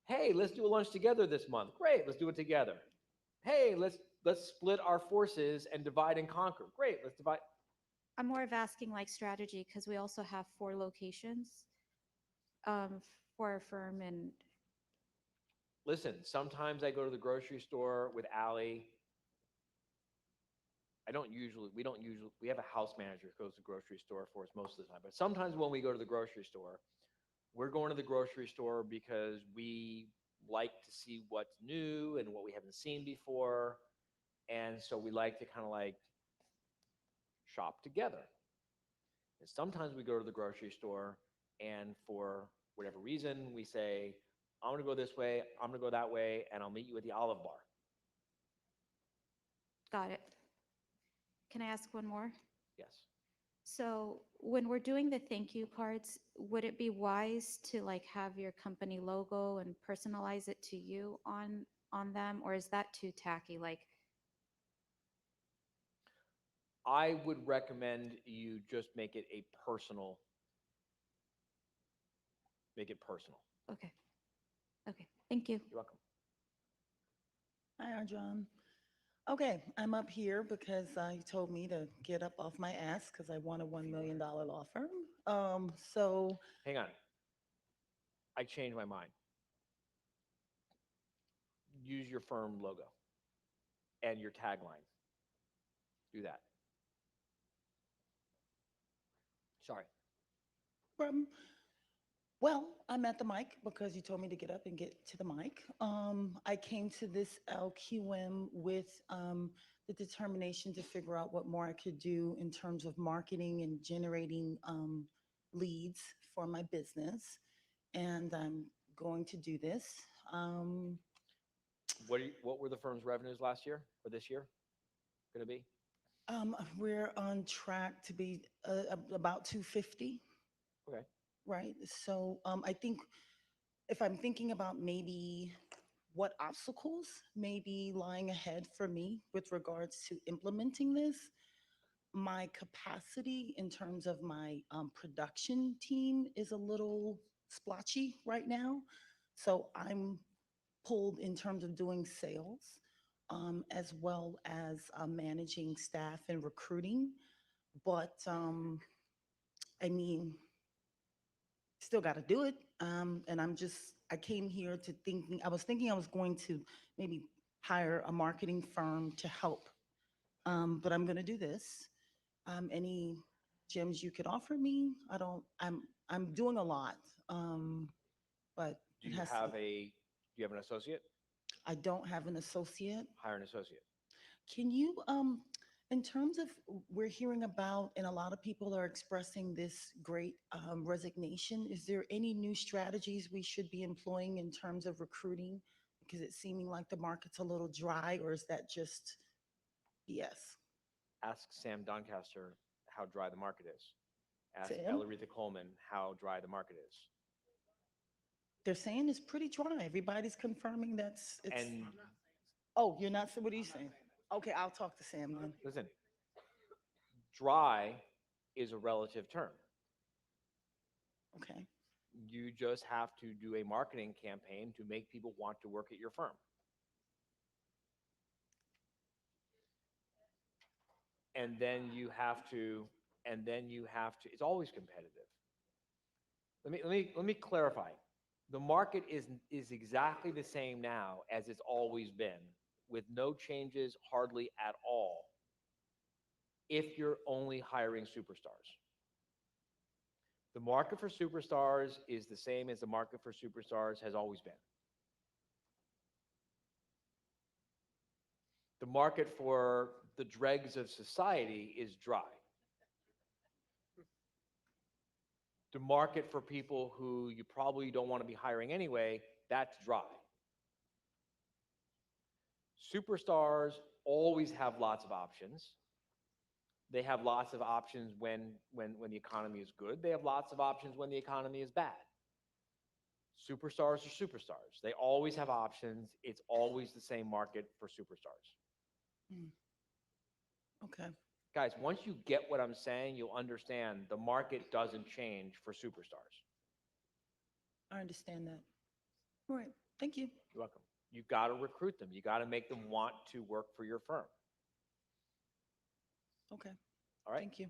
Speaker 5: Hey, let's do a lunch together this month. Great. Let's do it together. Hey, let's split our forces and divide and conquer. Great. Let's divide.
Speaker 11: I'm more of asking like strategy because we also have 4 locations for our firm. And
Speaker 5: listen, sometimes I go to the grocery store with Allie. We have a house manager who goes to the grocery store for us most of the time. But sometimes when we go to the grocery store, we're going to the grocery store because we like to see what's new and what we haven't seen before. And so we like to kind of like shop together. And sometimes we go to the grocery store and for whatever reason, we say, I'm going to go this way, I'm going to go that way, and I'll meet you at the Olive Bar.
Speaker 11: got it. Can I ask one more?
Speaker 5: Yes.
Speaker 11: So when we're doing the thank you cards, would it be wise to like have your company logo and personalize it to you on them, or is that too tacky? Like,
Speaker 5: I would recommend you just make it personal. Make it personal.
Speaker 11: okay. Okay. Thank you.
Speaker 5: You're welcome.
Speaker 12: Hi, Arjun. Okay, I'm up here because you told me to get up off my ass because I want a $1 million law firm. So
Speaker 5: Hang on. I changed my mind. use your firm logo and your tagline. Do that. Sorry.
Speaker 12: Well, I'm at the mic because you told me to get up and get to the mic. I came to this LQM with the determination to figure out what more I could do in terms of marketing and generating leads for my business. And I'm going to do this.
Speaker 5: What were the firm's revenues last year or this year going to be?
Speaker 12: We're on track to be about 250.
Speaker 5: Okay.
Speaker 12: Right. So I think if I'm thinking about maybe what obstacles may be lying ahead for me with regards to implementing this, my capacity in terms of my production team is a little splotchy right now. So I'm pulled in terms of doing sales as well as managing staff and recruiting. But I mean, still got to do it. And I came here to thinking, I was thinking I was going to maybe hire a marketing firm to help. But I'm going to do this. Any gems you could offer me? I'm doing a lot. But
Speaker 5: Do
Speaker 12: it
Speaker 5: you
Speaker 12: has
Speaker 5: have
Speaker 12: to,
Speaker 5: a, do you have an associate?
Speaker 12: I don't have an associate.
Speaker 5: Hire an associate.
Speaker 12: Can you, in terms of, we're hearing about, and a lot of people are expressing this great resignation. Is there any new strategies we should be employing in terms of recruiting? Because it's seeming like the market's a little dry, or is that just BS?
Speaker 5: Ask Sam Doncaster how dry the market is. Ask
Speaker 12: Sam?
Speaker 5: Elarita Coleman how dry the market is.
Speaker 12: They're saying it's pretty dry. Everybody's confirming it's.
Speaker 5: And
Speaker 12: Oh, you're not, what are you saying? Okay, I'll talk to Sam then.
Speaker 5: listen, dry is a relative term.
Speaker 12: Okay.
Speaker 5: You just have to do a marketing campaign to make people want to work at your firm. And then you have to, it's always competitive. Let me clarify. The market is exactly the same now as it's always been, with no changes hardly at all, if you're only hiring superstars. The market for superstars is the same as the market for superstars has always been. The market for the dregs of society is dry. The market for people who you probably don't want to be hiring anyway, that's dry. Superstars always have lots of options. They have lots of options when the economy is good. They have lots of options when the economy is bad. Superstars are superstars. They always have options. It's always the same market for superstars.
Speaker 12: Okay.
Speaker 5: Guys, once you get what I'm saying, you'll understand the market doesn't change for superstars.
Speaker 12: I understand that. All right. Thank you.
Speaker 5: You're welcome. You got to recruit them. You got to make them want to work for your firm.
Speaker 12: Okay.
Speaker 5: All right.
Speaker 12: Thank you.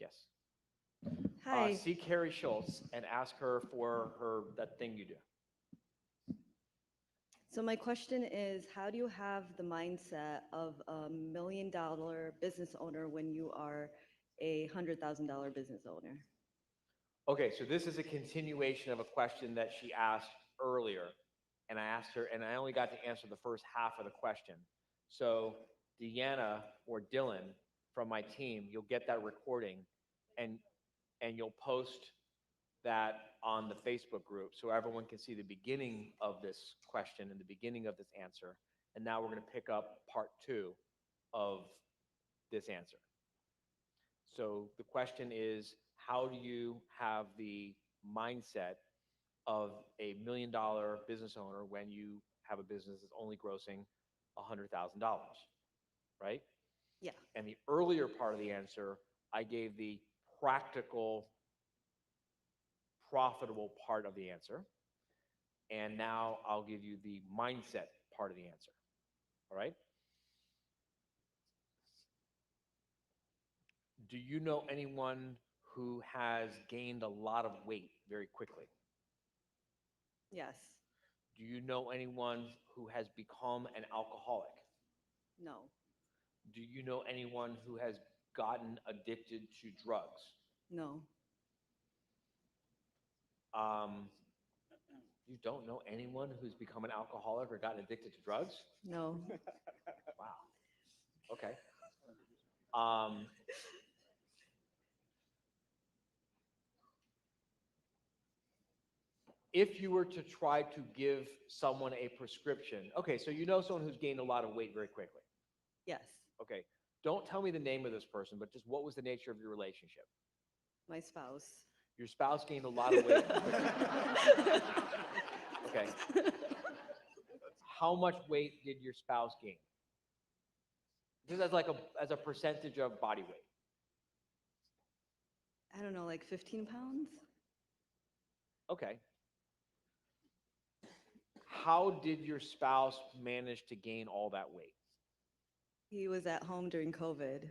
Speaker 5: Yes.
Speaker 13: Hi.
Speaker 5: See Carrie Schultz and ask her for that thing you do.
Speaker 13: So my question is, how do you have the mindset of $1 million business owner when you are a $100,000 business owner?
Speaker 5: Okay, so this is a continuation of a question that she asked earlier, and I asked her, and I only got to answer the first half of the question. So Deanna or Dylan from my team, you'll get that recording, and you'll post that on the Facebook group so everyone can see the beginning of this question and the beginning of this answer. And now we're going to pick up part 2 of this answer. So the question is, how do you have the mindset of a $1 million business owner when you have a business that's only grossing $100,000, right?
Speaker 13: Yeah.
Speaker 5: And the earlier part of the answer, I gave the practical, profitable part of the answer. And now I'll give you the mindset part of the answer. All right? Do you know anyone who has gained a lot of weight very quickly?
Speaker 13: Yes.
Speaker 5: Do you know anyone who has become an alcoholic?
Speaker 13: No.
Speaker 5: Do you know anyone who has gotten addicted to drugs?
Speaker 13: No.
Speaker 5: You don't know anyone who's become an alcoholic or gotten addicted to drugs?
Speaker 13: No.
Speaker 5: Wow. Okay. If you were to try to give someone a prescription, okay, so you know someone who's gained a lot of weight very quickly.
Speaker 13: Yes.
Speaker 5: Okay. Don't tell me the name of this person, but just what was the nature of your relationship?
Speaker 13: My spouse.
Speaker 5: Your spouse gained a lot of weight quickly. Okay. How much weight did your spouse gain? Just as a percentage of body weight.
Speaker 13: I don't know, like 15 pounds?
Speaker 5: Okay. How did your spouse manage to gain all that weight?
Speaker 13: He was at home during COVID.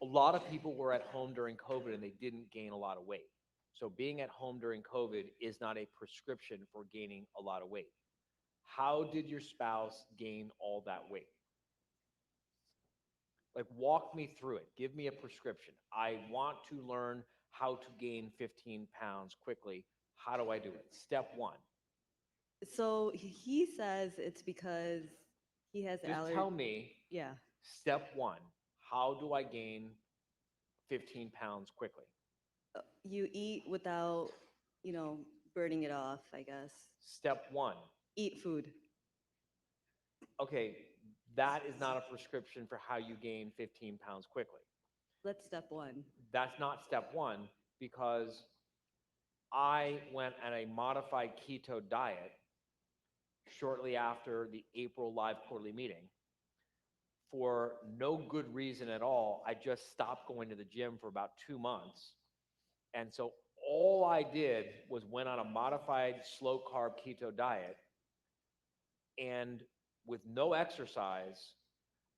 Speaker 5: A lot of people were at home during COVID and they didn't gain a lot of weight. So being at home during COVID is not a prescription for gaining a lot of weight. How did your spouse gain all that weight? Like, walk me through it. Give me a prescription. I want to learn how to gain 15 pounds quickly. How do I do it? Step one.
Speaker 13: So he says it's because he has
Speaker 5: Just tell me,
Speaker 13: Yeah.
Speaker 5: step one, how do I gain 15 pounds quickly?
Speaker 13: You eat without, burning it off, I guess.
Speaker 5: Step one.
Speaker 13: Eat food.
Speaker 5: Okay, that is not a prescription for how you gain 15 pounds quickly.
Speaker 13: That's step one.
Speaker 5: That's not step one, because I went on a modified keto diet shortly after the April live quarterly meeting for no good reason at all. I just stopped going to the gym for about 2 months. And so all I did was went on a modified slow carb keto diet, and with no exercise,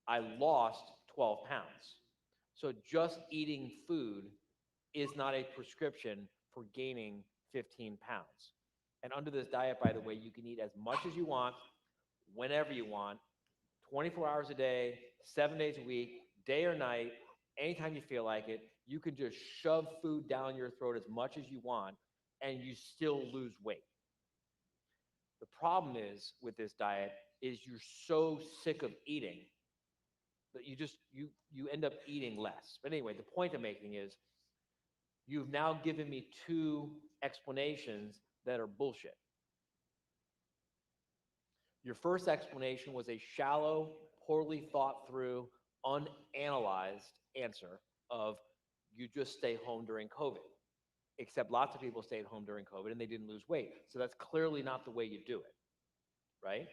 Speaker 5: I lost 12 pounds. So just eating food is not a prescription for gaining 15 pounds. And under this diet, by the way, you can eat as much as you want, whenever you want, 24 hours a day, 7 days a week, day or night, anytime you feel like it. You can just shove food down your throat as much as you want, and you still lose weight. The problem is with this diet is you're so sick of eating that you end up eating less. But anyway, the point I'm making is you've now given me two explanations that are bullshit. Your first explanation was a shallow, poorly thought through, unanalyzed answer of you just stay home during COVID. Except lots of people stayed home during COVID and they didn't lose weight. So that's clearly not the way you do it, right?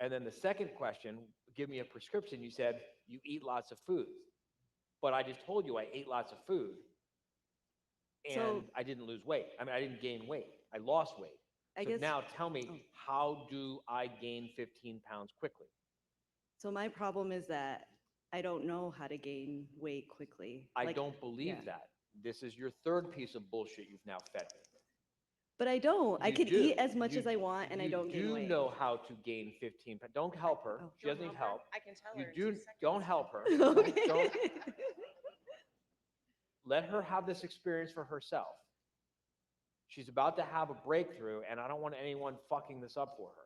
Speaker 5: And then the second question, give me a prescription. You said you eat lots of food. But I just told you I ate lots of food and I didn't lose weight. I mean, I didn't gain weight. I lost weight. So now tell me, how do I gain 15 pounds quickly?
Speaker 13: So my problem is that I don't know how to gain weight quickly.
Speaker 5: I don't believe that. This is your third piece of bullshit you've now fed me.
Speaker 13: But I don't. I
Speaker 5: You
Speaker 13: could
Speaker 5: do.
Speaker 13: eat as much as I want and I don't gain
Speaker 5: You
Speaker 13: weight.
Speaker 5: do know how to gain 15 pounds. Don't help her. She doesn't need help.
Speaker 14: I can tell
Speaker 5: You
Speaker 14: her in
Speaker 5: do.
Speaker 14: 2 seconds.
Speaker 5: Don't help her.
Speaker 13: Okay.
Speaker 5: Don't. Let her have this experience for herself. She's about to have a breakthrough, and I don't want anyone fucking this up for her.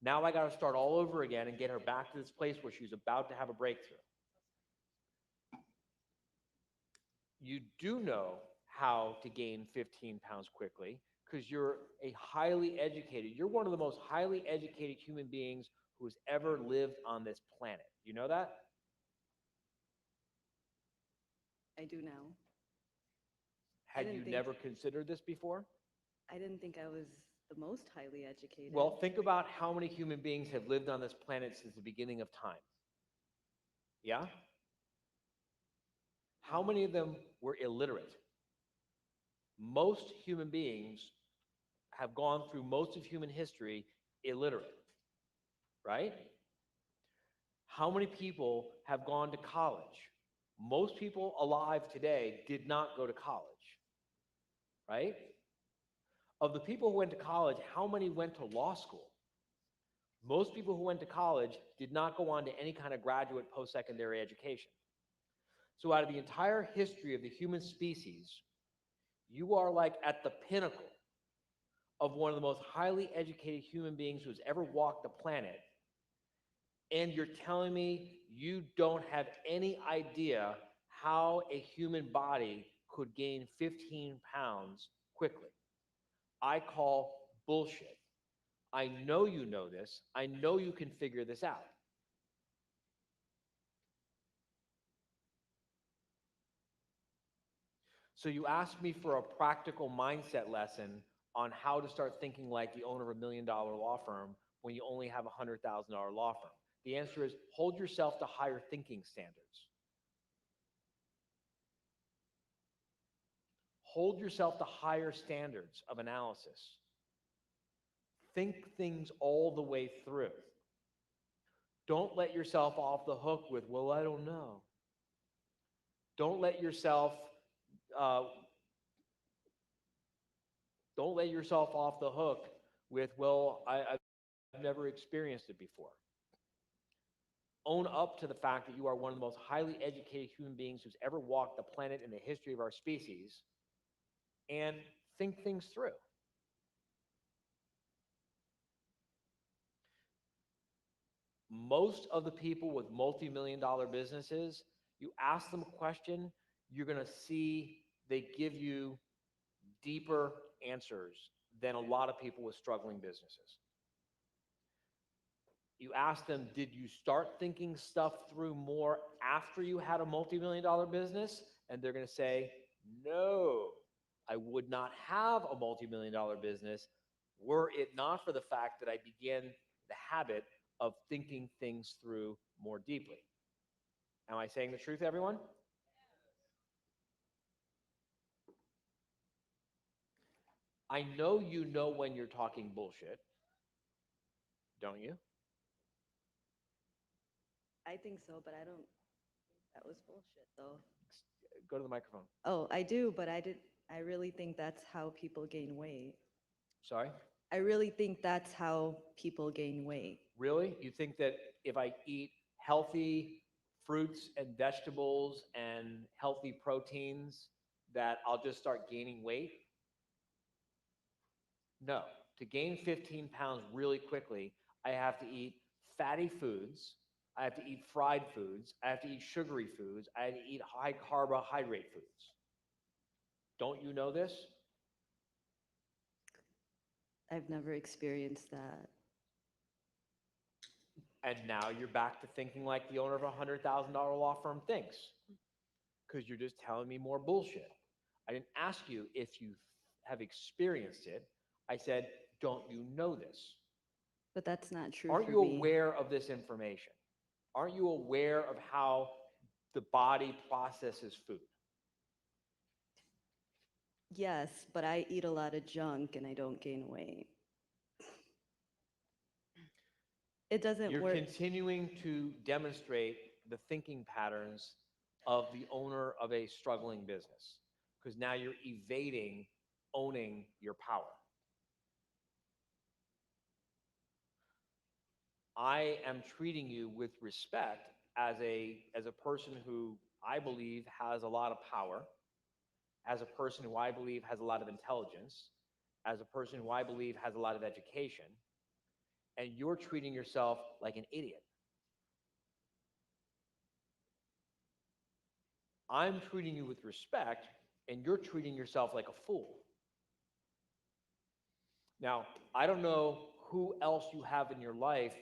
Speaker 5: Now I got to start all over again and get her back to this place where she's about to have a breakthrough. You do know how to gain 15 pounds quickly because you're you're one of the most highly educated human beings who's ever lived on this planet. You know that?
Speaker 13: I do now.
Speaker 5: Had you never considered this before?
Speaker 13: I didn't think I was the most highly educated.
Speaker 5: Well, think about how many human beings have lived on this planet since the beginning of time. Yeah? How many of them were illiterate? Most human beings have gone through most of human history illiterate, right? How many people have gone to college? Most people alive today did not go to college, right? Of the people who went to college, how many went to law school? Most people who went to college did not go on to any kind of graduate post-secondary education. So out of the entire history of the human species, you are like at the pinnacle of one of the most highly educated human beings who's ever walked the planet. And you're telling me you don't have any idea how a human body could gain 15 pounds quickly. I call bullshit. I know you know this. I know you can figure this out. So you asked me for a practical mindset lesson on how to start thinking like the owner of $1 million law firm when you only have a $100,000 law firm. The answer is hold yourself to higher thinking standards. Hold yourself to higher standards of analysis. Think things all the way through. Don't let yourself off the hook with, well, I don't know. Don't let yourself off the hook with, well, I've never experienced it before. Own up to the fact that you are one of the most highly educated human beings who's ever walked the planet in the history of our species, and think things through. Most of the people with multi-million-dollar businesses, you ask them a question, you're going to see they give you deeper answers than a lot of people with struggling businesses. You ask them, did you start thinking stuff through more after you had a multi-million-dollar business? And they're going to say, no, I would not have a multi-million-dollar business were it not for the fact that I began the habit of thinking things through more deeply. Am I saying the truth, everyone? I know you know when you're talking bullshit, don't you?
Speaker 13: I think so, but I don't. That was bullshit, though.
Speaker 5: Go to the microphone.
Speaker 13: Oh, I do, but I really think that's how people gain weight.
Speaker 5: Sorry?
Speaker 13: I really think that's how people gain weight.
Speaker 5: Really? You think that if I eat healthy fruits and vegetables and healthy proteins, that I'll just start gaining weight? No. To gain 15 pounds really quickly, I have to eat fatty foods. I have to eat fried foods. I have to eat sugary foods. I have to eat high carbohydrate foods. Don't you know this?
Speaker 13: I've never experienced that.
Speaker 5: And now you're back to thinking like the owner of a $100,000 law firm thinks, because you're just telling me more bullshit. I didn't ask you if you have experienced it. I said, don't you know this?
Speaker 13: But that's not true
Speaker 5: Aren't
Speaker 13: for
Speaker 5: you
Speaker 13: me.
Speaker 5: aware of this information? Aren't you aware of how the body processes food?
Speaker 13: Yes, but I eat a lot of junk and I don't gain weight. It doesn't
Speaker 5: You're
Speaker 13: work.
Speaker 5: continuing to demonstrate the thinking patterns of the owner of a struggling business, because now you're evading owning your power. I am treating you with respect as a person who I believe has a lot of power, as a person who I believe has a lot of intelligence, as a person who I believe has a lot of education, and you're treating yourself like an idiot. I'm treating you with respect, and you're treating yourself like a fool. Now, I don't know who else you have in your life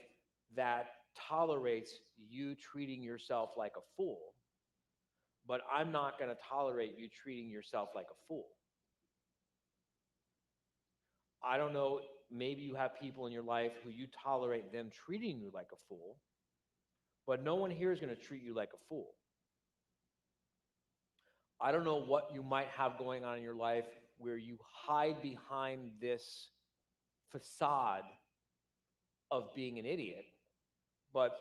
Speaker 5: that tolerates you treating yourself like a fool, but I'm not going to tolerate you treating yourself like a fool. I don't know, maybe you have people in your life who you tolerate them treating you like a fool, but no one here is going to treat you like a fool. I don't know what you might have going on in your life where you hide behind this facade of being an idiot, but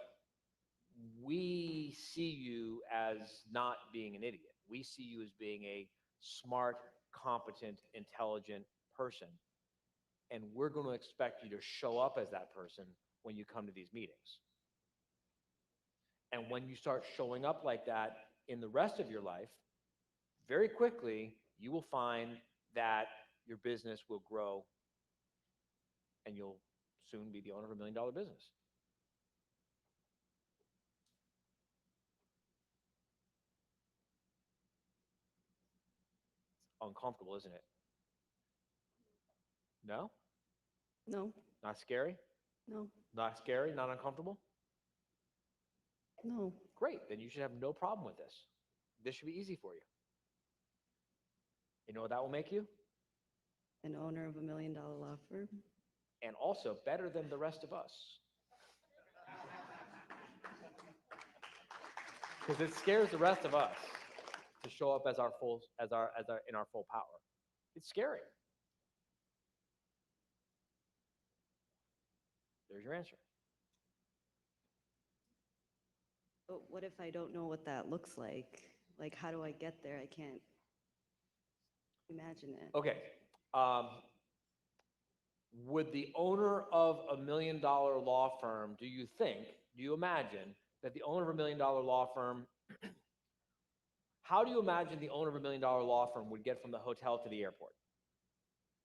Speaker 5: we see you as not being an idiot. We see you as being a smart, competent, intelligent person. and we're going to expect you to show up as that person when you come to these meetings. And when you start showing up like that in the rest of your life, very quickly, you will find that your business will grow and you'll soon be the owner of $1 million business. It's uncomfortable, isn't it? No?
Speaker 13: No,
Speaker 5: Not scary?
Speaker 13: no,
Speaker 5: Not scary? Not uncomfortable?
Speaker 13: no.
Speaker 5: Great. Then you should have no problem with this. This should be easy for you. You know what that will make you?
Speaker 13: An owner of $1 million law firm.
Speaker 5: And also better than the rest of us. Because it scares the rest of us to show up as in our full power. It's scary. There's your answer.
Speaker 13: But what if I don't know what that looks like? Like, how do I get there? I can't imagine it.
Speaker 5: Okay. Would the owner of $1 million law firm, do you imagine that the owner of $1 million law firm, how do you imagine the owner of $1 million law firm would get from the hotel to the airport?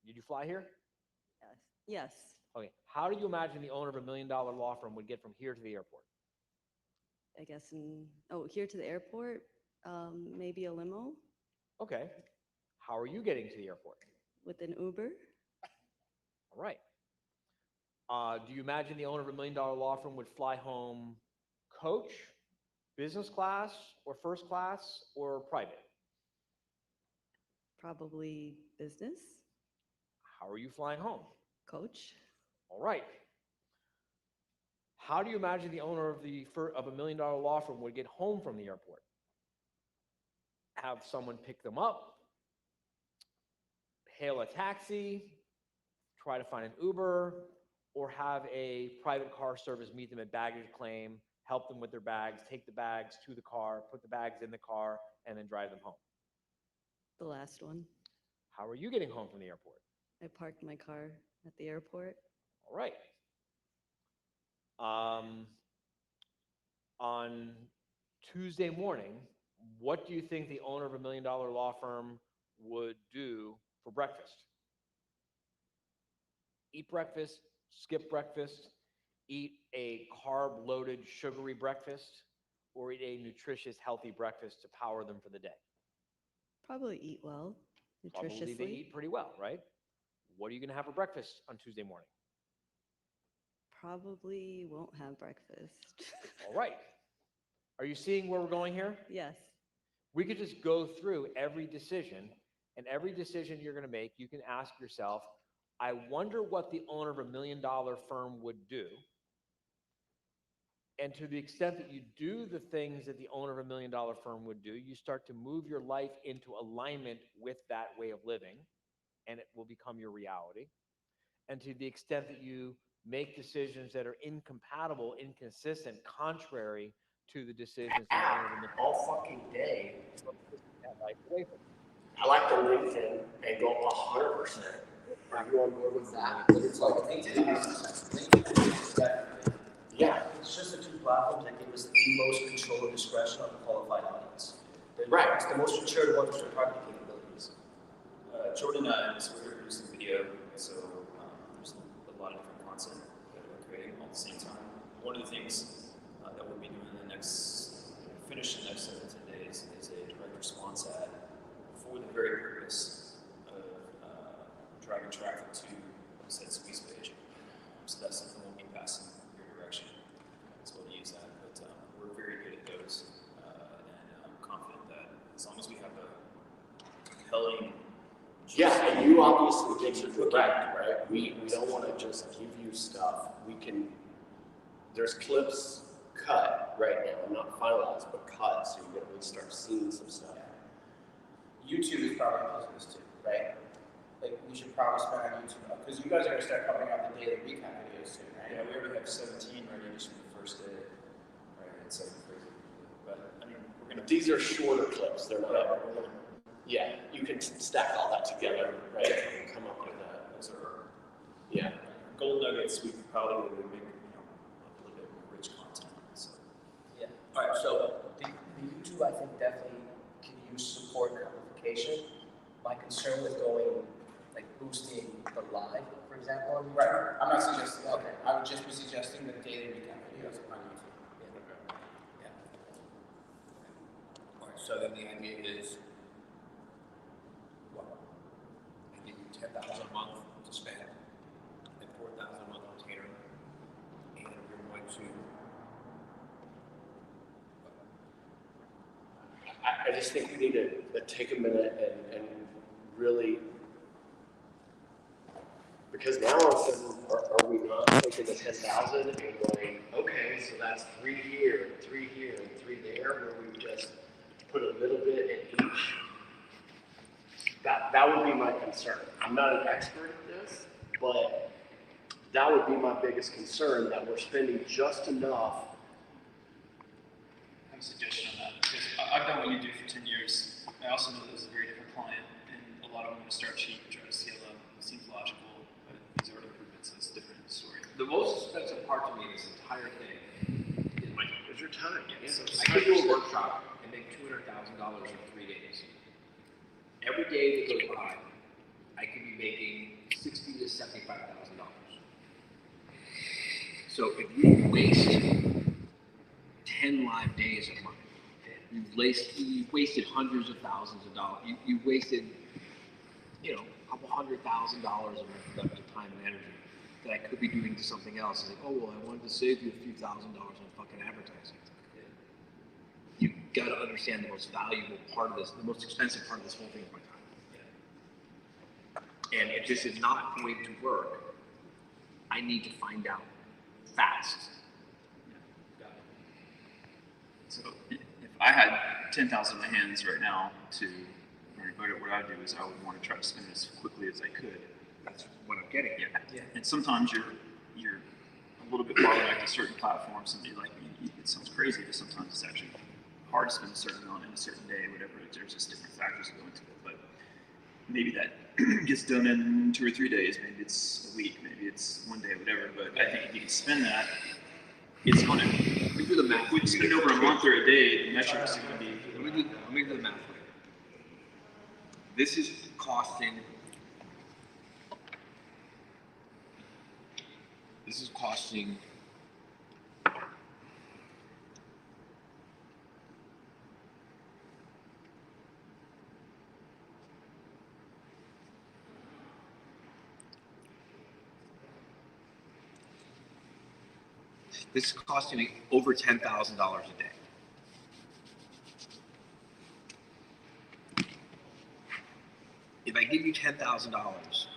Speaker 5: Did you fly here?
Speaker 13: Yes. Yes.
Speaker 5: Okay. How do you imagine the owner of $1 million law firm would get from here to the airport?
Speaker 13: I guess here to the airport, maybe a limo.
Speaker 5: Okay. How are you getting to the airport?
Speaker 13: With an Uber.
Speaker 5: All right. Do you imagine the owner of $1 million law firm would fly home coach, business class, or first class, or private?
Speaker 13: Probably business.
Speaker 5: How are you flying home?
Speaker 13: Coach.
Speaker 5: All right. How do you imagine the owner of $1 million law firm would get home from the airport? Have someone pick them up, hail a taxi, try to find an Uber, or have a private car service meet them at baggage claim, help them with their bags, take the bags to the car, put the bags in the car, and then drive them home?
Speaker 13: The last one.
Speaker 5: How are you getting home from the airport?
Speaker 13: I parked my car at the airport.
Speaker 5: All right. On Tuesday morning, what do you think the owner of $1 million law firm would do for breakfast? Eat breakfast, skip breakfast, eat a carb-loaded, sugary breakfast, or eat a nutritious, healthy breakfast to power them for the day?
Speaker 13: Probably eat well, nutritiously.
Speaker 5: Probably they eat pretty well, right? What are you going to have for breakfast on Tuesday morning?
Speaker 13: Probably won't have breakfast.
Speaker 5: All right. Are you seeing where we're going here?
Speaker 13: Yes.
Speaker 5: We could just go through every decision, and every decision you're going to make, you can ask yourself, I wonder what the owner of $1 million firm would do. And to the extent that you do the things that the owner of $1 million firm would do, you start to move your life into alignment with that way of living, and it will become your reality. And to the extent that you make decisions that are incompatible, inconsistent, contrary to the decisions that the owner of $1 million
Speaker 4: all fucking day.
Speaker 5: that life away from you.
Speaker 4: I like the LinkedIn and go 100%. Are you on board with that? It's like yeah.
Speaker 14: It's just the two platforms that give us the most control and discretion on the qualified audience.
Speaker 4: Right.
Speaker 14: It's the most matured ones for targeting capabilities. Jordan so we're producing video, so there's a lot of different content that we're creating all at the same time. One of the things that we'll be doing in the next, finish the next 7 to 10 days is a direct response ad for the very purpose of driving traffic to the said squeeze page. So that's something we'll be passing your direction. So we'll use that, but we're very good at those, and I'm confident that as long as we have a compelling.
Speaker 4: Yeah, and you obviously get it correct, right? We don't want to just give you stuff. There's clips cut right now, not finalized, but cut, so you can at least start seeing some stuff.
Speaker 14: YouTube is probably a business too, right? Like we should probably spend on YouTube because you guys are gonna start coming out the daily recap videos soon, right? Yeah, we already have 17 ready just from the first day. Right, it's like crazy. But I mean, we're gonna.
Speaker 4: These are shorter clips. They're not. Yeah, you can stack all that together, right? And come up with that.
Speaker 14: Those are Yeah, gold nuggets, we probably would make, you know, a little bit more rich content. So.
Speaker 15: Yeah. All right. So the YouTube, I think, definitely can use support and amplification. My concern with going, like boosting the live, for example, on YouTube.
Speaker 16: Right. I'm not suggesting that. Okay. I would just be suggesting the daily recap videos on YouTube.
Speaker 15: Yeah. All right. So then the idea is, what? I give you $10,000 a month to spend, and $4,000 a month retainer, and you're going to.
Speaker 4: I just think we need to take a minute and really, because now all of a sudden, are we not taking the 10,000 and going, okay, so that's 3 here, 3 here, and 3 there, where we just put a little bit in each? That would be my concern. I'm not an expert at this, but that would be my biggest concern, that we're spending just enough.
Speaker 14: I have a suggestion on that, because I've done what you do for 10 years. I also know this is a very different client, and a lot of them want to start cheap and try to scale up. It seems logical, but these are improvements, so it's a different story.
Speaker 15: The most expensive part to me in this entire thing is my time.
Speaker 4: Is your time?
Speaker 15: Yeah.
Speaker 4: So
Speaker 15: I could do a workshop and make $200,000 in 3 days. Every day that goes by, I could be making $60,000 to $75,000. So if you waste 10 live days of money, you've wasted hundreds of thousands of dollars. You wasted, you know, a couple $100,000 of my productive time and energy that I could be doing to something else. It's like, oh well, I wanted to save you a few $1,000s on fucking advertising. You got to understand the most valuable part of this, the most expensive part of this whole thing is my time. And if this is not going to work, I need to find out fast.
Speaker 7: So if I had 10,000 in my hands right now to what I would do is I would want to try to spend it as quickly as I could.
Speaker 15: That's what I'm getting at.
Speaker 7: Yeah. And sometimes you're a little bit bottlenecked to certain platforms, and you're like, it sounds crazy, but sometimes it's actually hard to spend a certain amount in a certain day, whatever. There's just different factors that go into it. But maybe that gets done in 2 or 3 days. Maybe it's a week. Maybe it's 1 day, whatever. But I think if you can spend that, it's going to.
Speaker 15: We do the math.
Speaker 7: If you spend over a month or a day, the metrics are going to be.
Speaker 15: Let me do the math. This is costing. This is costing. This is costing me over $10,000 a day. If I give you $10,000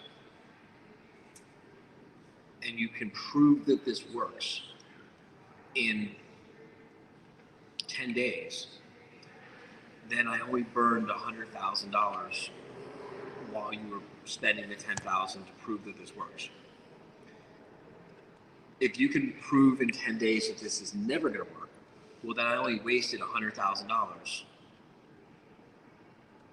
Speaker 15: and you can prove that this works in 10 days, then I only burned $100,000 while you were spending the $10,000 to prove that this works. If you can prove in 10 days that this is never going to work, well, then I only wasted $100,000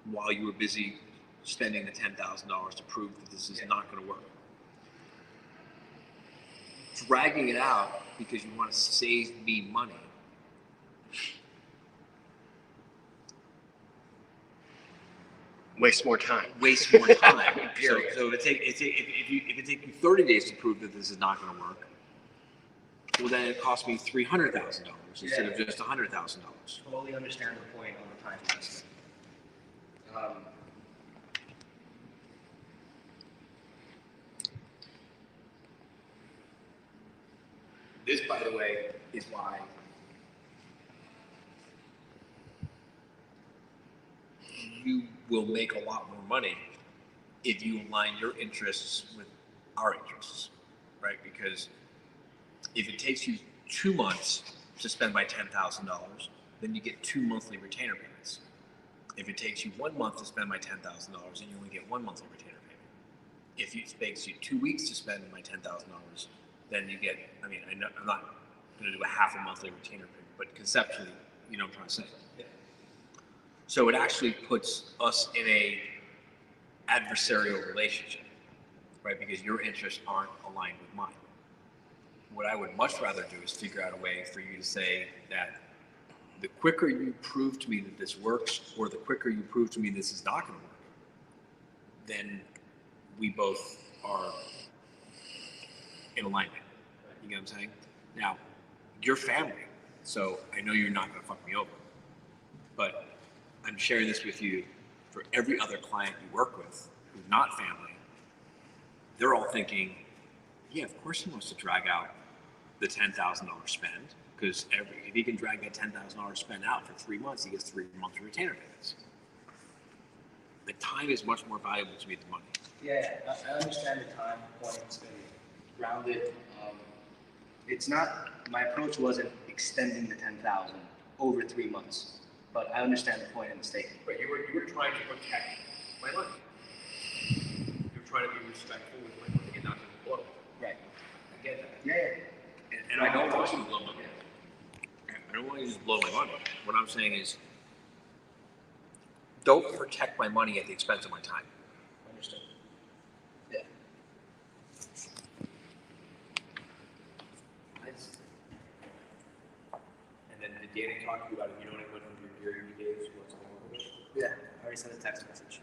Speaker 15: while you were busy spending the $10,000 to prove that this is not going to work. Dragging it out because you want to save me money.
Speaker 4: Waste more time.
Speaker 15: Waste more time. So if it takes you 30 days to prove that this is not going to work, well, then it cost me $300,000 instead of just $100,000. Totally understand the point on the time investment. This, by the way, is why you will make a lot more money if you align your interests with our interests, right? Because if it takes you 2 months to spend my $10,000, then you get 2 monthly retainer payments. If it takes you 1 month to spend my $10,000, then you only get 1 monthly retainer payment. If it takes you 2 weeks to spend my $10,000, then you get, I'm not going to do a half a monthly retainer payment, but conceptually, you know what I'm trying to say. Yeah. So it actually puts us in a adversarial relationship. right? Because your interests aren't aligned with mine. What I would much rather do is figure out a way for you to say that the quicker you prove to me that this works, or the quicker you prove to me this is not going to work, then we both are in alignment. You get what I'm saying? Now, you're family, so I know you're not going to fuck me over. But I'm sharing this with you for every other client you work with who's not family. They're all thinking, yeah, of course he wants to drag out the $10,000 spend, because if he can drag that $10,000 spend out for 3 months, he gets 3 months of retainer payments. The time is much more valuable to me than money.
Speaker 17: Yeah, I understand the time point. It's been grounded. It's not, my approach wasn't extending the 10,000 over 3 months, but I understand the point in the statement.
Speaker 15: But you were trying to protect my money. You're trying to be respectful with my money and not to blow.
Speaker 17: Right.
Speaker 15: I get that.
Speaker 17: Yeah.
Speaker 15: And I don't want you to blow my money. I don't want you to just blow my money. What I'm saying is, don't protect my money at the expense of my time.
Speaker 17: Understood. Yeah.
Speaker 15: And then did Danny talk to you about if you don't have 100 year you gave, what's going on with it?
Speaker 17: Yeah, I already sent a text message.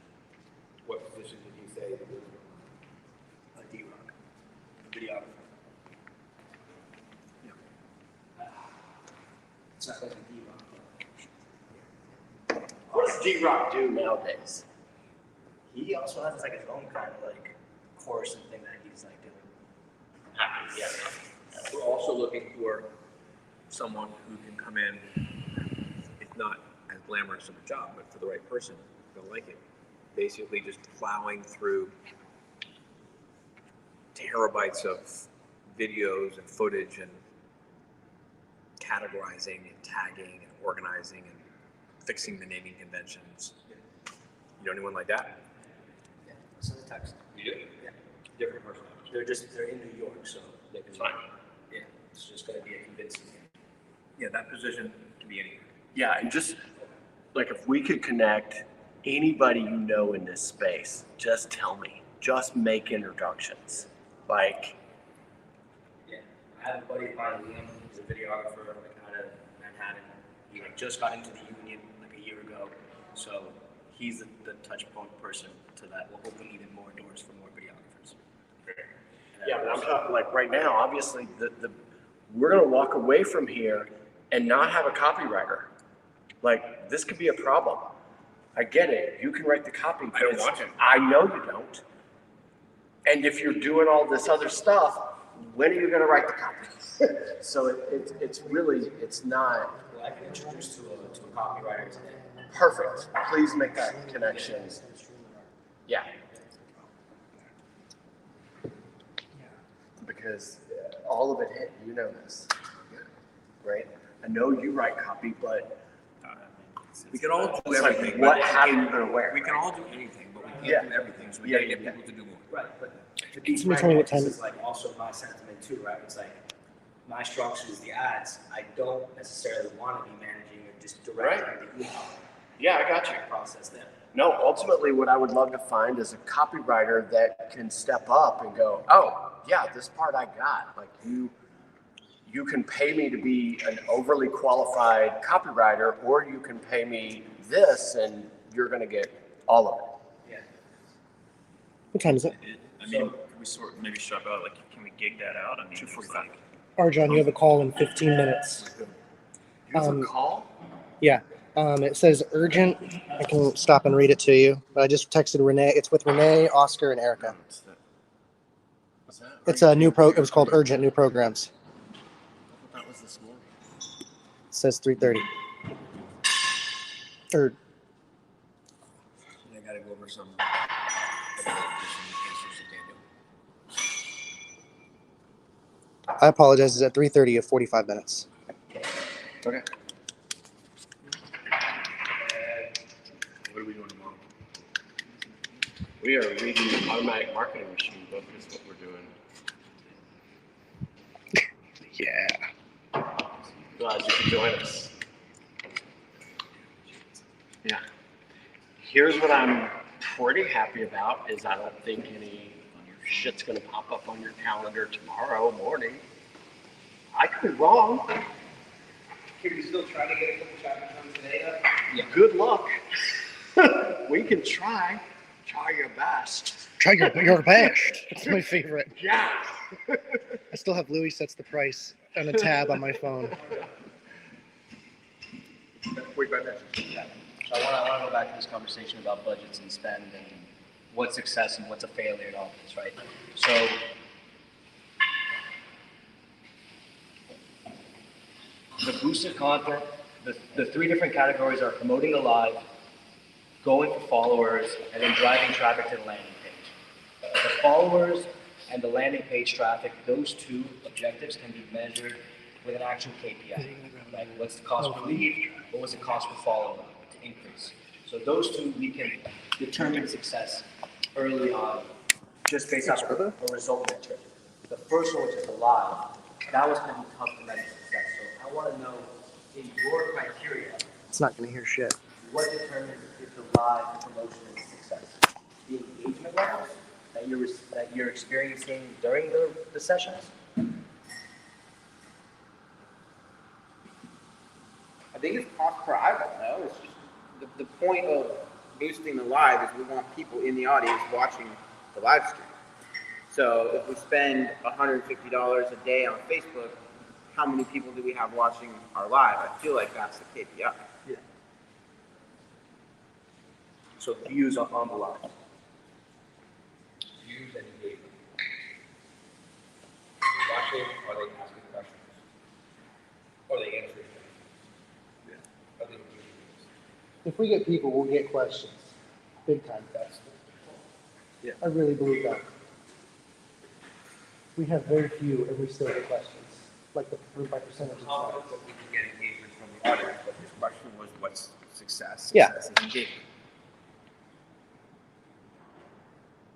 Speaker 15: What position did you say?
Speaker 17: A D-Rock, a videographer. It's not like a D-Rock. What does D-Rock do nowadays? He also has like his own kind of like course and thing that he's like doing.
Speaker 15: Yeah. We're also looking for someone who can come in, it's not as glamorous of a job, but for the right person, they'll like it. Basically just plowing through terabytes of videos and footage and categorizing and tagging and organizing and fixing the naming conventions. You know anyone like that?
Speaker 17: Yeah, send a text.
Speaker 15: You do?
Speaker 17: Yeah.
Speaker 15: Different person.
Speaker 17: They're in New York, so they can.
Speaker 15: Fine.
Speaker 17: Yeah, it's just gonna be a convincing.
Speaker 15: Yeah, that position can be anywhere.
Speaker 4: Yeah, and just like if we could connect anybody you know in this space, just tell me. Just make introductions. Like,
Speaker 17: Yeah, I have a buddy of mine, Liam. He's a videographer like out of Manhattan. He like just got into the union like a year ago, so he's the touch point person to that. Will open even more doors for more videographers.
Speaker 4: yeah, but I'm talking like right now. Obviously, we're gonna walk away from here and not have a copywriter. Like, this could be a problem. I get it. You can write the copy.
Speaker 15: I don't want to.
Speaker 4: I know you don't. And if you're doing all this other stuff, when are you going to write the copy? So it's really, it's not.
Speaker 17: Well, I can introduce to a copywriter today.
Speaker 4: Perfect. Please make that connection. Yeah. Because all of it hit, you know this, right? I know you write copy, but
Speaker 15: we can all do
Speaker 4: it's
Speaker 15: everything.
Speaker 4: Like, what hat are you going to wear?
Speaker 15: We can all do anything, but we can't do everything. So we gotta get people to do more.
Speaker 17: Right, but
Speaker 1: It's me telling you what time
Speaker 17: this is like also my sentiment too, right? It's like my structure is the ads. I don't necessarily want to be managing or just directing the email.
Speaker 4: Yeah, I got you.
Speaker 17: Process them.
Speaker 4: No, ultimately what I would love to find is a copywriter that can step up and go, oh, yeah, this part I got. Like you can pay me to be an overly qualified copywriter, or you can pay me this and you're going to get all of it.
Speaker 17: Yeah.
Speaker 1: What time is it?
Speaker 7: I mean, can we maybe strap out, like, can we gig that out? I mean,
Speaker 4: 2:45.
Speaker 1: Arjan, you have a call in 15 minutes.
Speaker 4: You have a call?
Speaker 1: Yeah. It says urgent. I can stop and read it to you. But I just texted Renee. It's with Renee, Oscar, and Erica.
Speaker 4: What's that?
Speaker 1: It's a new it was called Urgent New Programs.
Speaker 4: That was this morning.
Speaker 1: It says 3:30. Or
Speaker 15: I gotta go over some.
Speaker 1: I apologize. It's at 3:30 of 45 minutes.
Speaker 4: Okay.
Speaker 15: What are we doing tomorrow?
Speaker 4: We are reading the automatic marketing machine book is what we're doing. Yeah. Glad you could join us. Yeah. Here's what I'm pretty happy about is I don't think any
Speaker 17: shit's gonna pop up on your calendar tomorrow morning. I could be wrong.
Speaker 16: Can we still try to get a couple chapters done today though?
Speaker 17: Yeah. Good luck. We can try. Try your best.
Speaker 1: Try your best. It's my favorite.
Speaker 17: Yeah.
Speaker 1: I still have Louis Sets the Price on a tab on my phone.
Speaker 17: Wait, by that.
Speaker 14: So I want to go back to this conversation about budgets and spend and what's success and what's a failure and all this, right? So the boosted content, the three different categories are promoting the live, going for followers, and then driving traffic to the landing page. The followers and the landing page traffic, those two objectives can be measured with an actual KPI. Like what's the cost per lead, what was the cost per follow to increase. So those two we can determine success early on just based off of a result metric. The first one, which is the live, that was going to be tough to measure success. So I want to know in your criteria,
Speaker 1: It's not going to hear shit.
Speaker 14: what determines if the live promotion is success? The engagement levels that you're experiencing during the sessions?
Speaker 16: I think it's cost per eyeball, no? It's just the point of boosting the live is we want people in the audience watching the live stream. So if we spend $150 a day on Facebook, how many people do we have watching our live? I feel like that's the KPI.
Speaker 14: Yeah. So views on the live.
Speaker 17: Views and engagement. Are they watching? Are they asking questions? Are they answering questions? Yeah. Are they engaging?
Speaker 1: If we get people, we'll get questions. Big time.
Speaker 17: Yeah.
Speaker 1: I really believe that. We have very few, and we still get questions. Like by percentage.
Speaker 17: Confident that we can get engagement from the audience, but his question was what's success?
Speaker 1: Yeah.
Speaker 17: Success is engagement.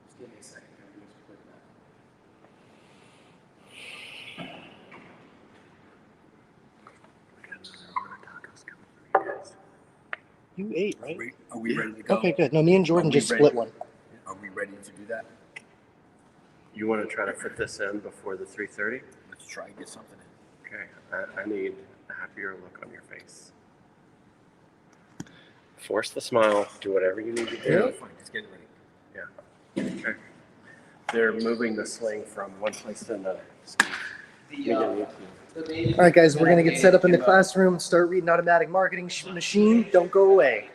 Speaker 17: Just give me a second. I'm going to click that.
Speaker 1: You ate, right?
Speaker 17: Are we ready to go?
Speaker 1: Okay, good. No, me and Jordan just split one.
Speaker 17: Are we ready to do that?
Speaker 4: You want to try to fit this in before the 3:30?
Speaker 17: Let's try and get something in.
Speaker 4: Okay, I need a happier look on your face. Force the smile. Do whatever you need to do.
Speaker 17: Yeah, fine. Let's get it ready.
Speaker 4: Yeah. Okay. They're moving the sling from one place to another.
Speaker 1: All right, guys, we're going to get set up in the classroom, start reading Automatic Marketing Machine. Don't go away.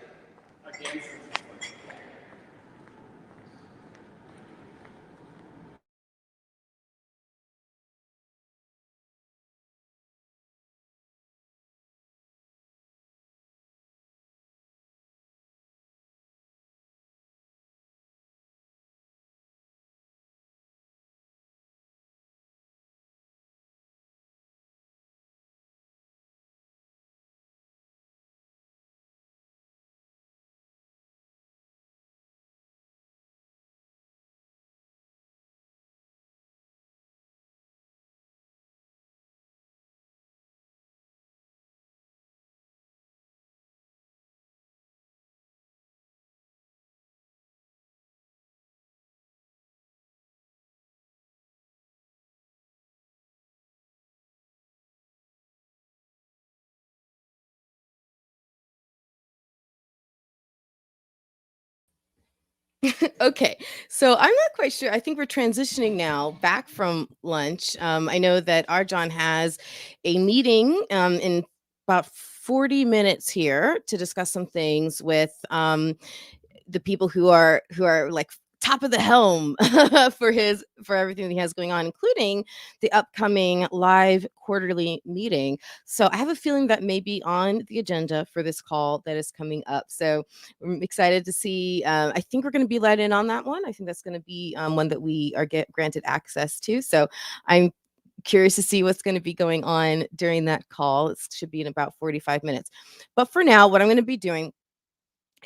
Speaker 2: Okay, so I'm not quite sure. I think we're transitioning now back from lunch. I know that our John has a meeting in about 40 minutes here to discuss some things with the people who are like top of the helm for everything that he has going on, including the upcoming live quarterly meeting. So I have a feeling that may be on the agenda for this call that is coming up. So I'm excited to see. I think we're going to be let in on that one. I think that's going to be one that we are granted access to. So I'm curious to see what's going to be going on during that call. It should be in about 45 minutes. But for now, what I'm going to be doing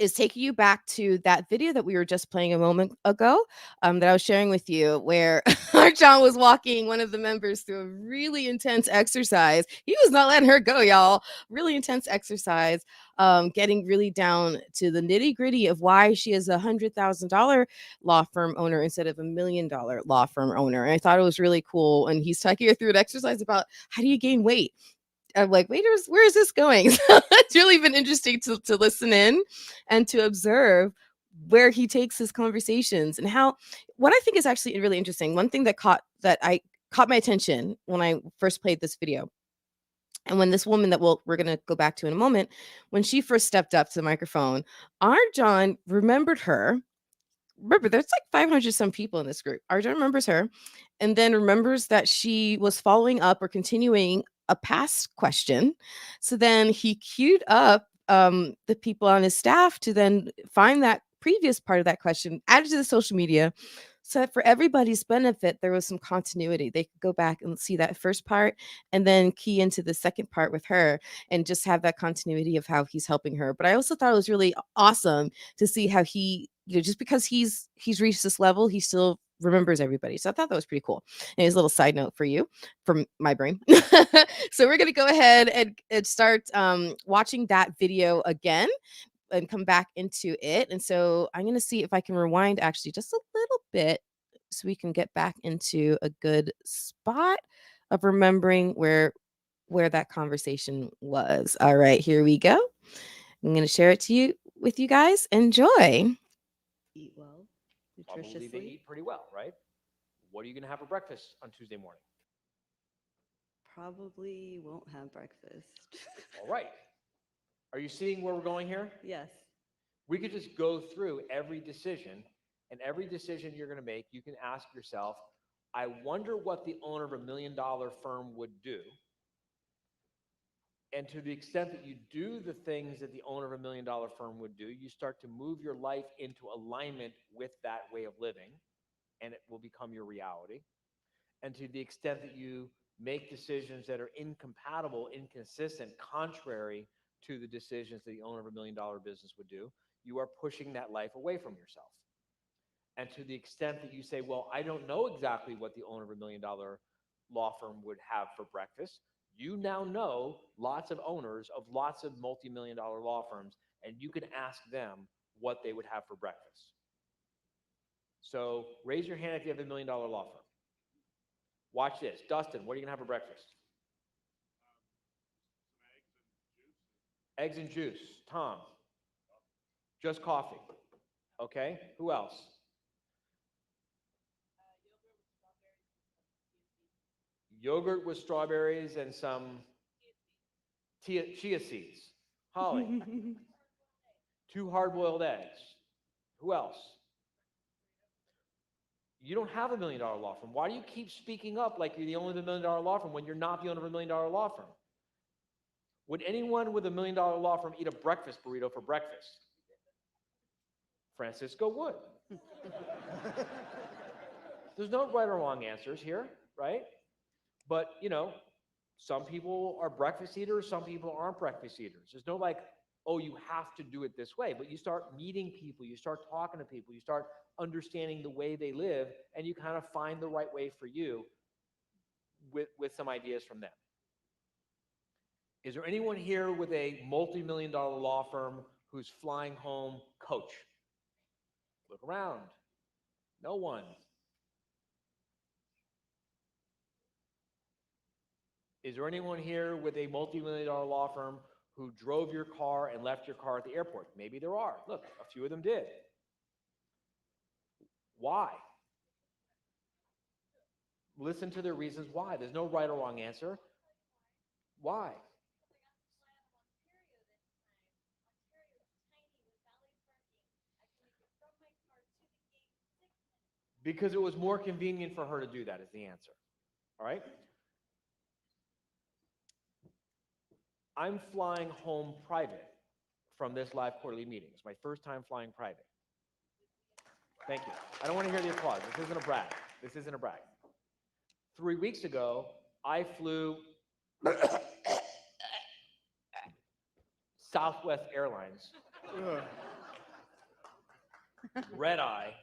Speaker 2: is taking you back to that video that we were just playing a moment ago, that I was sharing with you, where our John was walking one of the members through a really intense exercise. He was not letting her go, y'all. Really intense exercise, getting really down to the nitty gritty of why she is $100,000 law firm owner instead of $1 million law firm owner. And I thought it was really cool. And he's taking her through an exercise about how do you gain weight. I'm like, wait, where is this going? So it's really been interesting to listen in and to observe where he takes his conversations and how. What I think is actually really interesting. One thing that caught my attention when I first played this video, and when this woman that we're going to go back to in a moment, when she first stepped up to the microphone, our John remembered her. Remember, there's like 500 some people in this group. Arjun remembers her and then remembers that she was following up or continuing a past question. So then he queued up the people on his staff to then find that previous part of that question, added to the social media, so that for everybody's benefit, there was some continuity. They could go back and see that first part and then key into the second part with her and just have that continuity of how he's helping her. But I also thought it was really awesome to see how he, just because he's reached this level, he still remembers everybody. So I thought that was pretty cool. And here's a little side note for you from my brain. So we're gonna go ahead and start watching that video again and come back into it. And so I'm gonna see if I can rewind actually just a little bit so we can get back into a good spot of remembering where that conversation was. All right, here we go. I'm gonna share it to you with you guys. Enjoy.
Speaker 13: Eat well,
Speaker 5: Probably they
Speaker 13: nutritiously.
Speaker 5: eat pretty well, right? What are you going to have for breakfast on Tuesday morning?
Speaker 13: Probably won't have breakfast.
Speaker 5: All right. Are you seeing where we're going here?
Speaker 13: Yes.
Speaker 5: We could just go through every decision, and every decision you're going to make, you can ask yourself, I wonder what the owner of $1 million firm would do. And to the extent that you do the things that the owner of $1 million firm would do, you start to move your life into alignment with that way of living, and it will become your reality. And to the extent that you make decisions that are incompatible, inconsistent, contrary to the decisions that the owner of $1 million business would do, you are pushing that life away from yourself. And to the extent that you say, well, I don't know exactly what the owner of $1 million law firm would have for breakfast, you now know lots of owners of lots of multi-million dollar law firms, and you can ask them what they would have for breakfast. So raise your hand if you have $1 million law firm. Watch this. Dustin, what are you going to have for breakfast? Eggs and juice. Tom? Just coffee. Okay. Who else? Yogurt with strawberries and some chia seeds. Holly? 2 hard-boiled eggs. Who else? You don't have $1 million law firm. Why do you keep speaking up like you're the owner of $1 million law firm when you're not the owner of $1 million law firm? Would anyone with $1 million law firm eat a breakfast burrito for breakfast? Francisco would. There's no right or wrong answers here, right? But, some people are breakfast eaters, some people aren't breakfast eaters. There's no like, oh, you have to do it this way. But you start meeting people, you start talking to people, you start understanding the way they live, and you kind of find the right way for you with some ideas from them. Is there anyone here with a multi-million dollar law firm who's flying home coach? Look around. No one. Is there anyone here with a multi-million dollar law firm who drove your car and left your car at the airport? Maybe there are. Look, a few of them did. Why? Listen to their reasons why. There's no right or wrong answer. Why? Because it was more convenient for her to do that is the answer. All right? I'm flying home private from this live quarterly meeting. It's my first time flying private. Thank you. I don't want to hear the applause. This isn't a brag. This isn't a brag. 3 weeks ago, I flew Southwest Airlines red eye.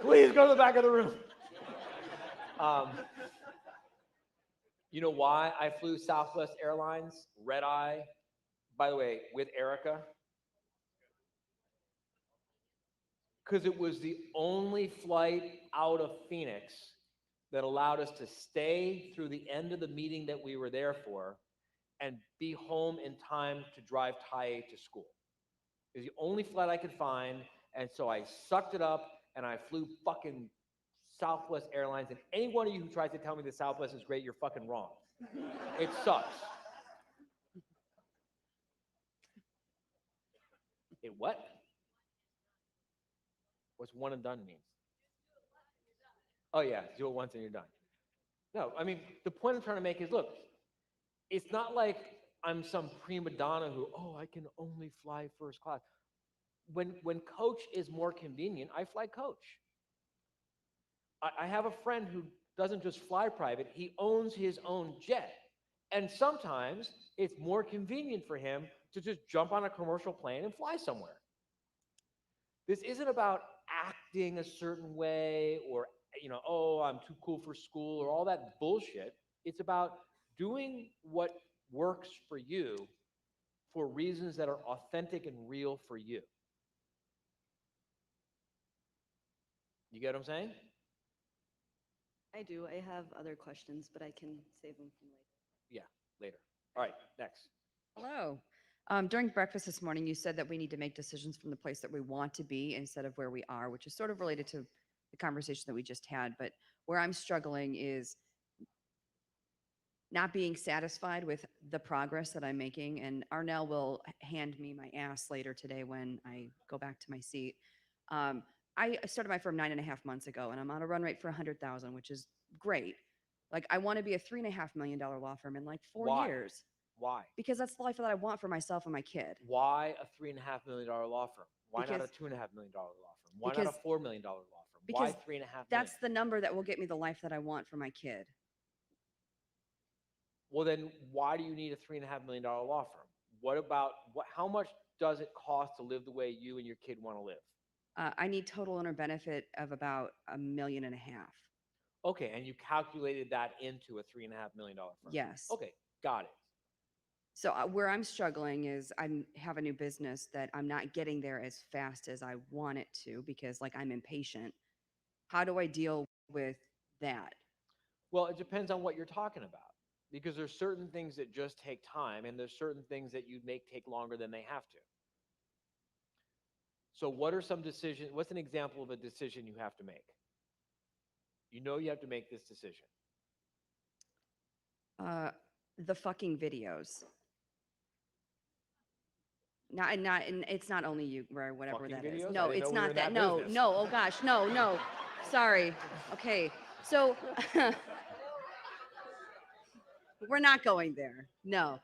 Speaker 5: Please go to the back of the room. You know why I flew Southwest Airlines, red eye, by the way, with Erica? Because it was the only flight out of Phoenix that allowed us to stay through the end of the meeting that we were there for and be home in time to drive Ty to school. It was the only flight I could find, and so I sucked it up and I flew fucking Southwest Airlines. And any one of you who tries to tell me that Southwest is great, you're fucking wrong. It sucks. It what? What's one and done means? Oh yeah, do it once and you're done. No, I mean, the point I'm trying to make is, look, it's not like I'm some prima donna who, oh, I can only fly first class. When coach is more convenient, I fly coach. I have a friend who doesn't just fly private, he owns his own jet. And sometimes it's more convenient for him to just jump on a commercial plane and fly somewhere. This isn't about acting a certain way or, you know, oh, I'm too cool for school or all that bullshit. It's about doing what works for you for reasons that are authentic and real for you. You get what I'm saying?
Speaker 13: I do. I have other questions, but I can save them for later.
Speaker 5: Yeah, later. All right, next.
Speaker 18: Hello. During breakfast this morning, you said that we need to make decisions from the place that we want to be instead of where we are, which is sort of related to the conversation that we just had. But where I'm struggling is not being satisfied with the progress that I'm making. And Arnell will hand me my ass later today when I go back to my seat. I started my firm 9.5 months ago, and I'm on a run rate for 100,000, which is great. Like, I want to be a $3.5 million law firm in like 4 years.
Speaker 5: Why?
Speaker 18: Because that's the life that I want for myself and my kid.
Speaker 5: Why a $3.5 million law firm? Why not a $2.5 million law firm? Why not a $4 million law firm? Why 3.5 million?
Speaker 18: That's the number that will get me the life that I want for my kid.
Speaker 5: Well, then why do you need a $3.5 million law firm? What about how much does it cost to live the way you and your kid want to live?
Speaker 18: I need total owner benefit of about $1.5 million.
Speaker 5: Okay, and you calculated that into a $3.5 million firm?
Speaker 18: Yes.
Speaker 5: Okay, got it.
Speaker 18: So where I'm struggling is I have a new business that I'm not getting there as fast as I want it to because, like, I'm impatient. How do I deal with that?
Speaker 5: Well, it depends on what you're talking about, because there's certain things that just take time, and there's certain things that you make take longer than they have to. So what are some decisions? What's an example of a decision you have to make? You know you have to make this decision.
Speaker 18: The fucking videos. And it's not only you, or whatever
Speaker 5: Fucking
Speaker 18: that is.
Speaker 5: videos? I
Speaker 18: No,
Speaker 5: didn't
Speaker 18: it's
Speaker 5: know we were
Speaker 18: not
Speaker 5: in
Speaker 18: that.
Speaker 5: that
Speaker 18: No,
Speaker 5: business.
Speaker 18: no. Oh gosh, no. Sorry. Okay, so we're not going there. No.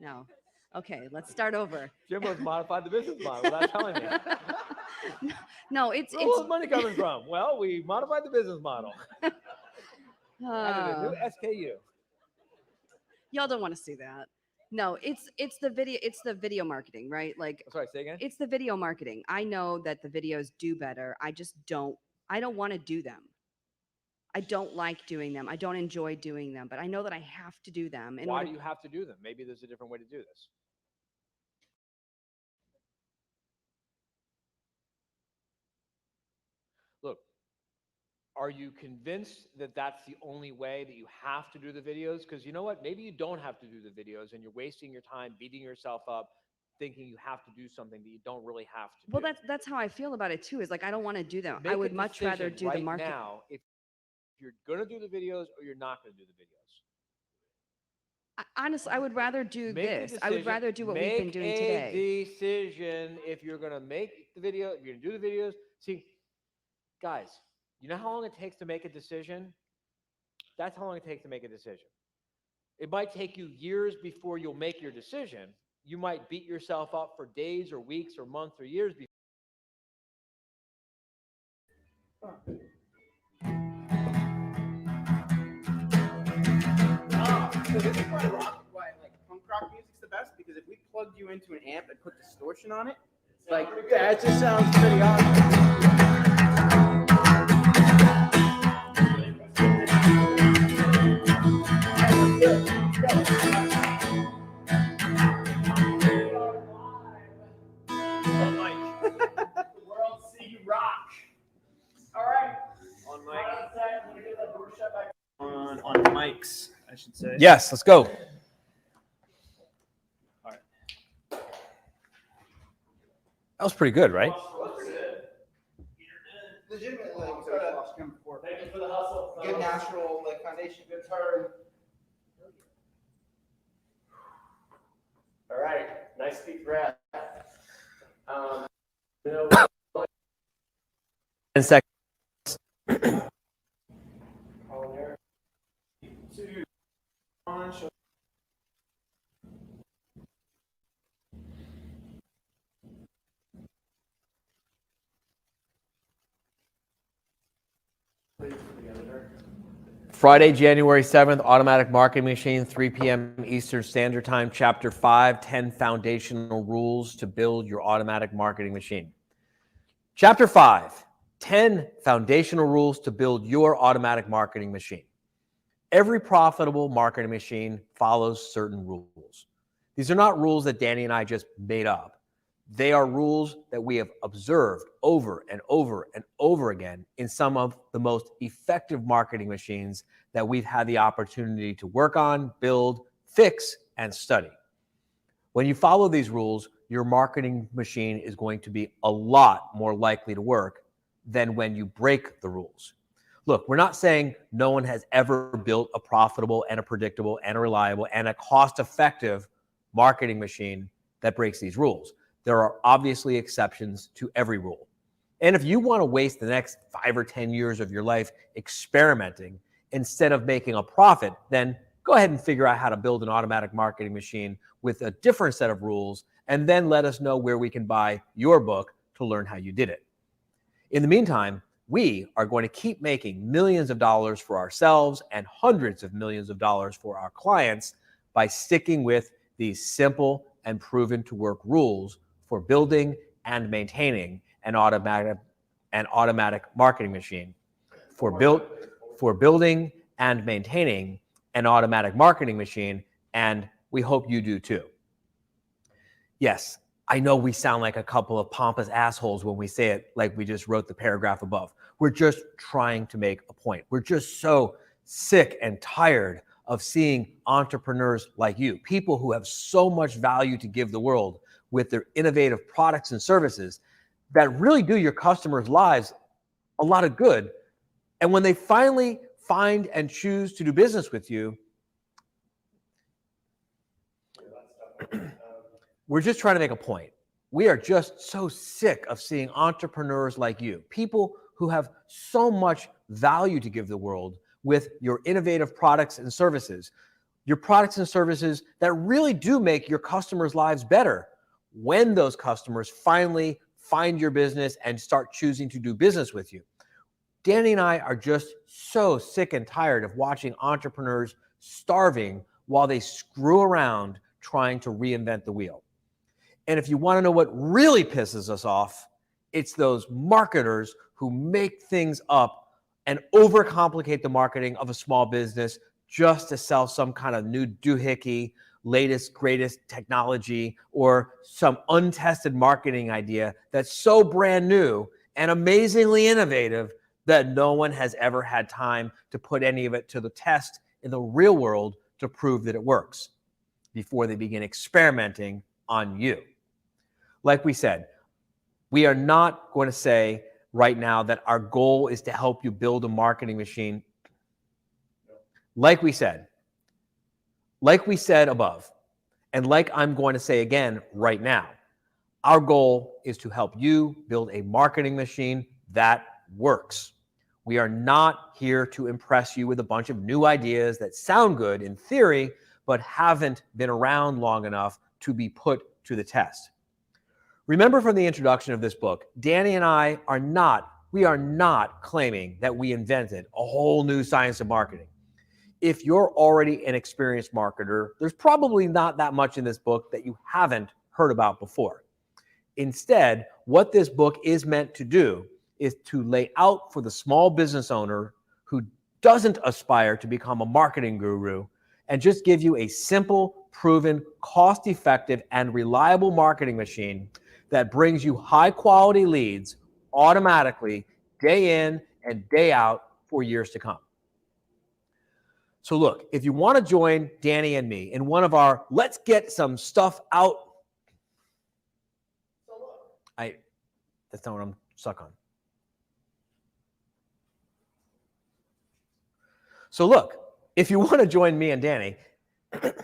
Speaker 18: No. Okay, let's start over.
Speaker 5: Jimbo's modified the business model without telling me.
Speaker 18: No, it's
Speaker 5: Where's the money coming from? Well, we modified the business model. Added a new SKU.
Speaker 18: Y'all don't want to see that. No, it's the video marketing, right? Like,
Speaker 5: sorry, say again.
Speaker 18: It's the video marketing. I know that the videos do better. I don't want to do them. I don't like doing them. I don't enjoy doing them, but I know that I have to do them.
Speaker 5: Why do you have to do them? Maybe there's a different way to do this. Look, are you convinced that that's the only way, that you have to do the videos? Because you know what? Maybe you don't have to do the videos and you're wasting your time beating yourself up thinking you have to do something that you don't really have to do.
Speaker 18: Well, that's how I feel about it too. Is like, I don't want to do them.
Speaker 5: Make
Speaker 18: I
Speaker 5: a
Speaker 18: would much rather
Speaker 5: decision
Speaker 18: do
Speaker 5: right
Speaker 18: the marketing.
Speaker 5: now if you're going to do the videos or you're not going to do the videos.
Speaker 18: Honestly, I would rather do
Speaker 5: Make a
Speaker 18: this. I would
Speaker 5: decision.
Speaker 18: rather do what we've been doing today.
Speaker 5: Make a decision if you're going to make the video, if you're going to do the videos. See, guys, you know how long it takes to make a decision? That's how long it takes to make a decision. It might take you years before you'll make your decision. You might beat yourself up for days or weeks or months or years before.
Speaker 16: So this is why punk rock music's the best. amp and put distortion on it. Like, yeah, it just sounds pretty awesome.
Speaker 7: World C rock. All right.
Speaker 5: On mic.
Speaker 7: On mics, I should say.
Speaker 5: Yes, let's go.
Speaker 7: All right.
Speaker 5: That was pretty good, right?
Speaker 16: Legitimately, like, thank you for the hustle. Good natural, like, foundation, good turn.
Speaker 4: All right, nice deep breath. You know,
Speaker 5: 10 seconds.
Speaker 7: Two, one, show.
Speaker 5: Friday, January 7th, Automatic Marketing Machine, 3 p.m. Eastern Standard Time, Chapter 5, 10 Foundational Rules to Build Your Automatic Marketing Machine. Chapter 5, 10 Foundational Rules to Build Your Automatic Marketing Machine. Every profitable marketing machine follows certain rules. These are not rules that Danny and I just made up. They are rules that we have observed over and over and over again in some of the most effective marketing machines that we've had the opportunity to work on, build, fix, and study. When you follow these rules, your marketing machine is going to be a lot more likely to work than when you break the rules. Look, we're not saying no one has ever built a profitable and a predictable and a reliable and a cost-effective marketing machine that breaks these rules. There are obviously exceptions to every rule. And if you want to waste the next 5 or 10 years of your life experimenting instead of making a profit, then go ahead and figure out how to build an automatic marketing machine with a different set of rules, and then let us know where we can buy your book to learn how you did it. In the meantime, we are going to keep making millions of dollars for ourselves and hundreds of millions of dollars for our clients by sticking with these simple and proven to work rules for building and maintaining an automatic marketing machine. For building and maintaining an automatic marketing machine, and we hope you do too. Yes, I know we sound like a couple of pompous assholes when we say it like we just wrote the paragraph above. We're just trying to make a point. We're just so sick and tired of seeing entrepreneurs like you, people who have so much value to give the world with their innovative products and services that really do your customers' lives a lot of good. And when they finally find and choose to do business with you, we're just trying to make a point. We are just so sick of seeing entrepreneurs like you, people who have so much value to give the world with your innovative products and services, your products and services that really do make your customers' lives better when those customers finally find your business and start choosing to do business with you. Danny and I are just so sick and tired of watching entrepreneurs starving while they screw around trying to reinvent the wheel. And if you want to know what really pisses us off, it's those marketers who make things up and overcomplicate the marketing of a small business just to sell some kind of new doohickey, latest, greatest technology, or some untested marketing idea that's so brand new and amazingly innovative that no one has ever had time to put any of it to the test in the real world to prove that it works before they begin experimenting on you. Like we said, we are not going to say right now that our goal is to help you build a marketing machine. Like we said above, and like I'm going to say again right now, our goal is to help you build a marketing machine that works. We are not here to impress you with a bunch of new ideas that sound good in theory, but haven't been around long enough to be put to the test. Remember from the introduction of this book, Danny and I are not claiming that we invented a whole new science of marketing. If you're already an experienced marketer, there's probably not that much in this book that you haven't heard about before. Instead, what this book is meant to do is to lay out for the small business owner who doesn't aspire to become a marketing guru and just give you a simple, proven, cost-effective, and reliable marketing machine that brings you high-quality leads automatically day in and day out for years to come. So look, if you want to join Danny and me in one of our Let's Get Some Stuff Out, that's not what I'm stuck on. So look, if you want to join me and Danny, if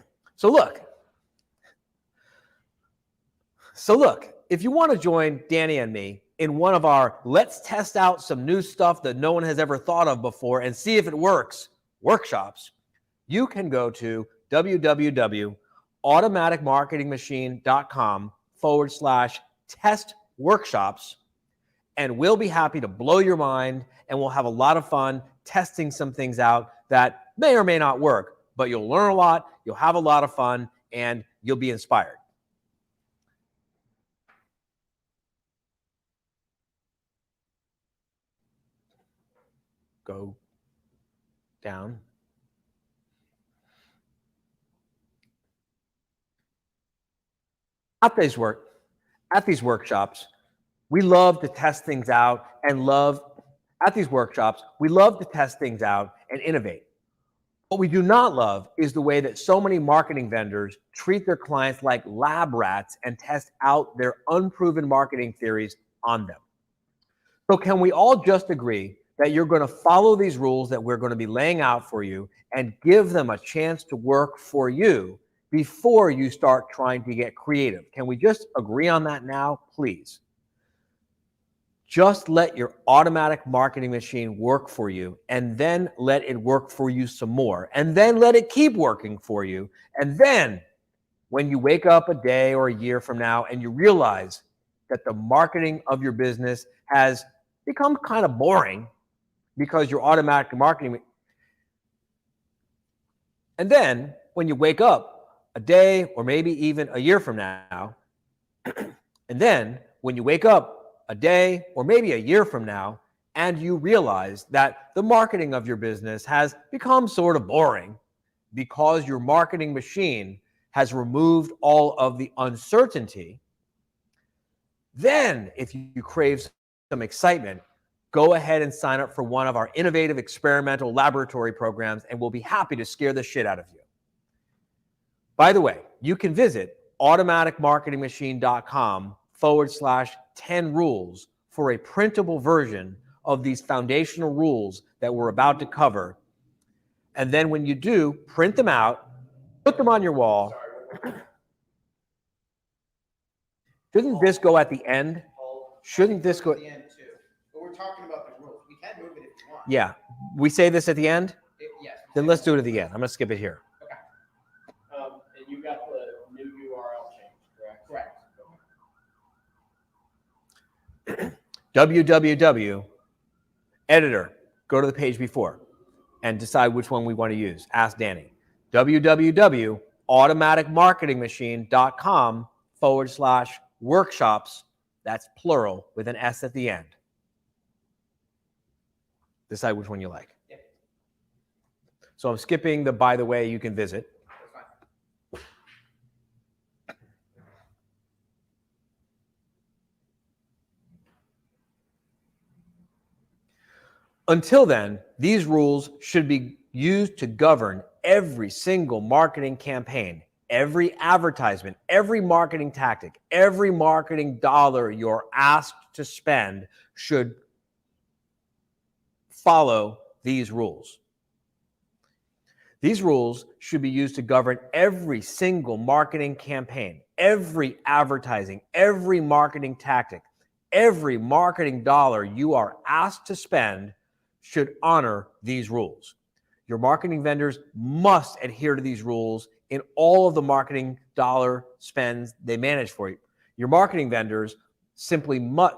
Speaker 5: you want to join Danny and me in one of our Let's Test Out Some New Stuff That No One Has Ever Thought Of Before and See If It Works workshops, you can go to www.automaticmarketingmachine.com/test workshops, and we'll be happy to blow your mind, and we'll have a lot of fun testing some things out that may or may not work, but you'll learn a lot, you'll have a lot of fun, and you'll be inspired. Go down. At these workshops, we love to test things out and innovate. What we do not love is the way that so many marketing vendors treat their clients like lab rats and test out their unproven marketing theories on them. So can we all just agree that you're going to follow these rules that we're going to be laying out for you and give them a chance to work for you before you start trying to get creative? Can we just agree on that now, please? Just let your automatic marketing machine work for you, and then let it work for you some more, and then let it keep working for you. And then when you wake up a day or a year from now and you realize that the marketing of your business has become kind of boring because your automatic marketing, and then when you wake up a day or maybe even a year from now, and then when you wake up a day or maybe a year from now and you realize that the marketing of your business has become sort of boring because your marketing machine has removed all of the uncertainty, then if you crave some excitement, go ahead and sign up for one of our innovative experimental laboratory programs, and we'll be happy to scare the shit out of you. By the way, you can visit automaticmarketingmachine.com/10 rules for a printable version of these foundational rules that we're about to cover. And then when you do, print them out, put them on your wall. Shouldn't this go at the end? Shouldn't this go at the end too? But we're talking about the rules. We can move it if you want. Yeah. We say this at the end? Yes. Then let's do it at the end. I'm going to skip it here.
Speaker 4: Okay. And you got the new URL change, correct?
Speaker 5: Correct. www. Editor. Go to the page before and decide which one we want to use. Ask Danny. www.automaticmarketingmachine.com/workshops. That's plural with an S at the end. Decide which one you like. Yeah. So I'm skipping the by the way you can visit. Until then, these rules should be used to govern every single marketing campaign, every advertisement, every marketing tactic, every marketing dollar you're asked to spend should follow these rules. These rules should be used to govern every single marketing campaign, every advertising, every marketing tactic, every marketing dollar you are asked to spend should honor these rules. Your marketing vendors must adhere to these rules in all of the marketing dollar spends they manage for you. Your marketing vendors simply must.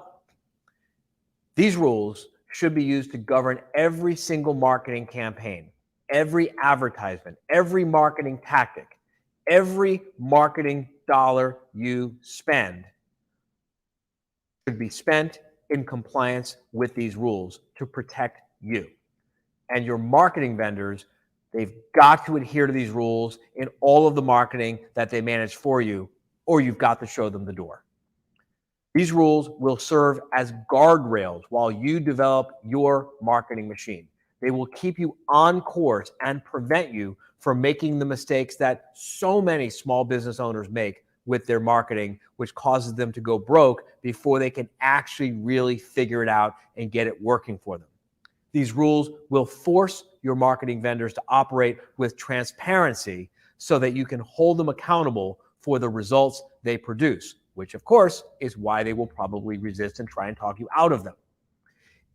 Speaker 5: These rules should be used to govern every single marketing campaign, every advertisement, every marketing tactic, every marketing dollar you spend should be spent in compliance with these rules to protect you. And your marketing vendors, they've got to adhere to these rules in all of the marketing that they manage for you, or you've got to show them the door. These rules will serve as guardrails while you develop your marketing machine. They will keep you on course and prevent you from making the mistakes that so many small business owners make with their marketing, which causes them to go broke before they can actually really figure it out and get it working for them. These rules will force your marketing vendors to operate with transparency so that you can hold them accountable for the results they produce, which of course is why they will probably resist and try and talk you out of them.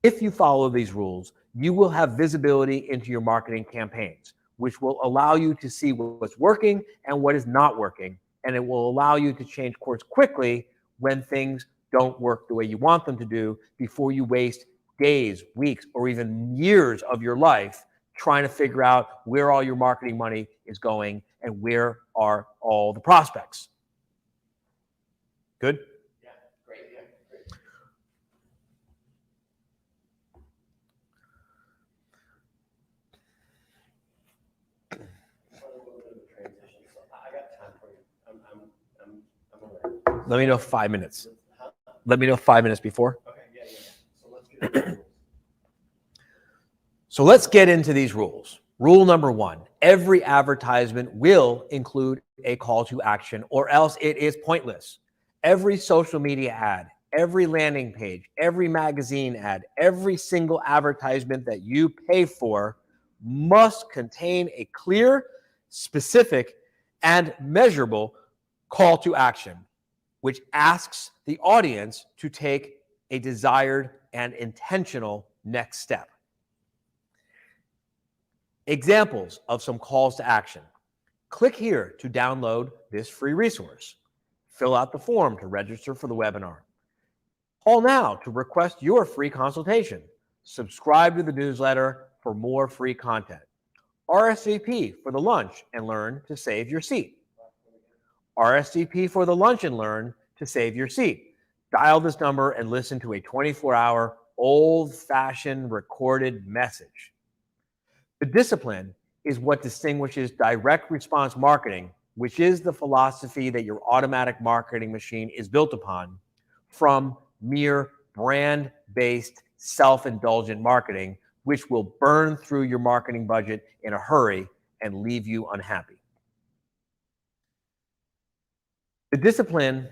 Speaker 5: If you follow these rules, you will have visibility into your marketing campaigns, which will allow you to see what's working and what is not working, and it will allow you to change course quickly when things don't work the way you want them to do before you waste days, weeks, or even years of your life trying to figure out where all your marketing money is going and where are all the prospects. Good?
Speaker 4: Yeah, great. Yeah, great.
Speaker 5: Let me know 5 minutes. Let me know 5 minutes before.
Speaker 4: Okay, yeah. So let's get into the rules.
Speaker 5: So let's get into these rules. Rule number 1, every advertisement will include a call to action or else it is pointless. Every social media ad, every landing page, every magazine ad, every single advertisement that you pay for must contain a clear, specific, and measurable call to action, which asks the audience to take a desired and intentional next step. Examples of some calls to action. Click here to download this free resource. Fill out the form to register for the webinar. Call now to request your free consultation. Subscribe to the newsletter for more free content. RSVP for the lunch and learn to save your seat. RSVP for the lunch and learn to save your seat. Dial this number and listen to a 24-hour old-fashioned recorded message. The discipline is what distinguishes direct response marketing, which is the philosophy that your automatic marketing machine is built upon, from mere brand-based, self-indulgent marketing, which will burn through your marketing budget in a hurry and leave you unhappy. The discipline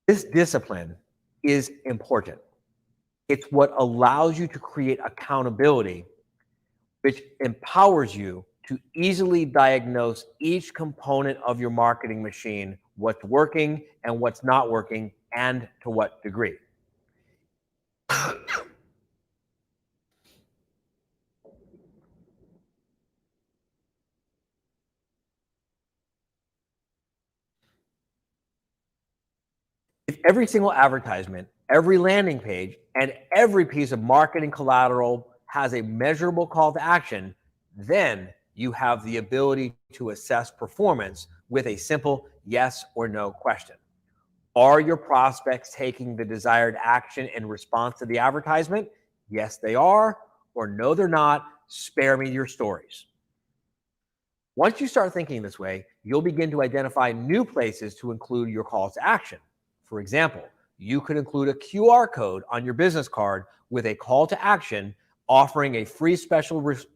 Speaker 5: This discipline is important. It's what allows you to create accountability, which empowers you to easily diagnose each component of your marketing machine, what's working and what's not working, and to what degree. If every single advertisement, every landing page, and every piece of marketing collateral has a measurable call to action, then you have the ability to assess performance with a simple yes or no question. Are your prospects taking the desired action in response to the advertisement? Yes, they are, or no, they're not. Spare me your stories. Once you start thinking this way, you'll begin to identify new places to include your calls to action. For example, you could include a QR code on your business card with a call to action offering a free special resource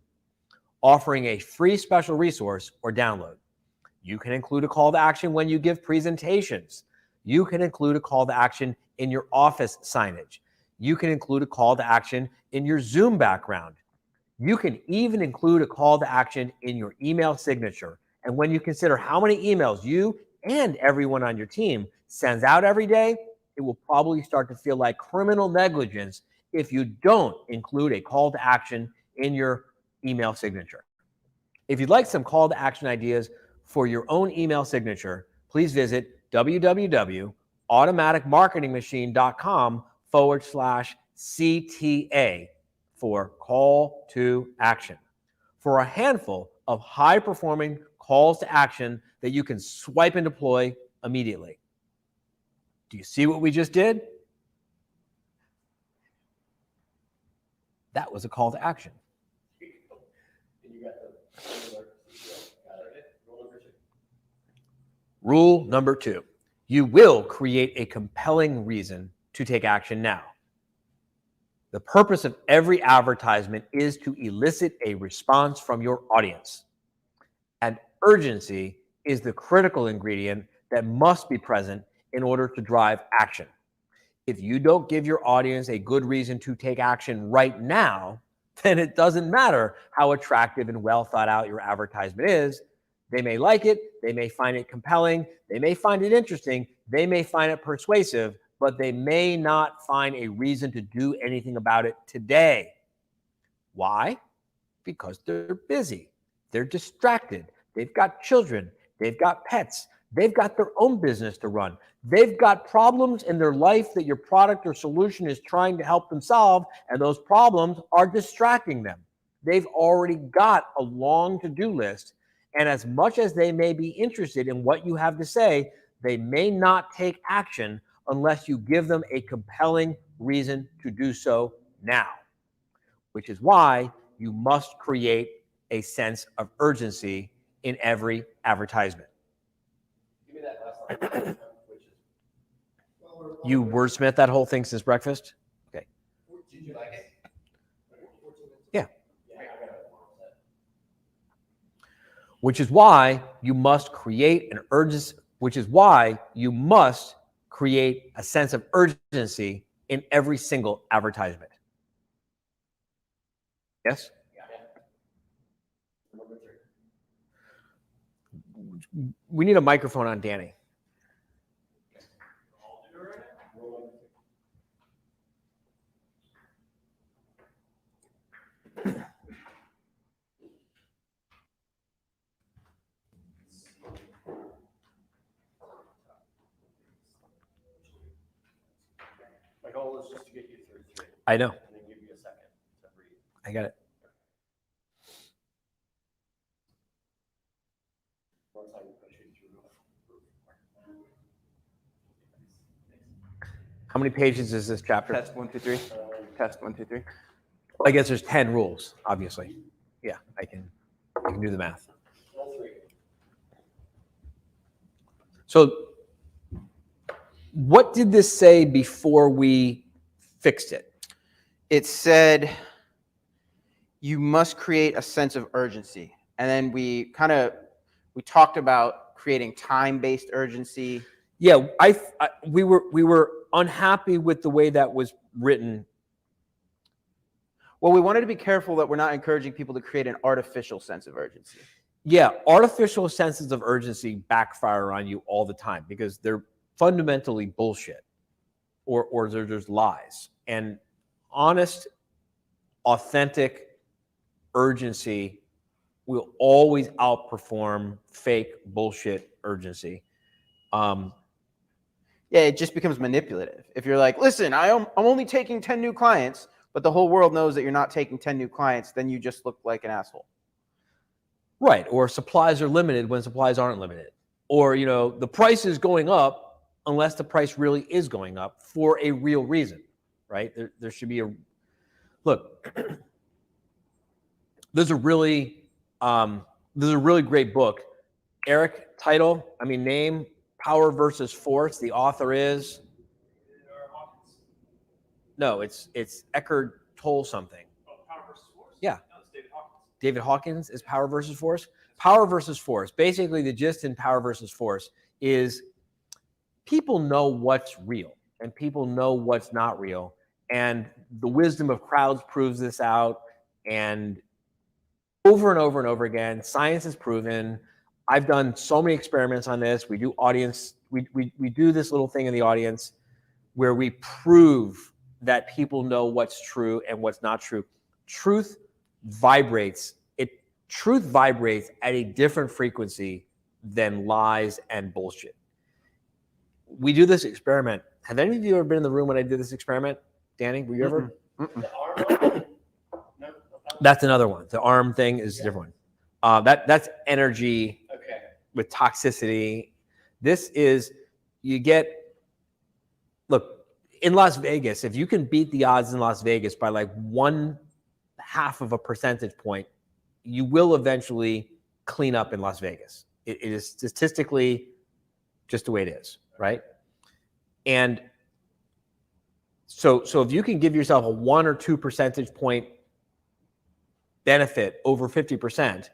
Speaker 5: or download. You can include a call to action when you give presentations. You can include a call to action in your office signage. You can include a call to action in your Zoom background. You can even include a call to action in your email signature. And when you consider how many emails you and everyone on your team sends out every day, it will probably start to feel like criminal negligence if you don't include a call to action in your email signature. If you'd like some call to action ideas for your own email signature, please visit www.automaticmarketingmachine.com/CTA for call to action. for a handful of high-performing calls to action that you can swipe and deploy immediately. Do you see what we just did? That was a call to action. Rule number 2, you will create a compelling reason to take action now. The purpose of every advertisement is to elicit a response from your audience. And urgency is the critical ingredient that must be present in order to drive action. If you don't give your audience a good reason to take action right now, then it doesn't matter how attractive and well thought out your advertisement is. They may like it, they may find it compelling, they may find it interesting, they may find it persuasive, but they may not find a reason to do anything about it today. Why? Because they're busy, they're distracted, they've got children, they've got pets, they've got their own business to run. They've got problems in their life that your product or solution is trying to help them solve, and those problems are distracting them. They've already got a long to-do list, and as much as they may be interested in what you have to say, they may not take action unless you give them a compelling reason to do so now, which is why you must create a sense of urgency in every advertisement.
Speaker 4: Give me that last line.
Speaker 5: You wordsmith that whole thing since breakfast? Okay.
Speaker 4: Did you like it?
Speaker 5: Yeah.
Speaker 4: Yeah, I got it.
Speaker 5: Which is why you must create an urgency, which is why you must create a sense of urgency in every single advertisement. Yes? We need a microphone on Danny.
Speaker 4: My goal is just to get you through 3.
Speaker 5: I know.
Speaker 4: And then give you a second to breathe.
Speaker 5: I got it.
Speaker 4: Once I push you through.
Speaker 5: How many pages is this chapter?
Speaker 16: Test 1, 2, 3. Test 1, 2, 3.
Speaker 5: I guess there's 10 rules, obviously. Yeah, I can do the math. So what did this say before we fixed it?
Speaker 16: It said you must create a sense of urgency. And then we talked about creating time-based urgency.
Speaker 5: Yeah, we were unhappy with the way that was written.
Speaker 16: Well, we wanted to be careful that we're not encouraging people to create an artificial sense of urgency.
Speaker 5: Yeah, artificial senses of urgency backfire on you all the time because they're fundamentally bullshit or there's lies. And honest, authentic urgency will always outperform fake bullshit urgency.
Speaker 16: Yeah, it just becomes manipulative. If you're like, listen, I'm only taking 10 new clients, but the whole world knows that you're not taking 10 new clients, then you just look like an asshole.
Speaker 5: Right, or supplies are limited when supplies aren't limited. Or, the price is going up unless the price really is going up for a real reason, right? There should be look, there's a really great book. Name, Power versus Force. The author is, no, it's Eckhart Tolle something.
Speaker 7: Power versus Force?
Speaker 5: Yeah.
Speaker 7: No, it's David Hawkins.
Speaker 5: David Hawkins is Power versus Force. Power versus Force. Basically, the gist in Power versus Force is people know what's real and people know what's not real. And the wisdom of crowds proves this out. And over and over and over again, science has proven. I've done so many experiments on this. We do we do this little thing in the audience where we prove that people know what's true and what's not true. Truth vibrates at a different frequency than lies and bullshit. We do this experiment. Have any of you ever been in the room when I did this experiment? Danny, were you ever? That's another one. The arm thing is a different one. That's energy with toxicity. This is, you get, look, in Las Vegas, if you can beat the odds in Las Vegas by like 0.5 percentage point, you will eventually clean up in Las Vegas. It is statistically just the way it is, right? And so if you can give yourself a 1 or 2 percentage point benefit over 50%,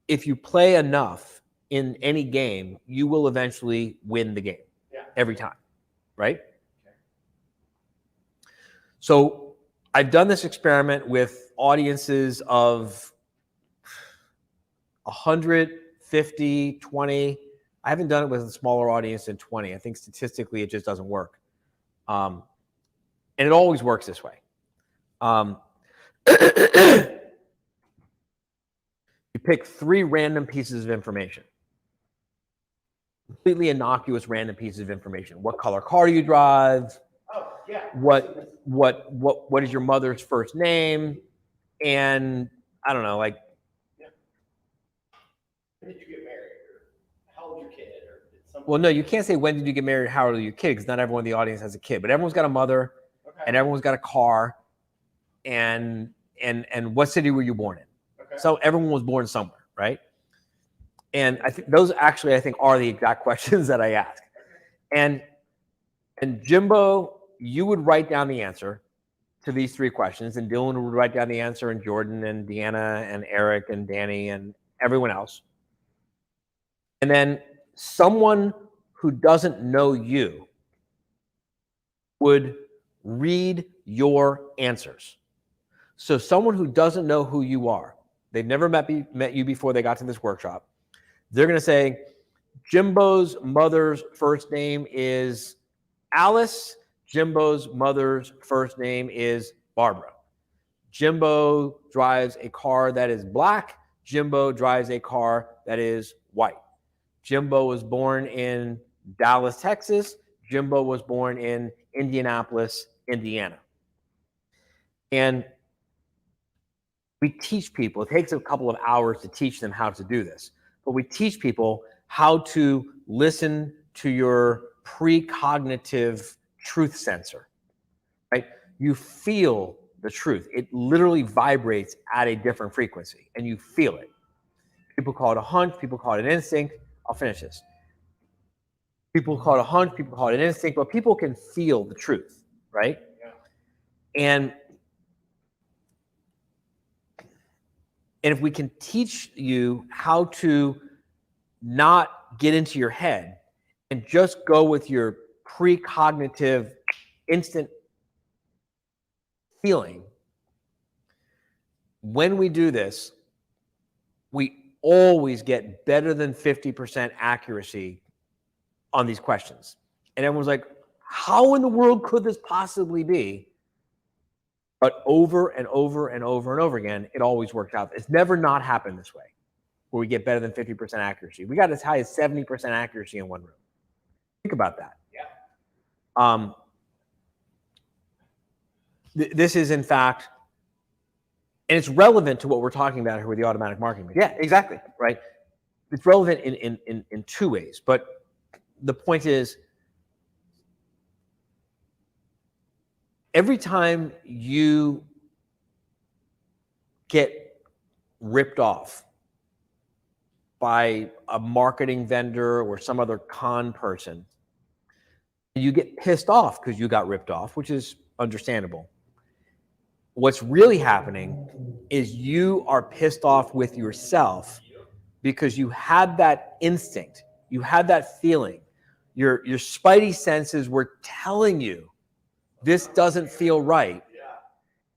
Speaker 5: if you play enough in any game, you will eventually win the game every time, right? So I've done this experiment with audiences of 150, 20. I haven't done it with a smaller audience than 20. I think statistically it just doesn't work. And it always works this way. You pick 3 random pieces of information. Completely innocuous random pieces of information. What color car do you drive?
Speaker 6: Oh, yeah.
Speaker 5: What is your mother's first name? And I don't know, like,
Speaker 4: When did you get married? Or how old your kid? Or
Speaker 5: well, no, you can't say when did you get married, how old are your kid, because not everyone in the audience has a kid, but everyone's got a mother, and everyone's got a car, and what city were you born in? So everyone was born somewhere, right? And I think those actually, I think, are the exact questions that I ask. And Jimbo, you would write down the answer to these 3 questions, and Dylan would write down the answer, and Jordan and Deanna and Eric and Danny and everyone else. And then someone who doesn't know you would read your answers. So someone who doesn't know who you are, they've never met you before they got to this workshop, they're going to say, Jimbo's mother's first name is Alice. Jimbo's mother's first name is Barbara. Jimbo drives a car that is black. Jimbo drives a car that is white. Jimbo was born in Dallas, Texas. Jimbo was born in Indianapolis, Indiana. And we teach people, it takes a couple of hours to teach them how to do this, but we teach people how to listen to your precognitive truth sensor, right? You feel the truth. It literally vibrates at a different frequency, and you feel it. People call it a hunch. People call it an instinct. I'll finish this. People call it a hunch. People call it an instinct, but people can feel the truth, right? And if we can teach you how to not get into your head and just go with your precognitive instant feeling, when we do this, we always get better than 50% accuracy on these questions. And everyone's like, how in the world could this possibly be? But over and over and over and over again, it always works out. It's never not happened this way, where we get better than 50% accuracy. We got as high as 70% accuracy in one room. Think about that. Yeah. This is, in fact, and it's relevant to what we're talking about here with the automatic marketing. Yeah, exactly, right? It's relevant in 2 ways. But the point is, every time you get ripped off by a marketing vendor or some other con person, you get pissed off because you got ripped off, which is understandable. What's really happening is you are pissed off with yourself because you had that instinct, you had that feeling. Your spidey senses were telling you this doesn't feel right.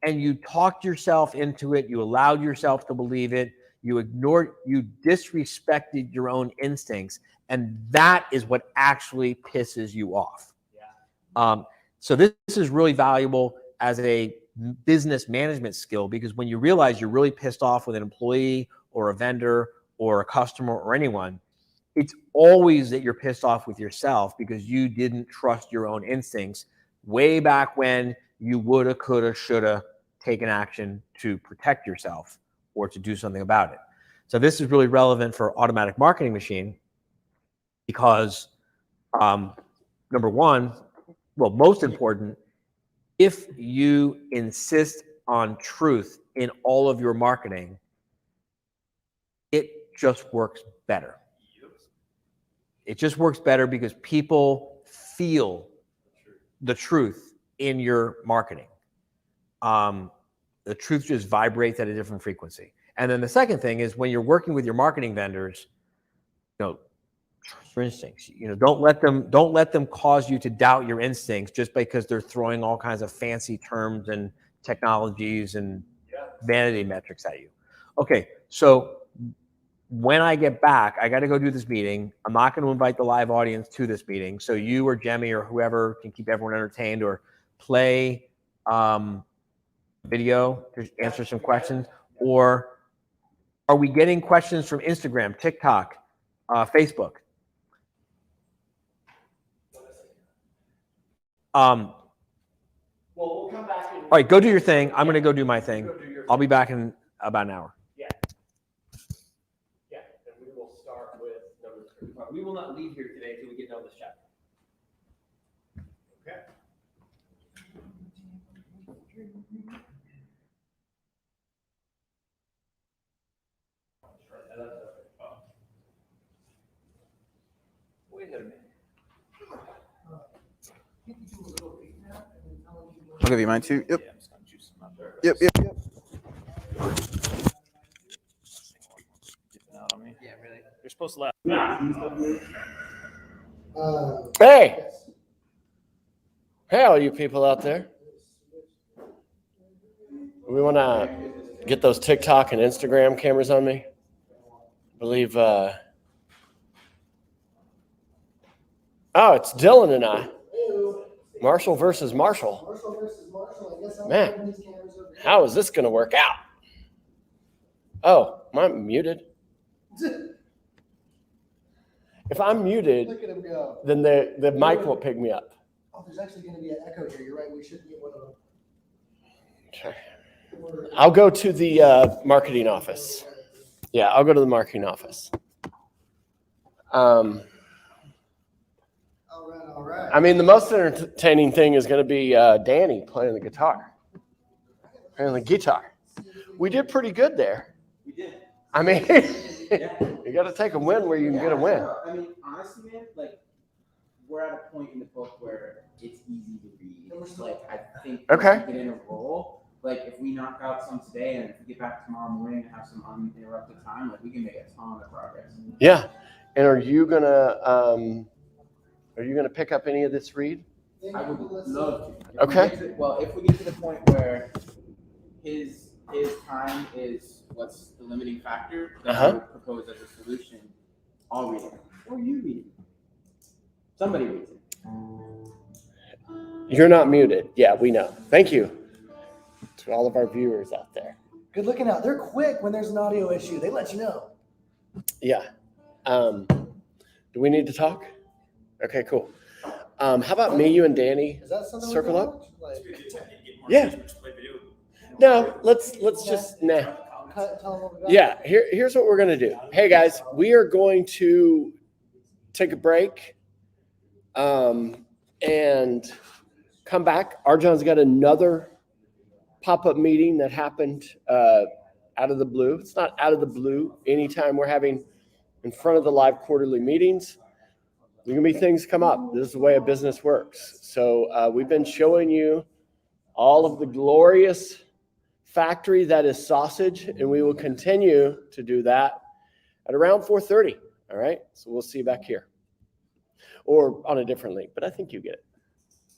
Speaker 5: And you talked yourself into it. You allowed yourself to believe it. You ignored, you disrespected your own instincts. And that is what actually pisses you off. So this is really valuable as a business management skill, because when you realize you're really pissed off with an employee or a vendor or a customer or anyone, it's always that you're pissed off with yourself because you didn't trust your own instincts way back when you woulda, coulda, shoulda take an action to protect yourself or to do something about it. So this is really relevant for automatic marketing machine because number one, well, most important, if you insist on truth in all of your marketing, it just works better. It just works better because people feel the truth in your marketing. The truth just vibrates at a different frequency. And then the second thing is when you're working with your marketing vendors, trust your instincts. Don't let them cause you to doubt your instincts just because they're throwing all kinds of fancy terms and technologies and vanity metrics at you. Okay, so when I get back, I got to go do this meeting. I'm not going to invite the live audience to this meeting. So you or Jemmy or whoever can keep everyone entertained or play video to answer some questions. Or are we getting questions from Instagram, TikTok, Facebook? Well, we'll come back. All right, go do your thing. I'm going to go do my thing. I'll be back in about an hour. Yeah. Yeah, and we will start with number 35. We will not leave here today until we get done with this chapter. Okay. Wait a minute.
Speaker 16: I'll give you mine too. Yep. Yep.
Speaker 7: Yeah, really. You're supposed to laugh.
Speaker 4: Hey! Hey, all you people out there. We want to get those TikTok and Instagram cameras on me. I believe, oh, it's Dylan and I. Marshall versus Marshall. Man, how is this going to work out? Oh, am I muted? If I'm muted,
Speaker 1: Look at him go.
Speaker 4: then the mic won't pick me up.
Speaker 1: Oh, there's actually going to be an echo here. You're right. We should get one of them.
Speaker 4: Okay. I'll go to the marketing office. Yeah, I'll go to the marketing office.
Speaker 1: All right.
Speaker 4: I mean, the most entertaining thing is going to be Danny playing the guitar. Playing the guitar. We did pretty good there.
Speaker 19: We did.
Speaker 4: I mean, you got to take a win where you can get a win.
Speaker 19: I mean, honestly, man, like, we're at a point in the book where it's easy to read. Like, I think
Speaker 4: Okay.
Speaker 19: we get in a roll. Like, if we knock out some today and if we get back tomorrow morning and have some uninterrupted time, like, we can make a ton of progress.
Speaker 4: Yeah. And are you gonna pick up any of this read?
Speaker 19: I would love to.
Speaker 4: Okay.
Speaker 19: If we get to the point where his time is what's the limiting factor, that I would propose as a solution, I'll read it. Or you read it. Somebody reads it.
Speaker 4: You're not muted. Yeah, we know. Thank you to all of our viewers out there.
Speaker 1: Good looking out. They're quick when there's an audio issue. They let you know.
Speaker 4: Yeah. Do we need to talk? Okay, cool. How about me, you, and Danny
Speaker 1: Is that something
Speaker 4: circle
Speaker 1: we
Speaker 4: up?
Speaker 1: Like,
Speaker 4: Yeah. No, let's just
Speaker 1: tell them what we got.
Speaker 4: Yeah, here's what we're gonna do. Hey guys, we are going to take a break and come back. Arjon's got another pop-up meeting that happened out of the blue. It's not out of the blue. Anytime we're having in front of the live quarterly meetings, there's gonna be things come up. This is the way a business works. So we've been showing you all of the glorious factory that is sausage, and we will continue to do that at around 4:30. All right, so we'll see you back here or on a different link, but I think you get it.